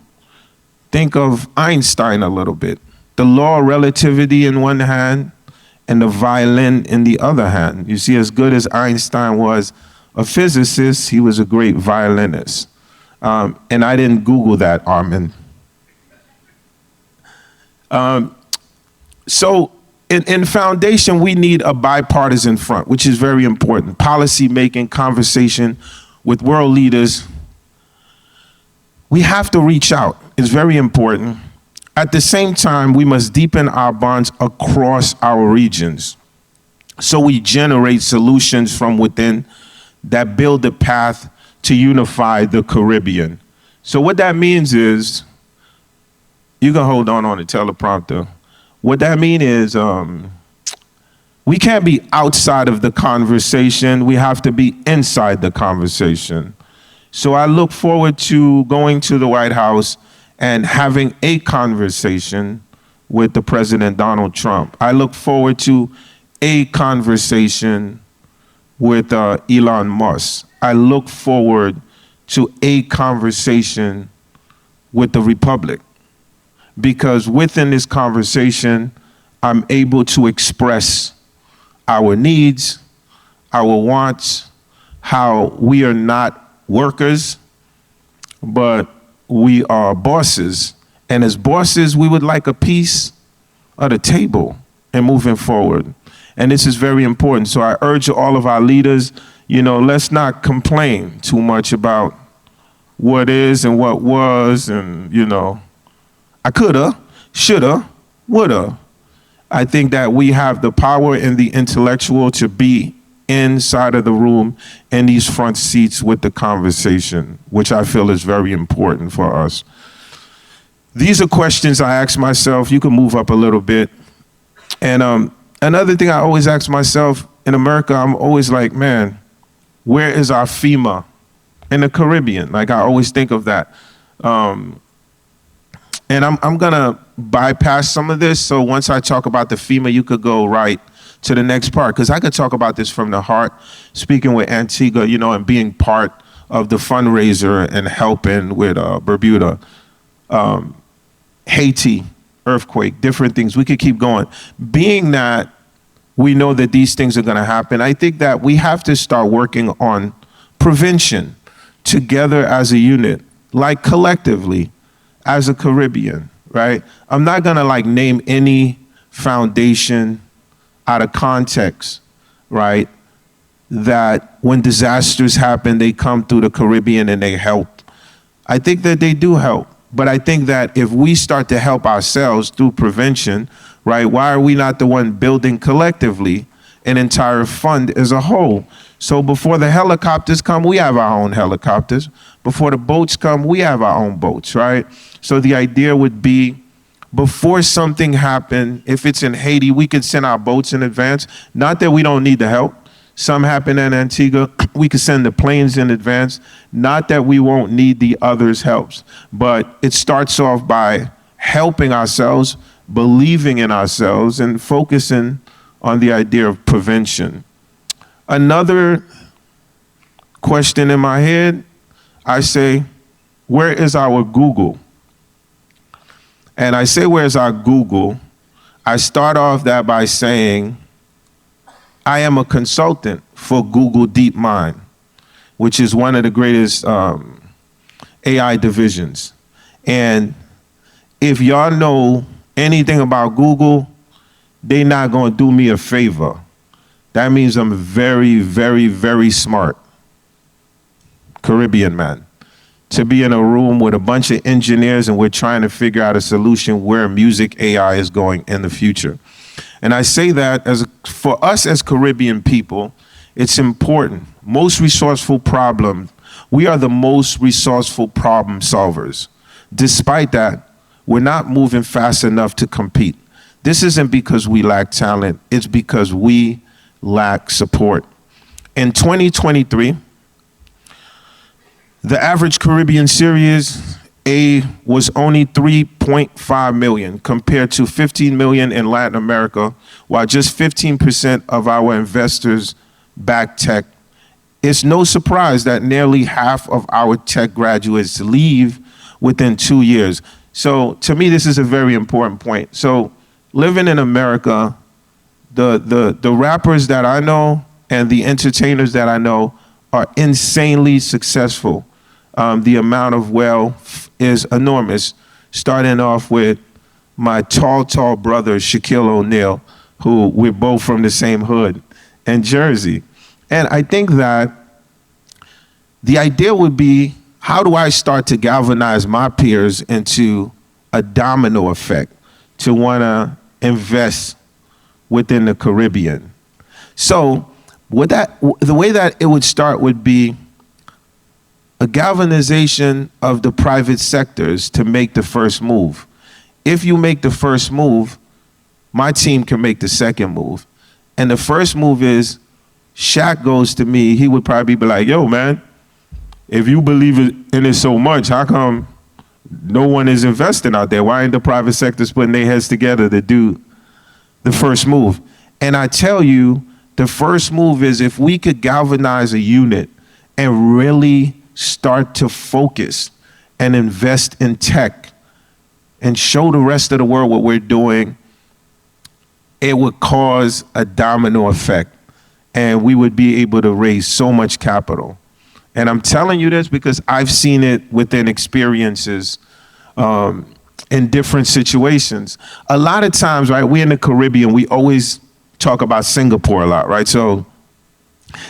think of Einstein a little bit. the law of relativity in one hand and the violin in the other hand. You see, as good as Einstein was a physicist, he was a great violinist. And I didn't Google that, Armin. So in foundation, we need a bipartisan front, which is very important. Policy making, conversation with world leaders. We have to reach out. It's very important. At the same time, we must deepen our bonds across our regions so we generate solutions from within that build a path to unify the Caribbean. So what that means is, you can hold on the teleprompter. What that means is we can't be outside of the conversation. We have to be inside the conversation. So I look forward to going to the White House and having a conversation with the President Donald Trump. I look forward to a conversation with Elon Musk. I look forward to a conversation with the Republic, because within this conversation, I'm able to express our needs, our wants, how we are not workers, but we are bosses. And as bosses, we would like a piece of the table and moving forward. And this is very important. So I urge all of our leaders, let's not complain too much about what is and what was, and, I coulda, shoulda, woulda. I think that we have the power and the intellectual to be inside of the room in these front seats with the conversation, which I feel is very important for us. These are questions I ask myself. You can move up a little bit. And another thing I always ask myself, in America, I'm always like, man, where is our FEMA in the Caribbean? Like, I always think of that. And I'm gonna bypass some of this, so once I talk about the FEMA, you could go right to the next part, because I could talk about this from the heart, speaking with Antigua, and being part of the fundraiser and helping with Bermuda, Haiti, earthquake, different things. We could keep going. Being that we know that these things are gonna happen, I think that we have to start working on prevention together as a unit, like collectively as a Caribbean, right? I'm not gonna name any foundation out of context, right? That when disasters happen, they come through the Caribbean and they help. I think that they do help, but I think that if we start to help ourselves through prevention, right? Why are we not the one building collectively an entire fund as a whole? So before the helicopters come, we have our own helicopters. Before the boats come, we have our own boats, right? So the idea would be, before something happened, if it's in Haiti, we could send our boats in advance. Not that we don't need the help. Some happen in Antigua, we could send the planes in advance. Not that we won't need the others' helps, but it starts off by helping ourselves, believing in ourselves, and focusing on the idea of prevention. Another question in my head, I say, where is our Google? And I say, where's our Google? I start off that by saying, I am a consultant for Google DeepMind, which is one of the greatest AI divisions. And if y'all know anything about Google, they're not gonna do me a favor. That means I'm very, very, very smart. Caribbean man. To be in a room with a bunch of engineers and we're trying to figure out a solution where music AI is going in the future. And I say that for us as Caribbean people, it's important. Most resourceful problem, we are the most resourceful problem solvers. Despite that, we're not moving fast enough to compete. This isn't because we lack talent, it's because we lack support. In 2023, the average Caribbean Series A was only 3.5 million compared to 15 million in Latin America, while just 15% of our investors back tech. It's no surprise that nearly half of our tech graduates leave within 2 years. So to me, this is a very important point. So living in America, the rappers that I know and the entertainers that I know are insanely successful. The amount of wealth is enormous, starting off with my tall brother, Shaquille O'Neal, who we're both from the same hood in Jersey. And I think that the idea would be, how do I start to galvanize my peers into a domino effect to want to invest within the Caribbean? So the way that it would start would be a galvanization of the private sectors to make the first move. If you make the first move, my team can make the second move. And the first move is, Shaq goes to me, he would probably be like, yo, man, if you believe in it so much, how come no one is investing out there? Why ain't the private sectors putting their heads together to do the first move? And I tell you, the first move is, if we could galvanize a unit and really start to focus and invest in tech and show the rest of the world what we're doing, it would cause a domino effect, and we would be able to raise so much capital. And I'm telling you this because I've seen it within experiences in different situations. A lot of times, right, we in the Caribbean, we always talk about Singapore a lot, right? So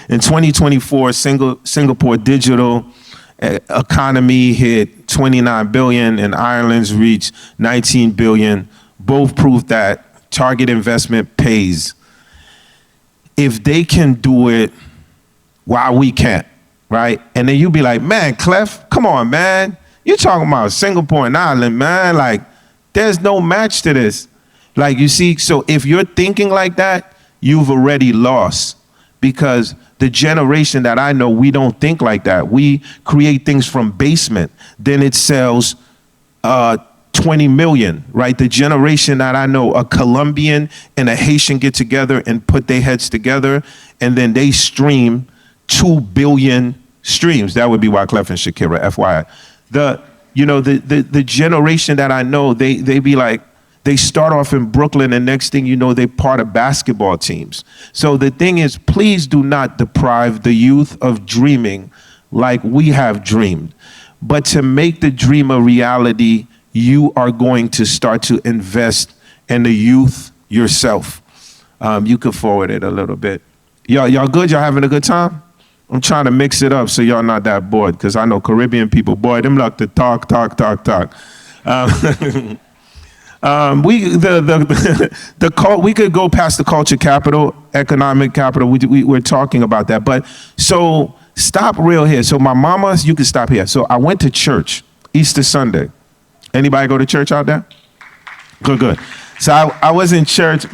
in 2024, Singapore digital economy hit 29 billion and Ireland's reached 19 billion. Both prove that target investment pays. If they can do it, why we can't, right? And then you be like, man, Clef, come on, man. You're talking about Singapore and Ireland, man. Like, there's no match to this. Like, you see, so if you're thinking like that, you've already lost, because the generation that I know, we don't think like that. We create things from basement, then it sells 20 million, right? The generation that I know, a Colombian and a Haitian get together and put their heads together, and then they stream 2 billion streams. That would be Wyclef and Shakira, FYI. The generation that I know, they be like, they start off in Brooklyn, and next thing you know, they're part of basketball teams. So the thing is, please do not deprive the youth of dreaming like we have dreamed. But to make the dream a reality, you are going to start to invest in the youth yourself. You can forward it a little bit. Y'all good? Y'all having a good time? I'm trying to mix it up so y'all not that bored, because I know Caribbean people, boy, them like to talk. We could go past the culture capital, economic capital. We're talking about that. But so stop real here. So my mama, you can stop here. So I went to church Easter Sunday. Anybody go to church out there? Good. So I was in church,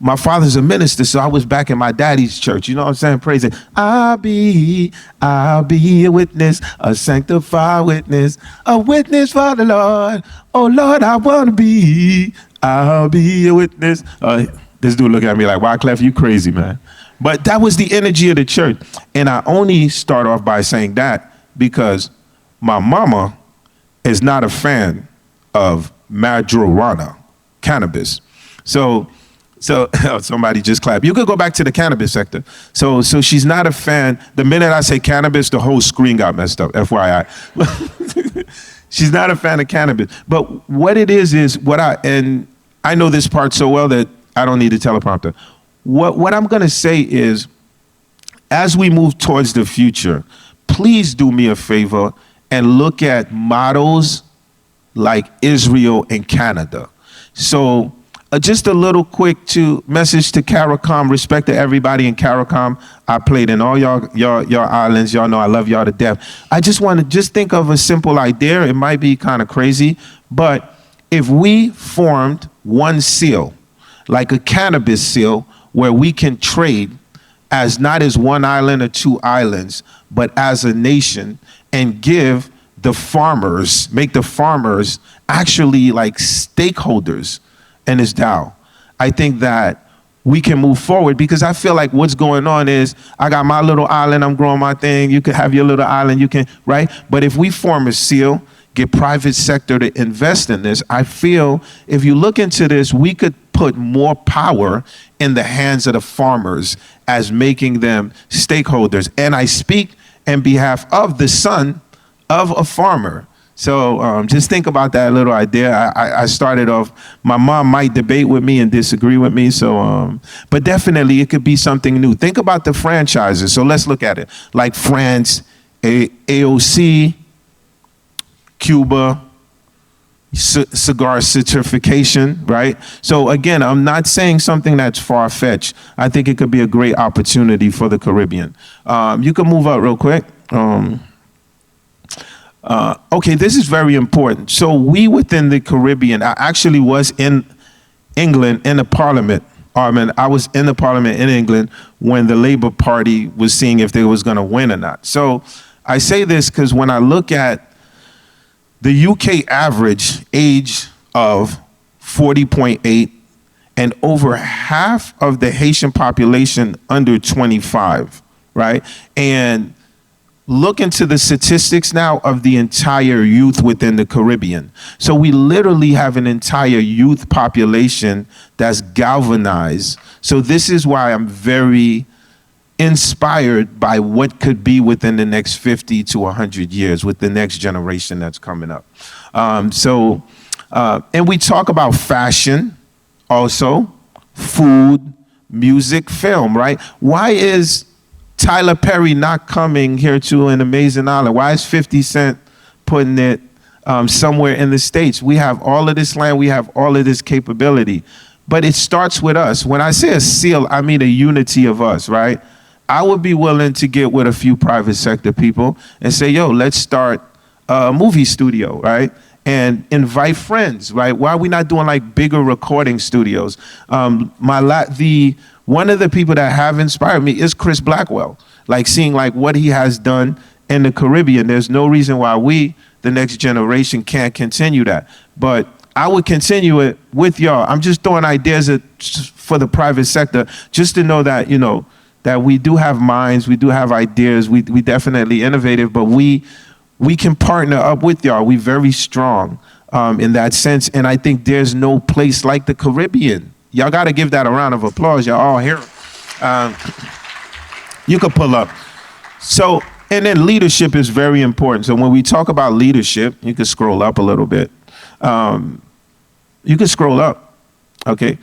my father's a minister, so I was back in my daddy's church. You know what I'm saying? Praising. I'll be a witness, a sanctified witness, a witness for the Lord. Oh Lord, I'll be a witness. This dude look at me like, Wyclef, you crazy, man. But that was the energy of the church. And I only start off by saying that because my mama is not a fan of marijuana, cannabis. So somebody just clapped. You could go back to the cannabis sector. So she's not a fan. The minute I say cannabis, the whole screen got messed up, FYI. She's not a fan of cannabis. But what it is and I know this part so well that I don't need a teleprompter. What I'm gonna say is, as we move towards the future, please do me a favor and look at models like Israel and Canada. So just a little quick message to CARICOM, respect to everybody in CARICOM. I played in all your islands. Y'all know I love y'all to death. I just want to think of a simple idea. It might be kind of crazy, but if we formed one seal, like a cannabis seal, where we can trade not as one island or two islands, but as a nation, and make the farmers actually like stakeholders in this DAO, I think that we can move forward, because I feel like what's going on is, I got my little island, I'm growing my thing, you can have your little island, right? But if we form a seal, get private sector to invest in this. I feel if you look into this, we could put more power in the hands of the farmers as making them stakeholders. And I speak on behalf of the son of a farmer. So just think about that little idea. I started off, my mom might debate with me and disagree with me. So, but definitely it could be something new. Think about the franchises. So let's look at it. Like France, AOC, Cuba, cigar certification, right? So again, I'm not saying something that's far-fetched. I think it could be a great opportunity for the Caribbean. You can move up real quick. Okay, this is very important. So we within the Caribbean, I actually was in England in the parliament. I was in the parliament in England when the Labour Party was seeing if they was going to win or not. So I say this because when I look at the UK average age of 40.8 and over half of the Haitian population under 25, right? And look into the statistics now of the entire youth within the Caribbean. So we literally have an entire youth population that's galvanized. So this is why I'm very inspired by what could be within the next 50 to 100 years with the next generation that's coming up. And we talk about fashion also, food, music, film, right? Why is Tyler Perry not coming here to an amazing island? Why is 50 Cent putting it somewhere in the States? We have all of this land, we have all of this capability, but it starts with us. When I say a seal, I mean a unity of us, right? I would be willing to get with a few private sector people and say, yo, let's start a movie studio, right? And invite friends, right? Why are we not doing like bigger recording studios? One of the people that have inspired me is Chris Blackwell. Like seeing like what he has done in the Caribbean. There's no reason why we, the next generation, can't continue that. But I would continue it with y'all. I'm just throwing ideas for the private sector, just to know that, you know, that we do have minds, we do have ideas, we definitely innovative, but we can partner up with y'all. We very strong in that sense. And I think there's no place like the Caribbean. Y'all got to give that a round of applause. Y'all all here. You could pull up. So, and then leadership is very important. So when we talk about leadership, you can scroll up a little bit. You can scroll up. Okay.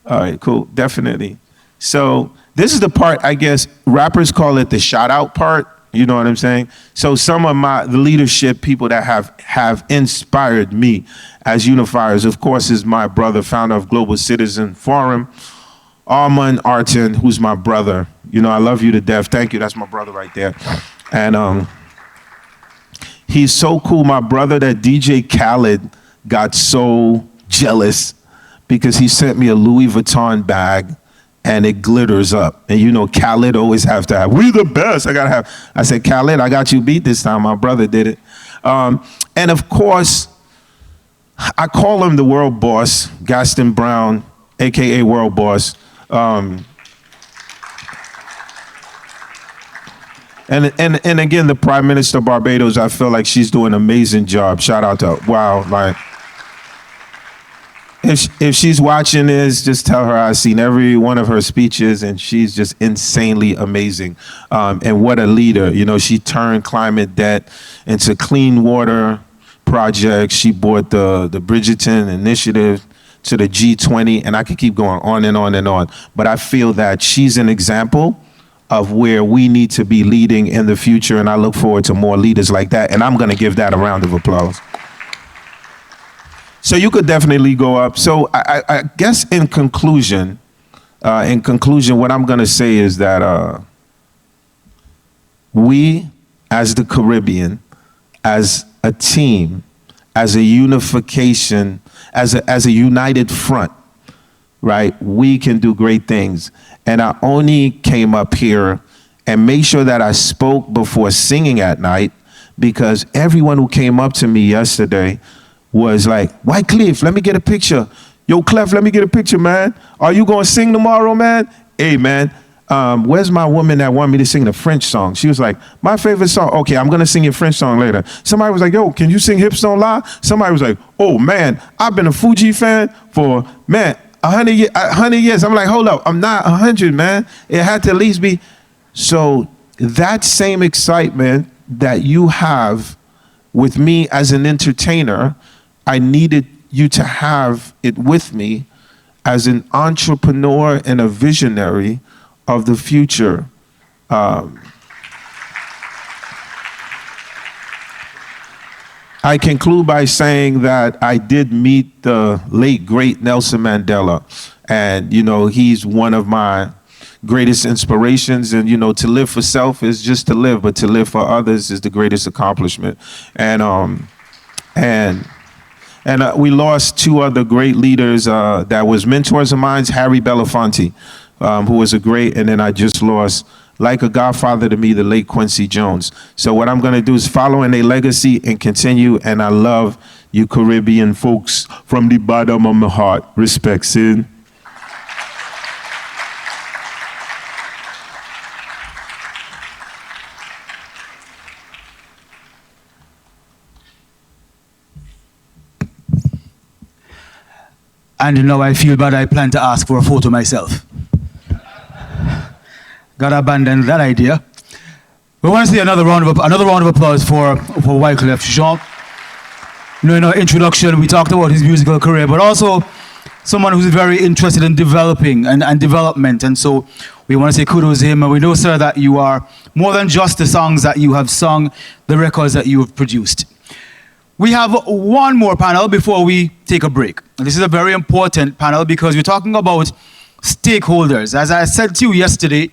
All right, cool. Definitely. So this is the part, I guess, rappers call it the shout out part. You know what I'm saying? So some of the leadership people that have inspired me as unifiers, of course, is my brother, founder of Global Citizen Forum, Armand Artin, who's my brother. You know, I love you to death. Thank you. That's my brother right there. And he's so cool, my brother, that DJ Khaled got so jealous because he sent me a Louis Vuitton bag and it glitters up. And you know, Khaled always have to have, we the best. I said, Khaled, I got you beat this time. My brother did it. And of course, I call him the world boss, Gaston Brown, AKA world boss. And again, the Prime Minister of Barbados, I feel like she's doing an amazing job. Shout out to her. Wow, like, if she's watching this, just tell her I've seen every one of her speeches and she's just insanely amazing. And what a leader. You know, she turned climate debt into clean water projects. She brought the Bridgerton initiative to the G20, and I could keep going on and on and on. But I feel that she's an example of where we need to be leading in the future, and I look forward to more leaders like that, and I'm gonna give that a round of applause. So you could definitely go up. So I guess in conclusion, what I'm gonna say is that we, as the Caribbean, as a team, as a unification, as a united front, right? We can do great things. And I only came up here and made sure that I spoke before singing at night, because everyone who came up to me yesterday was like, White Cliff, let me get a picture. Yo, Clef, let me get a picture, man. Are you gonna sing tomorrow, man? Hey, man, where's my woman that wanted me to sing the French song? She was like, my favorite song. Okay, I'm going to sing your French song later. Somebody was like, yo, can you sing Hips Don't Lie? Somebody was like, oh, man, I've been a Fuji fan for, man, 100 years. I'm like, hold up, I'm not 100, man. It had to at least be. So that same excitement that you have with me as an entertainer, I needed you to have it with me as an entrepreneur and a visionary of the future. I conclude by saying that I did meet the late, great Nelson Mandela. And, you know, he's one of my greatest inspirations. And, you know, to live for self is just to live, but to live for others is the greatest accomplishment. And we lost two other great leaders that was mentors of mine, Harry Belafonte, who was a great, and then I just lost, like a godfather to me, the late Quincy Jones. So what I'm gonna do is follow in their legacy and continue, and I love you Caribbean folks from the bottom of my heart. Respect, Sid. And now I feel bad, I plan to ask for a photo myself. Gotta abandon that idea. We want to see another round of applause for Wyclef Jean. You know, in our introduction, we talked about his musical career, but also someone who's very interested in developing and development. And so we want to say kudos to him. And we know, sir, that you are more than just the songs that you have sung, the records that you have produced. We have one more panel before we take a break. And this is a very important panel because we're talking about stakeholders. As I said to you yesterday,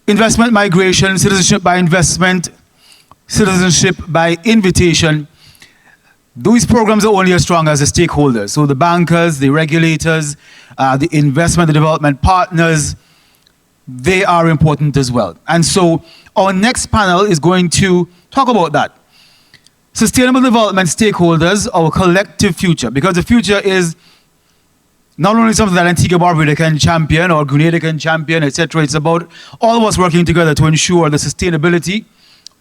investment migration, citizenship by investment, citizenship by invitation, these programs are only as strong as the stakeholders. So the bankers, the regulators, the investment, the development partners, they are important as well. And so our next panel is going to talk about that. Sustainable development stakeholders, our collective future, because the future is not only something that Antigua Barbuda can champion or Grenada can champion, etc. It's about all of us working together to ensure the sustainability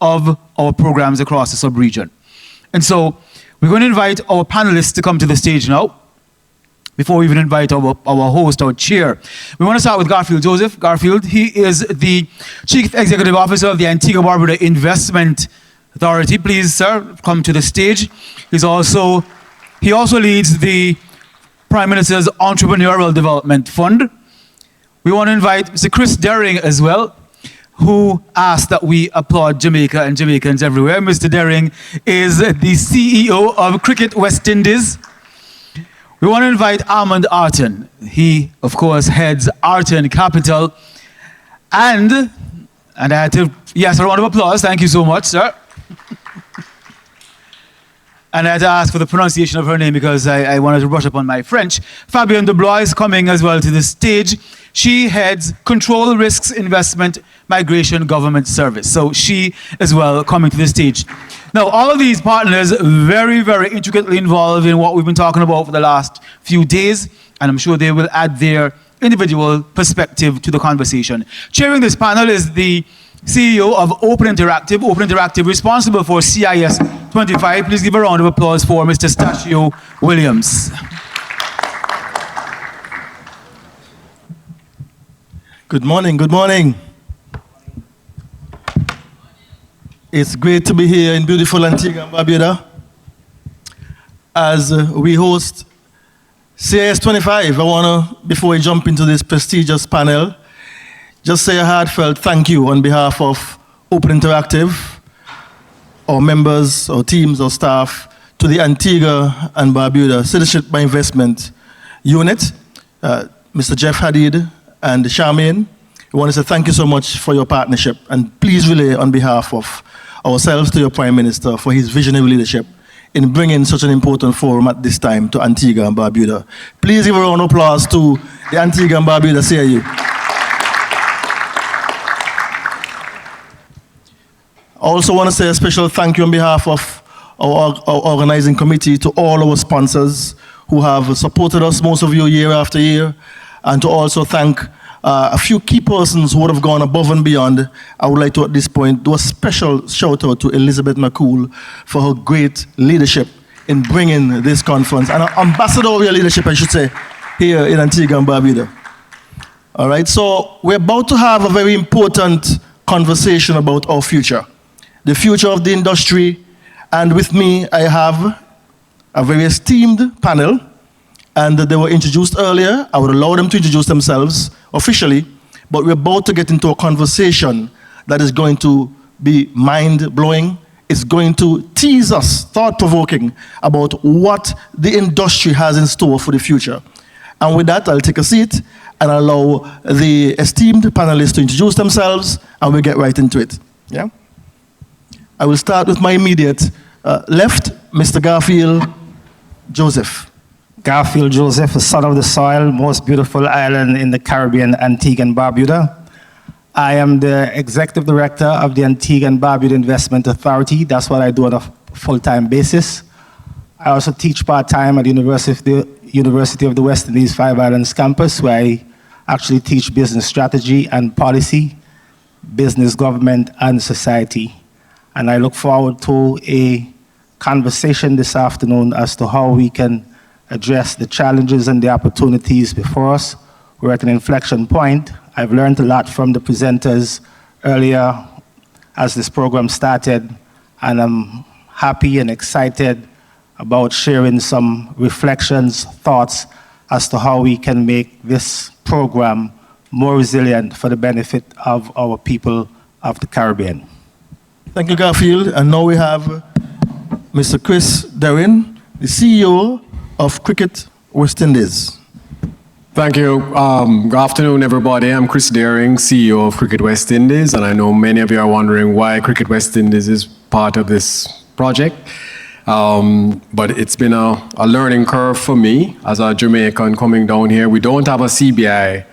of our programs across the sub-region. And so we're going to invite our panelists to come to the stage now. Before we even invite our host, our chair, we want to start with Garfield Joseph. Garfield, he is the Chief Executive Officer of the Antigua Barbuda Investment Authority. Please, sir, come to the stage. He also leads the Prime Minister's Entrepreneurial Development Fund. We want to invite Mr. Chris Dering as well, who asked that we applaud Jamaica and Jamaicans everywhere. Mr. Dering is the CEO of Cricket West Indies. We want to invite Armand Arton. He, of course, heads Arton Capital. And I had to, yes, a round of applause. Thank you so much, sir. And I had to ask for the pronunciation of her name because I wanted to brush up on my French. Fabienne Dubois is coming as well to the stage. She heads Control Risks Investment Migration Government Service. So she as well coming to the stage. Now, all of these partners very, very intricately involved in what we've been talking about for the last few days, and I'm sure they will add their individual perspective to the conversation. Chairing this panel is the CEO of Open Interactive responsible for CIS25. Please give a round of applause for Mr. Stachio Williams. Good morning, good morning. It's great to be here in beautiful Antigua and Barbuda as we host CIS25. I want to, before we jump into this prestigious panel, just say a heartfelt thank you on behalf of Open Interactive, our members, our teams, our staff, to the Antigua and Barbuda Citizenship by Investment Unit, Mr. Jeff Hadid and Charmaine. We want to say thank you so much for your partnership, and please relay on behalf of ourselves to your Prime Minister for his visionary leadership in bringing such an important forum at this time to Antigua and Barbuda. Please give a round of applause to the Antigua and Barbuda CIU. I also want to say a special thank you on behalf of our organizing committee to all our sponsors who have supported us, most of you, year after year, and to also thank a few key persons who would have gone above and beyond. I would like to, at this point, do a special shout out to Elizabeth McCool for her great leadership in bringing this conference, and ambassador of your leadership, I should say, here in Antigua and Barbuda. All right, so we're about to have a very important conversation about our future, the future of the industry, and with me, I have a very esteemed panel, and they were introduced earlier. I would allow them to introduce themselves officially, but we're about to get into a conversation that is going to be mind-blowing. It's going to tease us, thought-provoking, about what the industry has in store for the future. And with that, I'll take a seat and allow the esteemed panelists to introduce themselves, and we'll get right into it. Yeah? I will start with my immediate left, Mr. Garfield Joseph. Garfield Joseph, the son of the soil, most beautiful island in the Caribbean, Antigua and Barbuda. I am the executive director of the Antigua and Barbuda Investment Authority. That's what I do on a full-time basis. I also teach part-time at the University of the West Indies Five Islands campus, where I actually teach business strategy and policy, business, government, and society. And I look forward to a conversation this afternoon as to how we can address the challenges and the opportunities before us. We're at an inflection point. I've learned a lot from the presenters earlier as this program started, and I'm happy and excited about sharing some reflections, thoughts as to how we can make this program more resilient for the benefit of our people of the Caribbean. Thank you, Garfield. And now we have Mr. Chris Derrin, the CEO of Cricket West Indies. Thank you. Good afternoon, everybody. I'm Chris Deering, CEO of Cricket West Indies, and I know many of you are wondering why Cricket West Indies is part of this project. But it's been a learning curve for me as a Jamaican coming down here. We don't have a CBI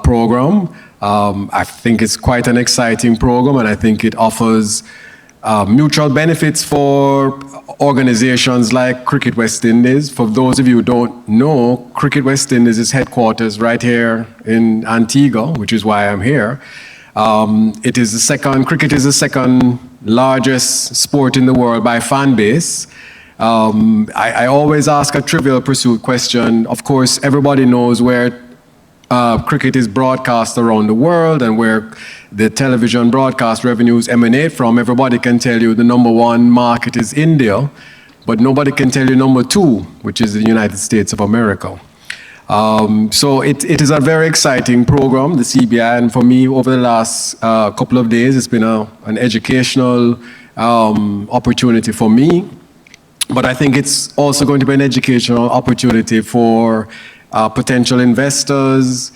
program. I think it's quite an exciting program, and I think it offers mutual benefits for organizations like Cricket West Indies. For those of you who don't know, Cricket West Indies is headquarters right here in Antigua, which is why I'm here. Cricket is the second largest sport in the world by fan base. I always ask a Trivial Pursuit question. Of course, everybody knows where cricket is broadcast around the world and where the television broadcast revenues emanate from. Everybody can tell you the #1 market is India, but nobody can tell you #2, which is the United States of America. So it is a very exciting program, the CBI, and for me, over the last couple of days, it's been an educational opportunity for me. But I think it's also going to be an educational opportunity for potential investors,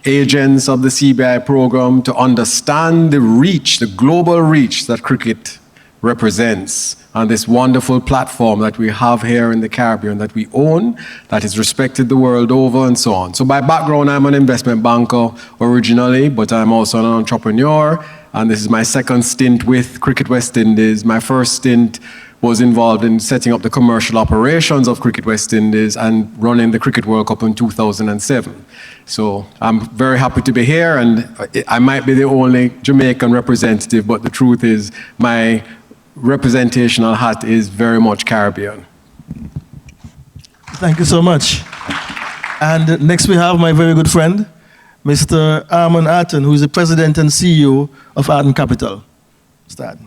agents of the CBI program to understand the reach, the global reach that cricket represents on this wonderful platform that we have here in the Caribbean that we own, that is respected the world over and so on. So by background, I'm an investment banker originally, but I'm also an entrepreneur, and this is my second stint with Cricket West Indies. My first stint was involved in setting up the commercial operations of Cricket West Indies and running the Cricket World Cup in 2007. So I'm very happy to be here, and I might be the only Jamaican representative, but the truth is my representational hat is very much Caribbean. Thank you so much. And next we have my very good friend, Mr. Armand Arton, who is the president and CEO of Arton Capital. Start.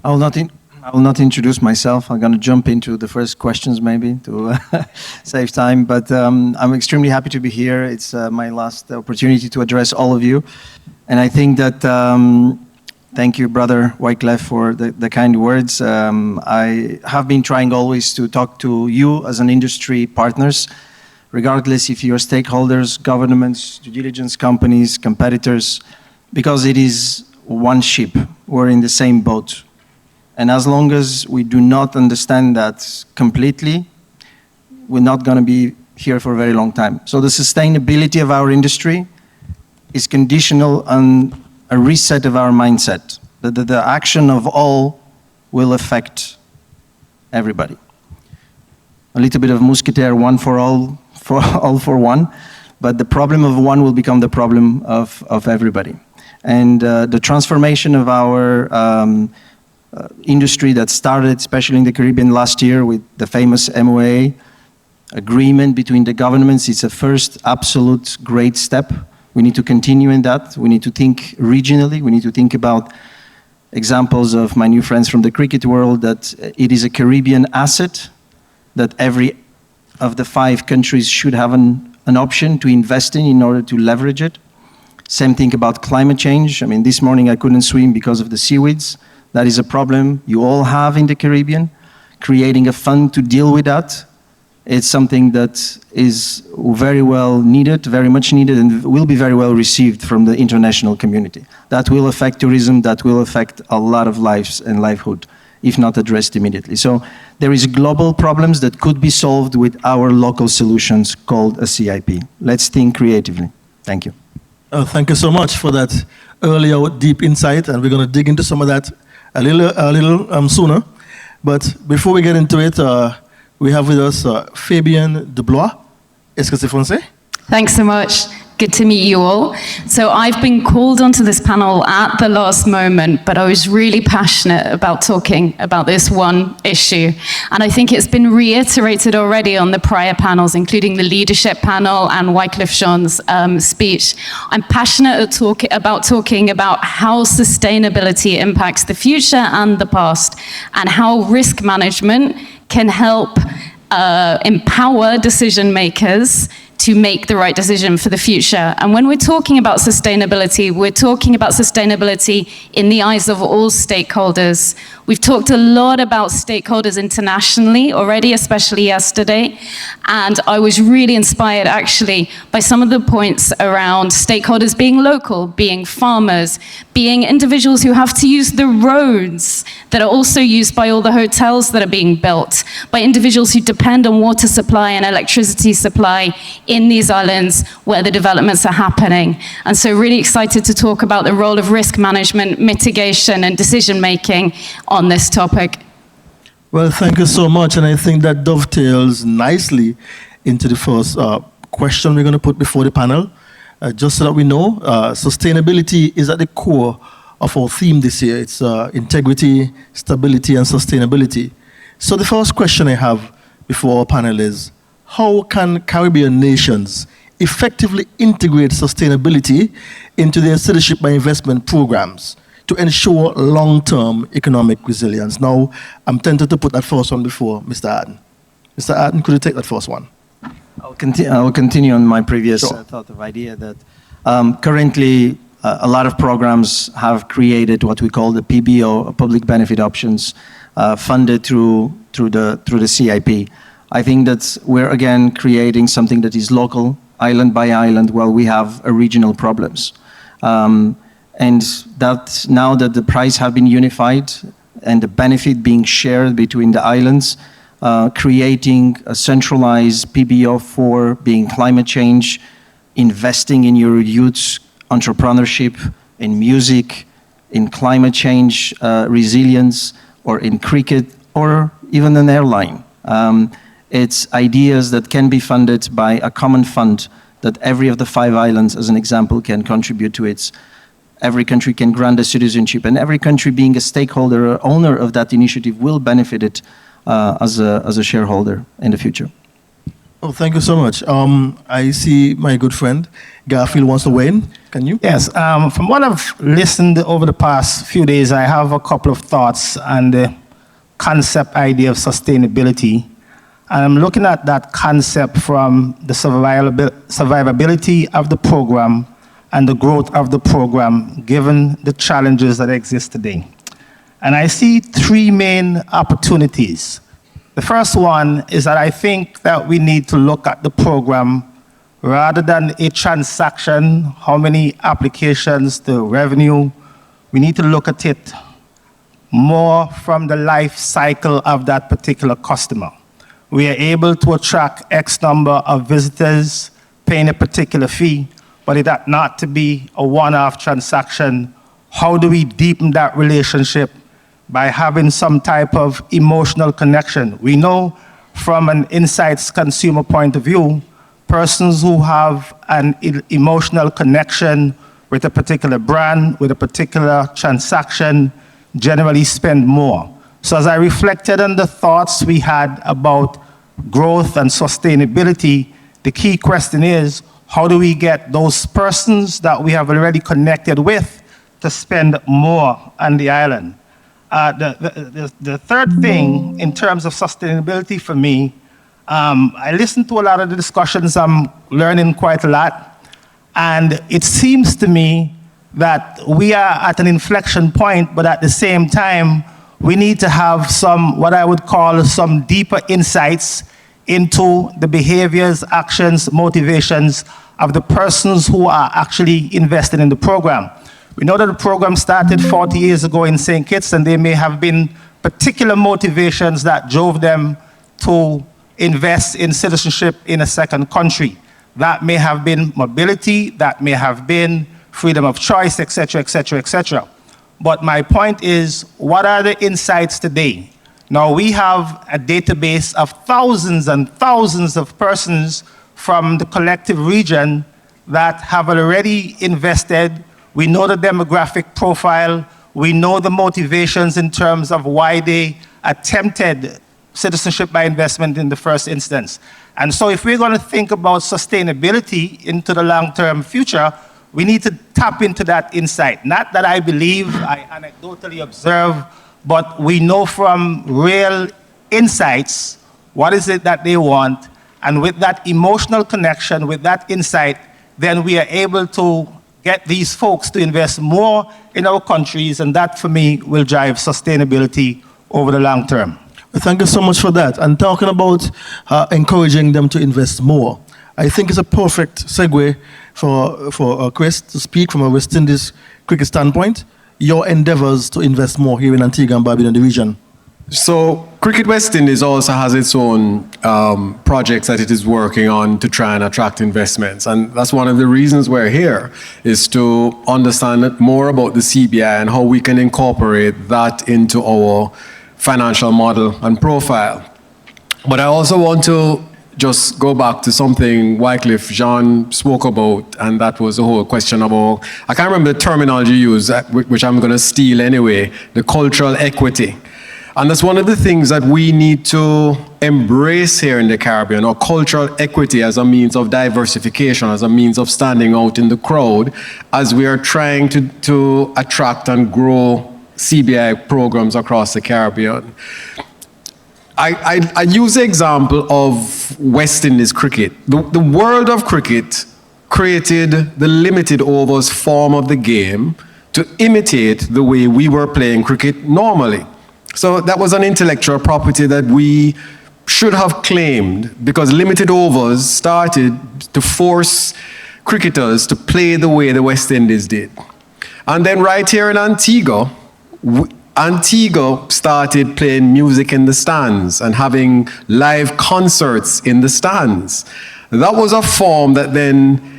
I will not introduce myself. I'm going to jump into the first questions maybe to save time. But I'm extremely happy to be here. It's my last opportunity to address all of you. And I think that, thank you, Brother Wycliffe, for the kind words. I have been trying always to talk to you as an industry partners, regardless if you're stakeholders, governments, due diligence companies, competitors, because it is one ship. We're in the same boat. And as long as we do not understand that completely, we're not going to be here for a very long time. So the sustainability of our industry is conditional on a reset of our mindset. The action of all will affect everybody. A little bit of Musketeer, one for all for one. but the problem of one will become the problem of everybody. And the transformation of our industry that started, especially in the Caribbean last year with the famous MOA agreement between the governments, is a first absolute great step. We need to continue in that. We need to think regionally. We need to think about examples of my new friends from the cricket world, that it is a Caribbean asset, that every of the 5 countries should have an option to invest in order to leverage it. Same thing about climate change. I mean, this morning I couldn't swim because of the seaweeds. That is a problem you all have in the Caribbean. Creating a fund to deal with that, it's something that is very well needed, very much needed, and will be very well received from the international community. That will affect tourism, that will affect a lot of lives and livelihood, if not addressed immediately. So there is global problems that could be solved with our local solutions called a CIP. Let's think creatively. Thank you. Thank you so much for that earlier deep insight, and we're going to dig into some of that a little sooner. But before we get into it, we have with us Fabienne Dubois. Est-ce que c'est français? Thanks so much. Good to meet you all. So I've been called onto this panel at the last moment, but I was really passionate about talking about this one issue. And I think it's been reiterated already on the prior panels, including the leadership panel and Wycliffe Jean's speech. I'm passionate about talking about how sustainability impacts the future and the past, and how risk management can help empower decision makers to make the right decision for the future. And when we're talking about sustainability, we're talking about sustainability in the eyes of all stakeholders. We've talked a lot about stakeholders internationally already, especially yesterday. And I was really inspired actually by some of the points around stakeholders being local, being farmers, being individuals who have to use the roads that are also used by all the hotels that are being built, by individuals who depend on water supply and electricity supply in these islands where the developments are happening. And so really excited to talk about the role of risk management, mitigation, and decision making on this topic. Well, thank you so much, and I think that dovetails nicely into the first question we're going to put before the panel. Just so that we know, sustainability is at the core of our theme this year. It's integrity, stability, and sustainability. So the first question I have before our panel is, how can Caribbean nations effectively integrate sustainability into their citizenship by investment programs to ensure long-term economic resilience? Now, I'm tempted to put that first one before Mr. Arden. Mr. Arden, could you take that first one? I'll continue on my previous thought of idea that currently a lot of programs have created what we call the PBO, public benefit options, funded through the CIP. I think that we're again creating something that is local, island by island, while we have regional problems. And that now that the price have been unified and the benefit being shared between the islands, creating a centralized PBO for being climate change, investing in your youth entrepreneurship, in music, in climate change resilience, or in cricket, or even an airline. It's ideas that can be funded by a common fund that every of the 5 islands, as an example, can contribute to it. Every country can grant a citizenship, and every country being a stakeholder or owner of that initiative will benefit it as a shareholder in the future. Oh, thank you so much. I see my good friend Garfield wants to weigh in. Can you? Yes. From what I've listened over the past few days, I have a couple of thoughts on the concept idea of sustainability. And I'm looking at that concept from the survivability of the program and the growth of the program, given the challenges that exist today. And I see 3 main opportunities. The first one is that I think that we need to look at the program rather than a transaction, how many applications, the revenue. We need to look at it more from the life cycle of that particular customer. We are able to attract X number of visitors paying a particular fee, but it ought not to be a one-off transaction. How do we deepen that relationship? By having some type of emotional connection. We know from an insights consumer point of view, persons who have an emotional connection with a particular brand, with a particular transaction, generally spend more. So as I reflected on the thoughts we had about growth and sustainability, the key question is, how do we get those persons that we have already connected with to spend more on the island? The third thing in terms of sustainability for me, I listened to a lot of the discussions. I'm learning quite a lot. And it seems to me that we are at an inflection point, but at the same time, we need to have some, what I would call some deeper insights into the behaviors, actions, motivations of the persons who are actually invested in the program. We know that the program started 40 years ago in St. Kitts, and there may have been particular motivations that drove them to invest in citizenship in a second country. That may have been mobility, that may have been freedom of choice, etc., etc., etc. But my point is, what are the insights today? Now, we have a database of thousands and thousands of persons from the collective region that have already invested. We know the demographic profile. We know the motivations in terms of why they attempted citizenship by investment in the first instance. And so if we're going to think about sustainability into the long-term future, we need to tap into that insight. Not that I believe, I anecdotally observe, but we know from real insights what is it that they want. And with that emotional connection, with that insight, then we are able to get these folks to invest more in our countries, and that for me will drive sustainability over the long term. Thank you so much for that. And talking about encouraging them to invest more, I think it's a perfect segue for Chris to speak from a West Indies cricket standpoint, your endeavors to invest more here in Antigua and Barbuda and the region. So Cricket West Indies also has its own projects that it is working on to try and attract investments. And that's one of the reasons we're here, is to understand more about the CBI and how we can incorporate that into our financial model and profile. But I also want to just go back to something Wycliffe Jean spoke about, and that was the whole question about, I can't remember the terminology used, which I'm going to steal anyway, the cultural equity. And that's one of the things that we need to embrace here in the Caribbean, or cultural equity as a means of diversification, as a means of standing out in the crowd, as we are trying to attract and grow CBI programs across the Caribbean. I use the example of West Indies cricket. The world of cricket created the limited overs form of the game to imitate the way we were playing cricket normally. So that was an intellectual property that we should have claimed, because limited overs started to force cricketers to play the way the West Indies did. And then right here in Antigua, Antigua started playing music in the stands and having live concerts in the stands. That was a form that then,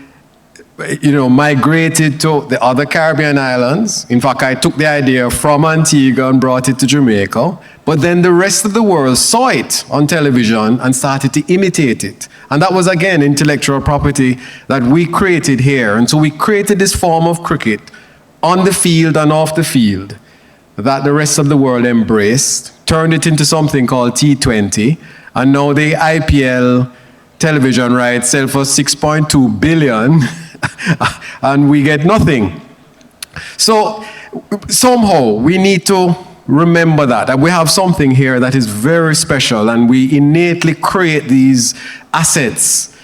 migrated to the other Caribbean islands. In fact, I took the idea from Antigua and brought it to Jamaica. But then the rest of the world saw it on television and started to imitate it. And that was, again, intellectual property that we created here. And so we created this form of cricket on the field and off the field that the rest of the world embraced, turned it into something called T20, and now the IPL television rights sell for $6.2 billion, and we get nothing. So somehow we need to remember that we have something here that is very special, and we innately create these assets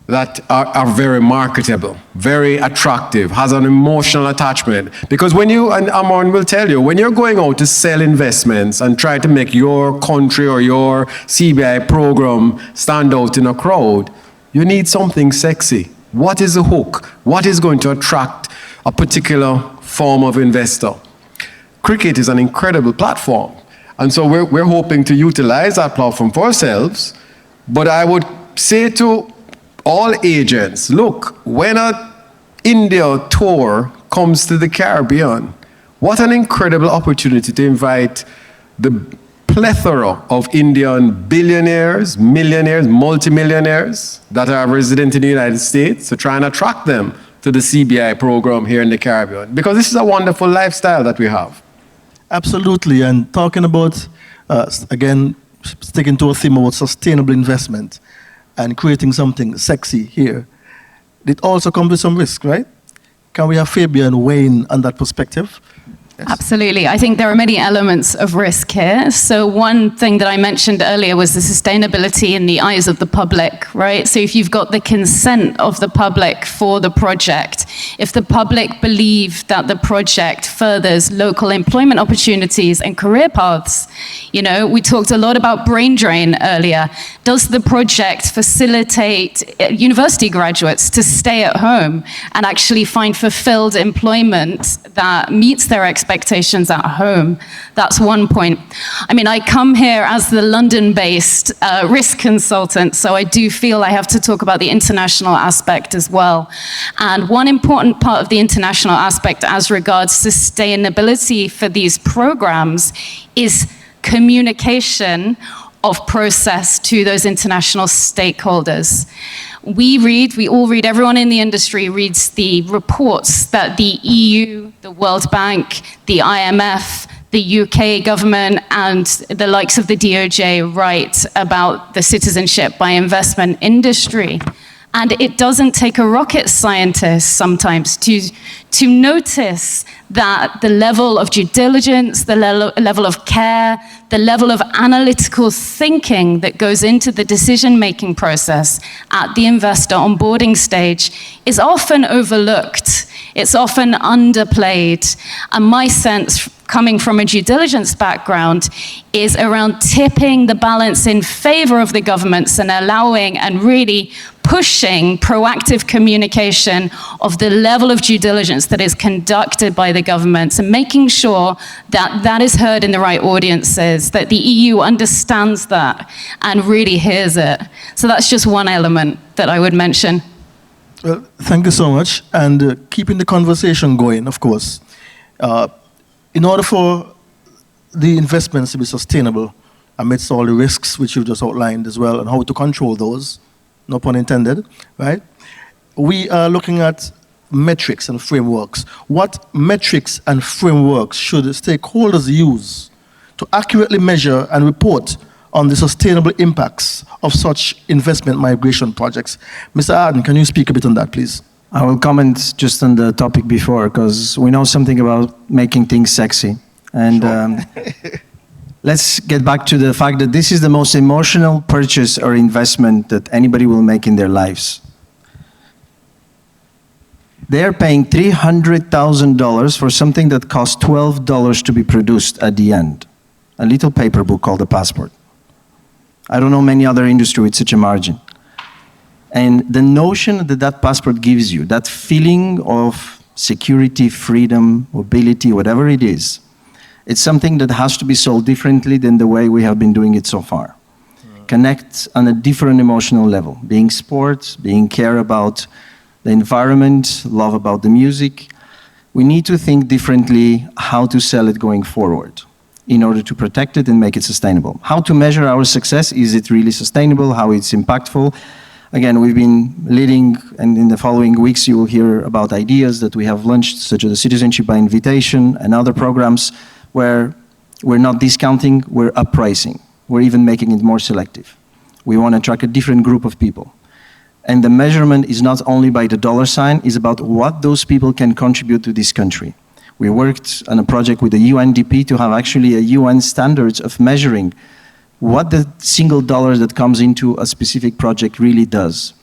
that are very marketable, very attractive, has an emotional attachment. Because when you, and Amon will tell you, when you're going out to sell investments and try to make your country or your CBI program stand out in a crowd, you need something sexy. What is the hook? What is going to attract a particular form of investor? Cricket is an incredible platform. And so we're hoping to utilize that platform for ourselves. But I would say to all agents, look, when an India tour comes to the Caribbean, what an incredible opportunity to invite the plethora of Indian billionaires, millionaires, multimillionaires that are resident in the United States to try and attract them to the CBI program here in the Caribbean. Because this is a wonderful lifestyle that we have. Absolutely, and talking about, again, sticking to a theme about sustainable investment and creating something sexy here, it also comes with some risk, right? Can we have Fabian weigh in on that perspective? Yes. Absolutely. I think there are many elements of risk here. So one thing that I mentioned earlier was the sustainability in the eyes of the public, right? So if you've got the consent of the public for the project, if the public believe that the project furthers local employment opportunities and career paths, you know, we talked a lot about brain drain earlier. Does the project facilitate university graduates to stay at home and actually find fulfilled employment that meets their expectations at home? That's one point. I mean, I come here as the London-based risk consultant, so I do feel I have to talk about the international aspect as well. And one important part of the international aspect as regards sustainability for these programs is communication of process to those international stakeholders. We all read, everyone in the industry reads the reports that the EU, the World Bank, the IMF, the UK government, and the likes of the DOJ write about the citizenship by investment industry. And it doesn't take a rocket scientist sometimes to notice that the level of due diligence, the level of care, the level of analytical thinking that goes into the decision-making process at the investor onboarding stage is often overlooked. It's often underplayed. And my sense, coming from a due diligence background, is around tipping the balance in favor of the governments and allowing and really pushing proactive communication of the level of due diligence that is conducted by the governments and making sure that that is heard in the right audiences, that the EU understands that and really hears it. So that's just one element that I would mention. Well, thank you so much. And keeping the conversation going, of course, in order for the investments to be sustainable amidst all the risks which you've just outlined as well and how to control those, no pun intended, right? We are looking at metrics and frameworks. What metrics and frameworks should stakeholders use to accurately measure and report on the sustainable impacts of such investment migration projects? Mr. Arden, can you speak a bit on that, please? I will comment just on the topic before, because we know something about making things sexy. And let's get back to the fact that this is the most emotional purchase or investment that anybody will make in their lives. They're paying $300,000 for something that costs $12 to be produced at the end. A little paper book called a passport. I don't know many other industry with such a margin. And the notion that that passport gives you, that feeling of security, freedom, mobility, whatever it is, it's something that has to be sold differently than the way we have been doing it so far. Connect on a different emotional level, being sports, being care about the environment, love about the music. We need to think differently how to sell it going forward in order to protect it and make it sustainable. How to measure our success, is it really sustainable, how it's impactful? Again, we've been leading, and in the following weeks you will hear about ideas that we have launched, such as the Citizenship by Invitation and other programs where we're not discounting, we're uppricing. We're even making it more selective. We want to attract a different group of people. And the measurement is not only by the dollar sign, it's about what those people can contribute to this country. We worked on a project with the UNDP to have actually a UN standards of measuring what the single dollar that comes into a specific project really does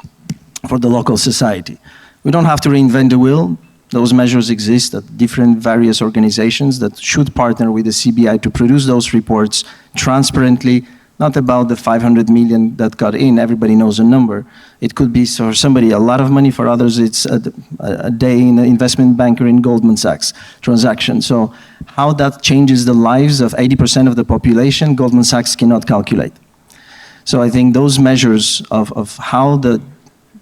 for the local society. We don't have to reinvent the wheel. Those measures exist at different various organizations that should partner with the CBI to produce those reports transparently, not about the 500 million that got in, everybody knows a number. It could be for somebody a lot of money, for others it's a day in an investment banker in Goldman Sachs transaction. So how that changes the lives of 80% of the population, Goldman Sachs cannot calculate. So I think those measures of how the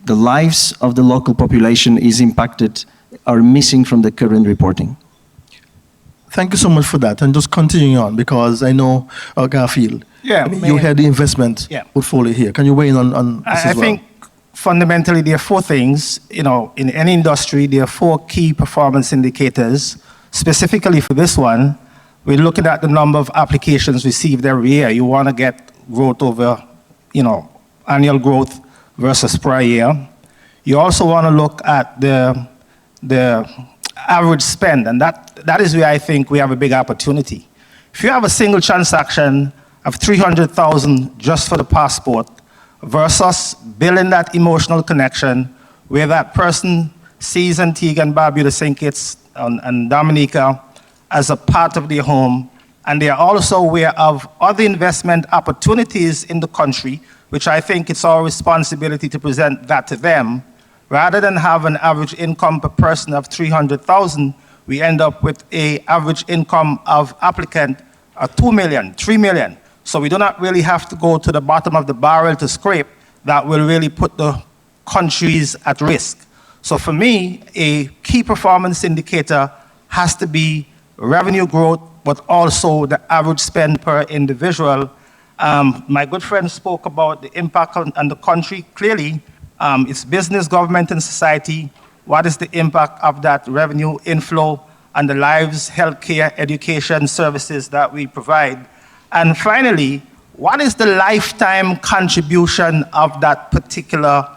lives of the local population is impacted are missing from the current reporting. Thank you so much for that. And just continuing on, because I know Garfield, Yeah, you had the investment portfolio here. Can you weigh in on this I as well? think fundamentally there are four things. You know, in any industry, there are four key performance indicators. Specifically for this one, we're looking at the number of applications received every year. You want to get growth over, you know, annual growth versus prior year. You also want to look at the average spend, and that is where I think we have a big opportunity. If you have a single transaction of 300,000 just for the passport versus building that emotional connection where that person sees Antigua and Barbuda, St. Kitts and Dominica as a part of their home, and they are also aware of other investment opportunities in the country, which I think it's our responsibility to present that to them. Rather than have an average income per person of 300,000, we end up with an average income of applicant of 2 million, 3 million. So we do not really have to go to the bottom of the barrel to scrape. That will really put the countries at risk. So for me, a key performance indicator has to be revenue growth, but also the average spend per individual. My good friend spoke about the impact on the country. Clearly, it's business, government, and society. What is the impact of that revenue inflow on the lives, healthcare, education services that we provide? And finally, what is the lifetime contribution of that particular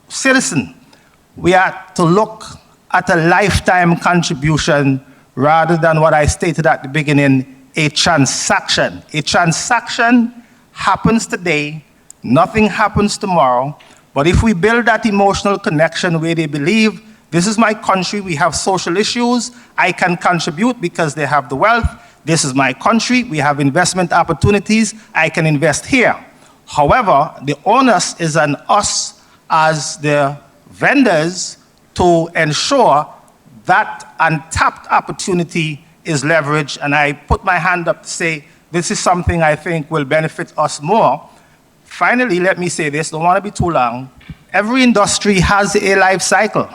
citizen? We have to look at a lifetime contribution rather than what I stated at the beginning, a transaction. A transaction happens today, nothing happens tomorrow, but if we build that emotional connection where they believe, this is my country, we have social issues, I can contribute because they have the wealth, this is my country, we have investment opportunities, I can invest here. However, the onus is on us as the vendors to ensure that untapped opportunity is leveraged, and I put my hand up to say, this is something I think will benefit us more. Finally, let me say this, don't want to be too long. Every industry has a life cycle.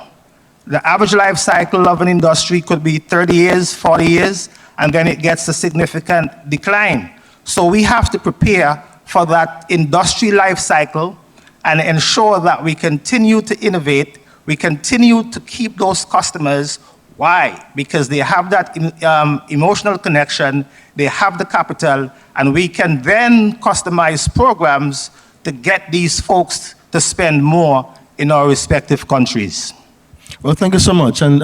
The average life cycle of an industry could be 30 years, 40 years, and then it gets a significant decline. So we have to prepare for that industry life cycle and ensure that we continue to innovate, we continue to keep those customers. Why? Because they have that emotional connection, they have the capital, and we can then customize programs to get these folks to spend more in our respective countries. Well, thank you so much. And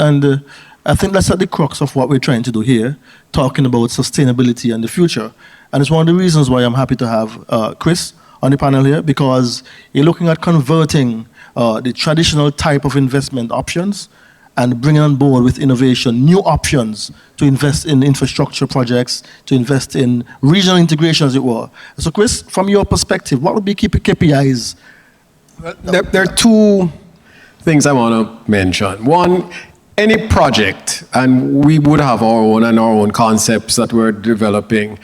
I think that's at the crux of what we're trying to do here, talking about sustainability and the future. And it's one of the reasons why I'm happy to have Chris on the panel here, because you're looking at converting the traditional type of investment options and bringing on board with innovation, new options to invest in infrastructure projects, to invest in regional integration, as it were. So Chris, from your perspective, what would be KPIs? There are two things I want to mention. One, any project, and we would have our own concepts that we're developing,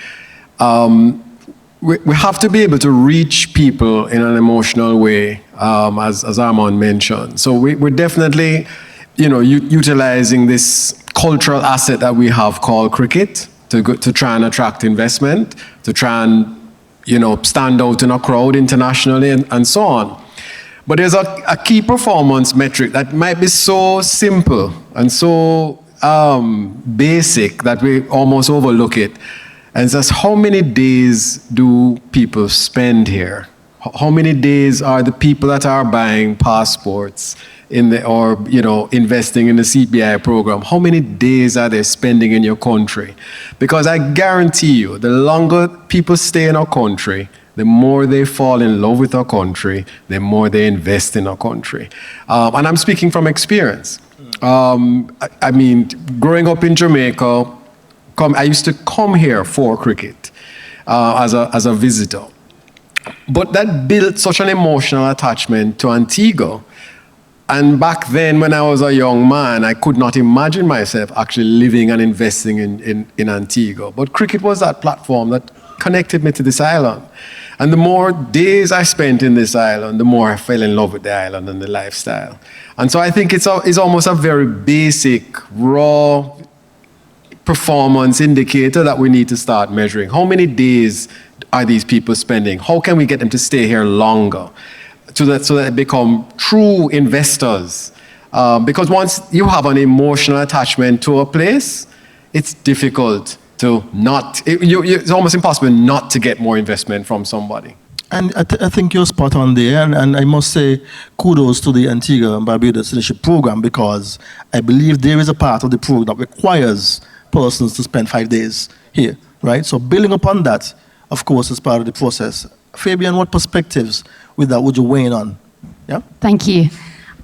we have to be able to reach people in an emotional way, as Armand mentioned. So we're definitely, utilizing this cultural asset that we have called cricket to try and attract investment, to try and, stand out in a crowd internationally and so on. But there's a key performance metric that might be so simple and so basic that we almost overlook it. And it's just how many days do people spend here? How many days are the people that are buying passports or investing in the CBI program? How many days are they spending in your country? Because I guarantee you, the longer people stay in our country, the more they fall in love with our country, the more they invest in our country. And I'm speaking from experience. I mean, growing up in Jamaica, I used to come here for cricket as a visitor. But that built such an emotional attachment to Antigua. And back then, when I was a young man, I could not imagine myself actually living and investing in Antigua. But cricket was that platform that connected me to this island. And the more days I spent in this island, the more I fell in love with the island and the lifestyle. And so I think it's almost a very basic, raw performance indicator that we need to start measuring? How many days are these people spending? How can we get them to stay here longer so that they become true investors? Because once you have an emotional attachment to a place, it's difficult to it's almost impossible not to get more investment from somebody. And I think you're spot on there, and I must say kudos to the Antigua and Barbuda Citizenship Program, because I believe there is a part of the program that requires persons to spend 5 days here, right? So building upon that, of course, is part of the process. Fabian, what perspectives with that would you weigh in on? Yeah? Thank you.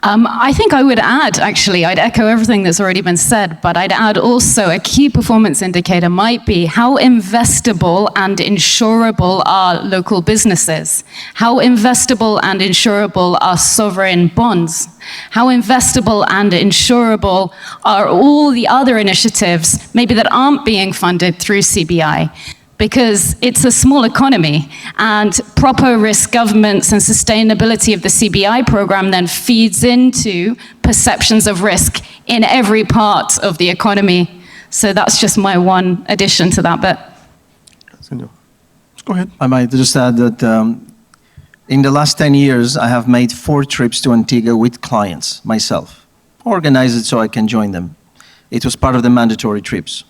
I think I would add, actually, I'd echo everything that's already been said, but I'd add also a key performance indicator might be how investable and insurable are local businesses, how investable and insurable are sovereign bonds, how investable and insurable are all the other initiatives maybe that aren't being funded through CBI. Because it's a small economy, and proper risk governance and sustainability of the CBI program then feeds into perceptions of risk in every part of the economy. So that's just my one addition to that bit. Go ahead. I might just add that in the last 10 years, I have made 4 trips to Antigua with clients myself, organized it so I can join them. It was part of the mandatory trips.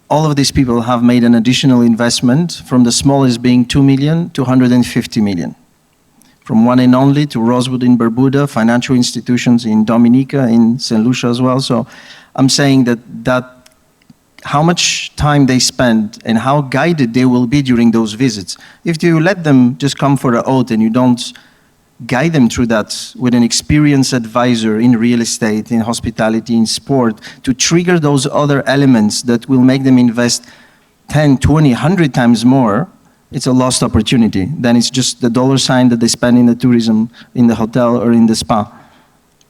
All of these people have made an additional investment, from the smallest being 2 million to 150 million. From One and Only to Rosewood in Barbuda, financial institutions in Dominica, in St. Lucia as well. So I'm saying that how much time they spend and how guided they will be during those visits. If you let them just come for an oath and you don't guide them through that with an experienced advisor in real estate, in hospitality, in sport, to trigger those other elements that will make them invest 10, 20, 100 times more, it's a lost opportunity. Then it's just the dollar sign that they spend in the tourism, in the hotel, or in the spa.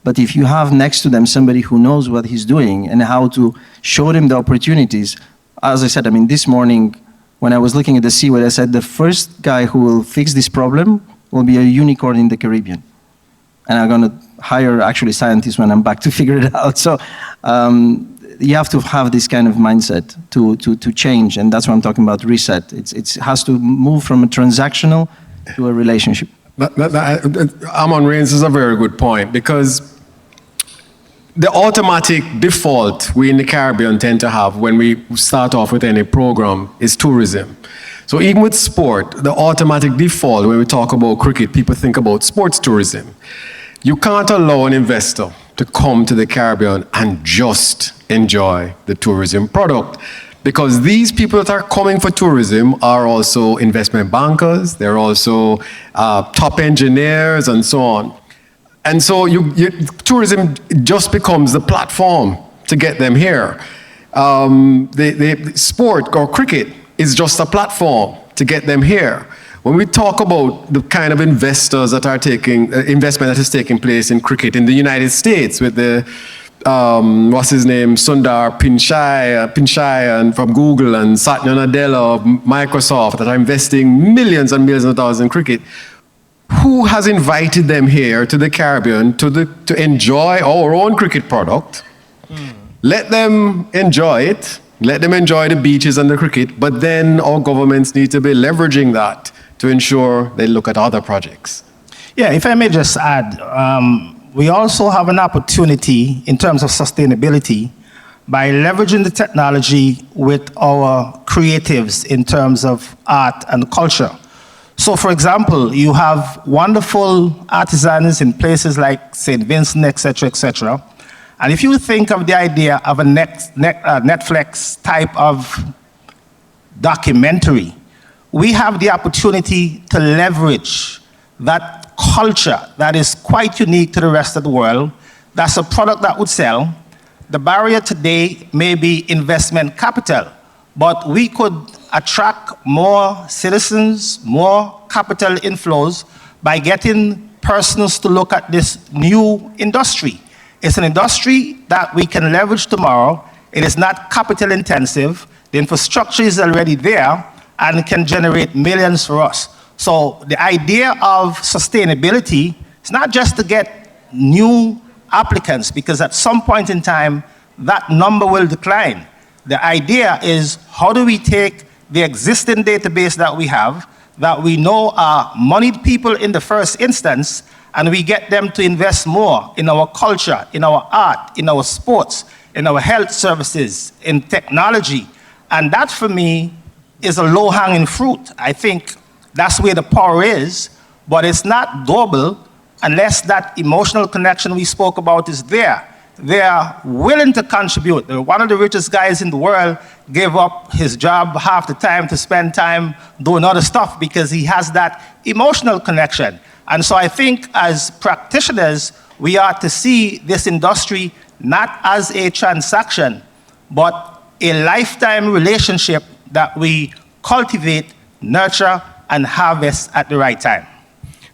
But if you have next to them somebody who knows what he's doing and how to show them the opportunities, as I said, I mean, this morning when I was looking at the seaway, I said the first guy who will fix this problem will be a unicorn in the Caribbean. And I'm going to hire actually scientists when I'm back to figure it out. So you have to have this kind of mindset to change, and that's what I'm talking about, reset. It has to move from a transactional to a relationship. Amon raises a very good point, because the automatic default we in the Caribbean tend to have when we start off with any program is tourism. So even with sport, the automatic default, when we talk about cricket, people think about sports tourism. You can't allow an investor to come to the Caribbean and just enjoy the tourism product, because these people that are coming for tourism are also investment bankers, they're also top engineers and so on. And so tourism just becomes the platform to get them here. The sport or cricket is just a platform to get them here. When we talk about the kind of investors that are taking, investment that is taking place in cricket in the United States with the, what's his name, Sundar Pichai and from Google, and Satya Nadella of Microsoft, that are investing millions and millions of dollars in cricket, who has invited them here to the Caribbean to enjoy our own cricket product? Let them enjoy it. Let them enjoy the beaches and the cricket, but then our governments need to be leveraging that to ensure they look at other projects. Yeah, if I may just add, we also have an opportunity in terms of sustainability by leveraging the technology with our creatives in terms of art and culture. So for example, you have wonderful artisans in places like St. Vincent, et cetera, and if you think of the idea of a Netflix type of documentary, we have the opportunity to leverage that culture that is quite unique to the rest of the world. That's a product that would sell. The barrier today may be investment capital, but we could attract more citizens, more capital inflows by getting persons to look at this new industry. It's an industry that we can leverage tomorrow. It is not capital intensive. The infrastructure is already there and can generate millions for us. So the idea of sustainability is not just to get new applicants, because at some point in time, that number will decline. The idea is, how do we take the existing database that we know are moneyed people in the first instance, and we get them to invest more in our culture, in our art, in our sports, in our health services, in technology. And that, for me, is a low-hanging fruit. I think that's where the power is, but it's not doable unless that emotional connection we spoke about is there. They are willing to contribute. One of the richest guys in the world gave up his job half the time to spend time doing other stuff because he has that emotional connection. And so I think as practitioners, we are to see this industry not as a transaction, but a lifetime relationship that we cultivate, nurture, and harvest at the right time.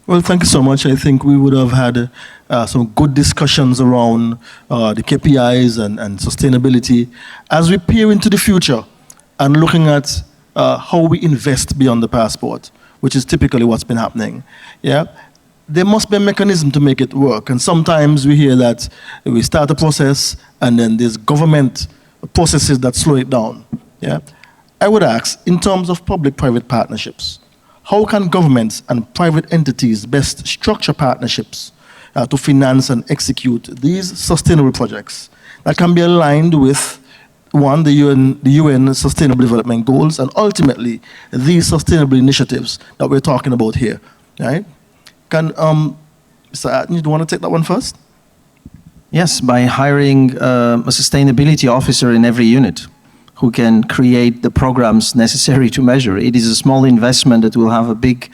Well, thank you so much. I think we would have had some good discussions around the KPIs and sustainability as we peer into the future and looking at how we invest beyond the passport, which is typically what's been happening. Yeah, there must be a mechanism to make it work. And sometimes we hear that we start a process and then there's government processes that slow it down. Yeah, I would ask, in terms of public-private partnerships, how can governments and private entities best structure partnerships to finance and execute these sustainable projects that can be aligned with, one, the UN Sustainable Development Goals, and ultimately these sustainable initiatives that we're talking about here, right? Can, Mr. Atney, do you want to take that one first? Yes, by hiring a sustainability officer in every unit who can create the programs necessary to measure. It is a small investment that will have a big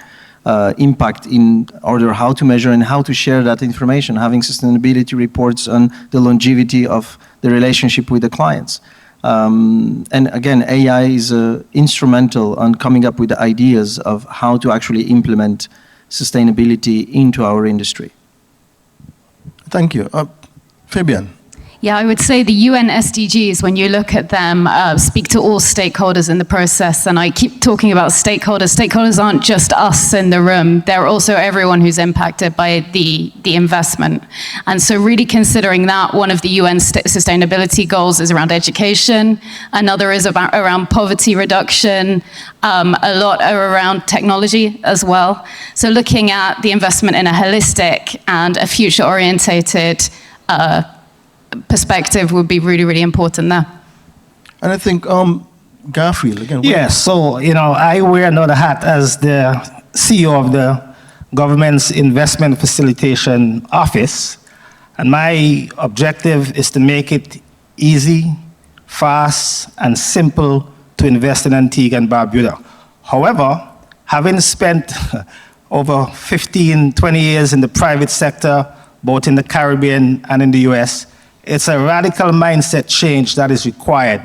impact in order how to measure and how to share that information, having sustainability reports on the longevity of the relationship with the clients. And again, AI is instrumental on coming up with the ideas of how to actually implement sustainability into our industry. Thank you. Fabian. Yeah, I would say the UN SDGs, when you look at them, speak to all stakeholders in the process. And I keep talking about stakeholders. Stakeholders aren't just us in the room. They're also everyone who's impacted by the investment. And so really considering that, one of the UN sustainability goals is around education. Another is around poverty reduction. A lot are around technology as well. So looking at the investment in a holistic and a future-orientated perspective would be really, really important there. And I think Garfield, again. Yes, so, I wear another hat as the CEO of the Government's Investment Facilitation Office, and my objective is to make it easy, fast, and simple to invest in Antigua and Barbuda. However, having spent over 15, 20 years in the private sector, both in the Caribbean and in the US, it's a radical mindset change that is required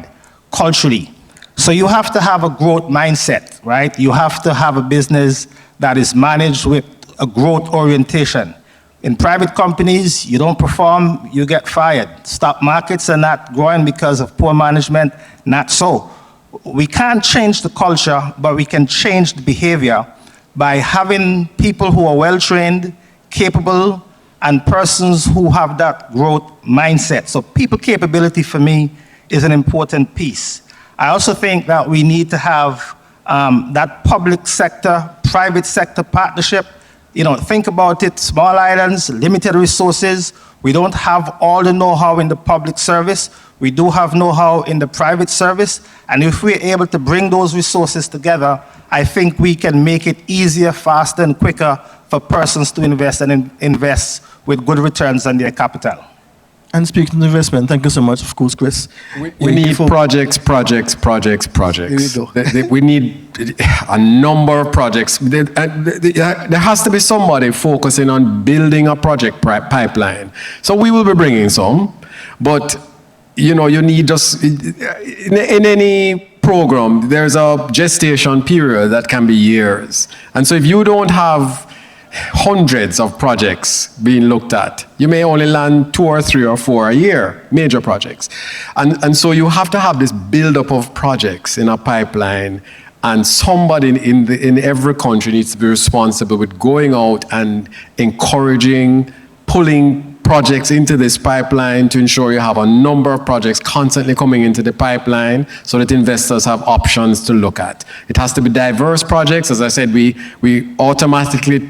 culturally. So you have to have a growth mindset, right? You have to have a business that is managed with a growth orientation. In private companies, you don't perform, you get fired. Stock markets are not growing because of poor management, not so. We can't change the culture, but we can change the behavior by having people who are well-trained, capable, and persons who have that growth mindset. So people capability for me is an important piece. I also think that we need to have that public sector, private sector partnership. Think about it, small islands, limited resources. We don't have all the know-how in the public service. We do have know-how in the private service. And if we're able to bring those resources together, I think we can make it easier, faster, and quicker for persons to invest and invest with good returns on their capital. And speaking of investment, thank you so much, of course, Chris. We need projects. We need a number of projects. There has to be somebody focusing on building a project pipeline. So we will be bringing some, but you need just, in any program, there's a gestation period that can be years. And so if you don't have hundreds of projects being looked at, you may only land 2 or 3 or 4 a year, major projects. And so you have to have this buildup of projects in a pipeline, and somebody in every country needs to be responsible with going out and encouraging, pulling projects into this pipeline to ensure you have a number of projects constantly coming into the pipeline so that investors have options to look at. It has to be diverse projects. As I said, we automatically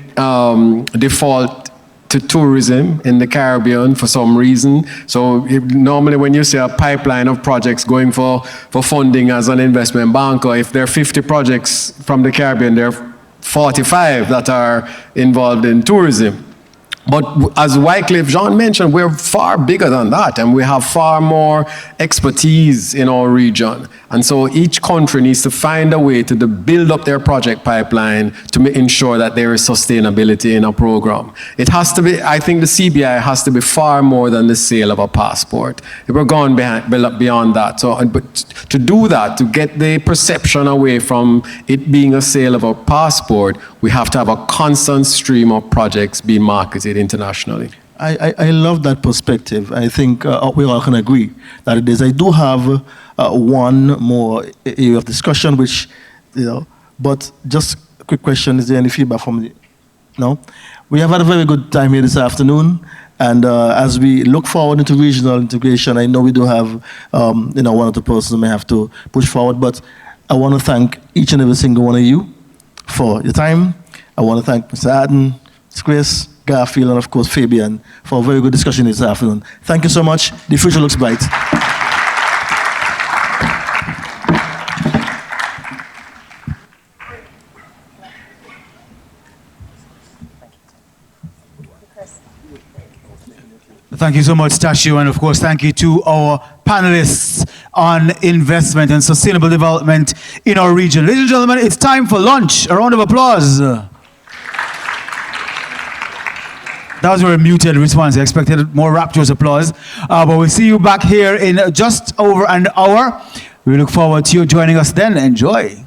default to tourism in the Caribbean for some reason. So normally when you see a pipeline of projects going for funding as an investment banker, if there are 50 projects from the Caribbean, there are 45 that are involved in tourism. But as Wycliffe Jean mentioned, we're far bigger than that, and we have far more expertise in our region. And so each country needs to find a way to build up their project pipeline to ensure that there is sustainability in a program. It has to be, I think the CBI has to be far more than the sale of a passport. We're going beyond that. So, but to do that, to get the perception away from it being a sale of a passport, we have to have a constant stream of projects being marketed internationally. I love that perspective. I think we all can agree that it is. I do have one more area of discussion, which, but just a quick question, is there any feedback from the, no? We have had a very good time here this afternoon, and as we look forward into regional integration, I know we do have, one or two persons who may have to push forward, but I want to thank each and every single one of you for your time. I want to thank Mr. Adden, Mr. Chris, Garfield, and of course Fabian for a very good discussion this afternoon. Thank you so much. The future looks bright. Thank you so much, Tashu, and of course, thank you to our panelists on investment and sustainable development in our region. Ladies and gentlemen, it's time for lunch. A round of applause. That was a very muted response. I expected more rapturous applause. But we'll see you back here in just over an hour. We look forward to you joining us then. Enjoy.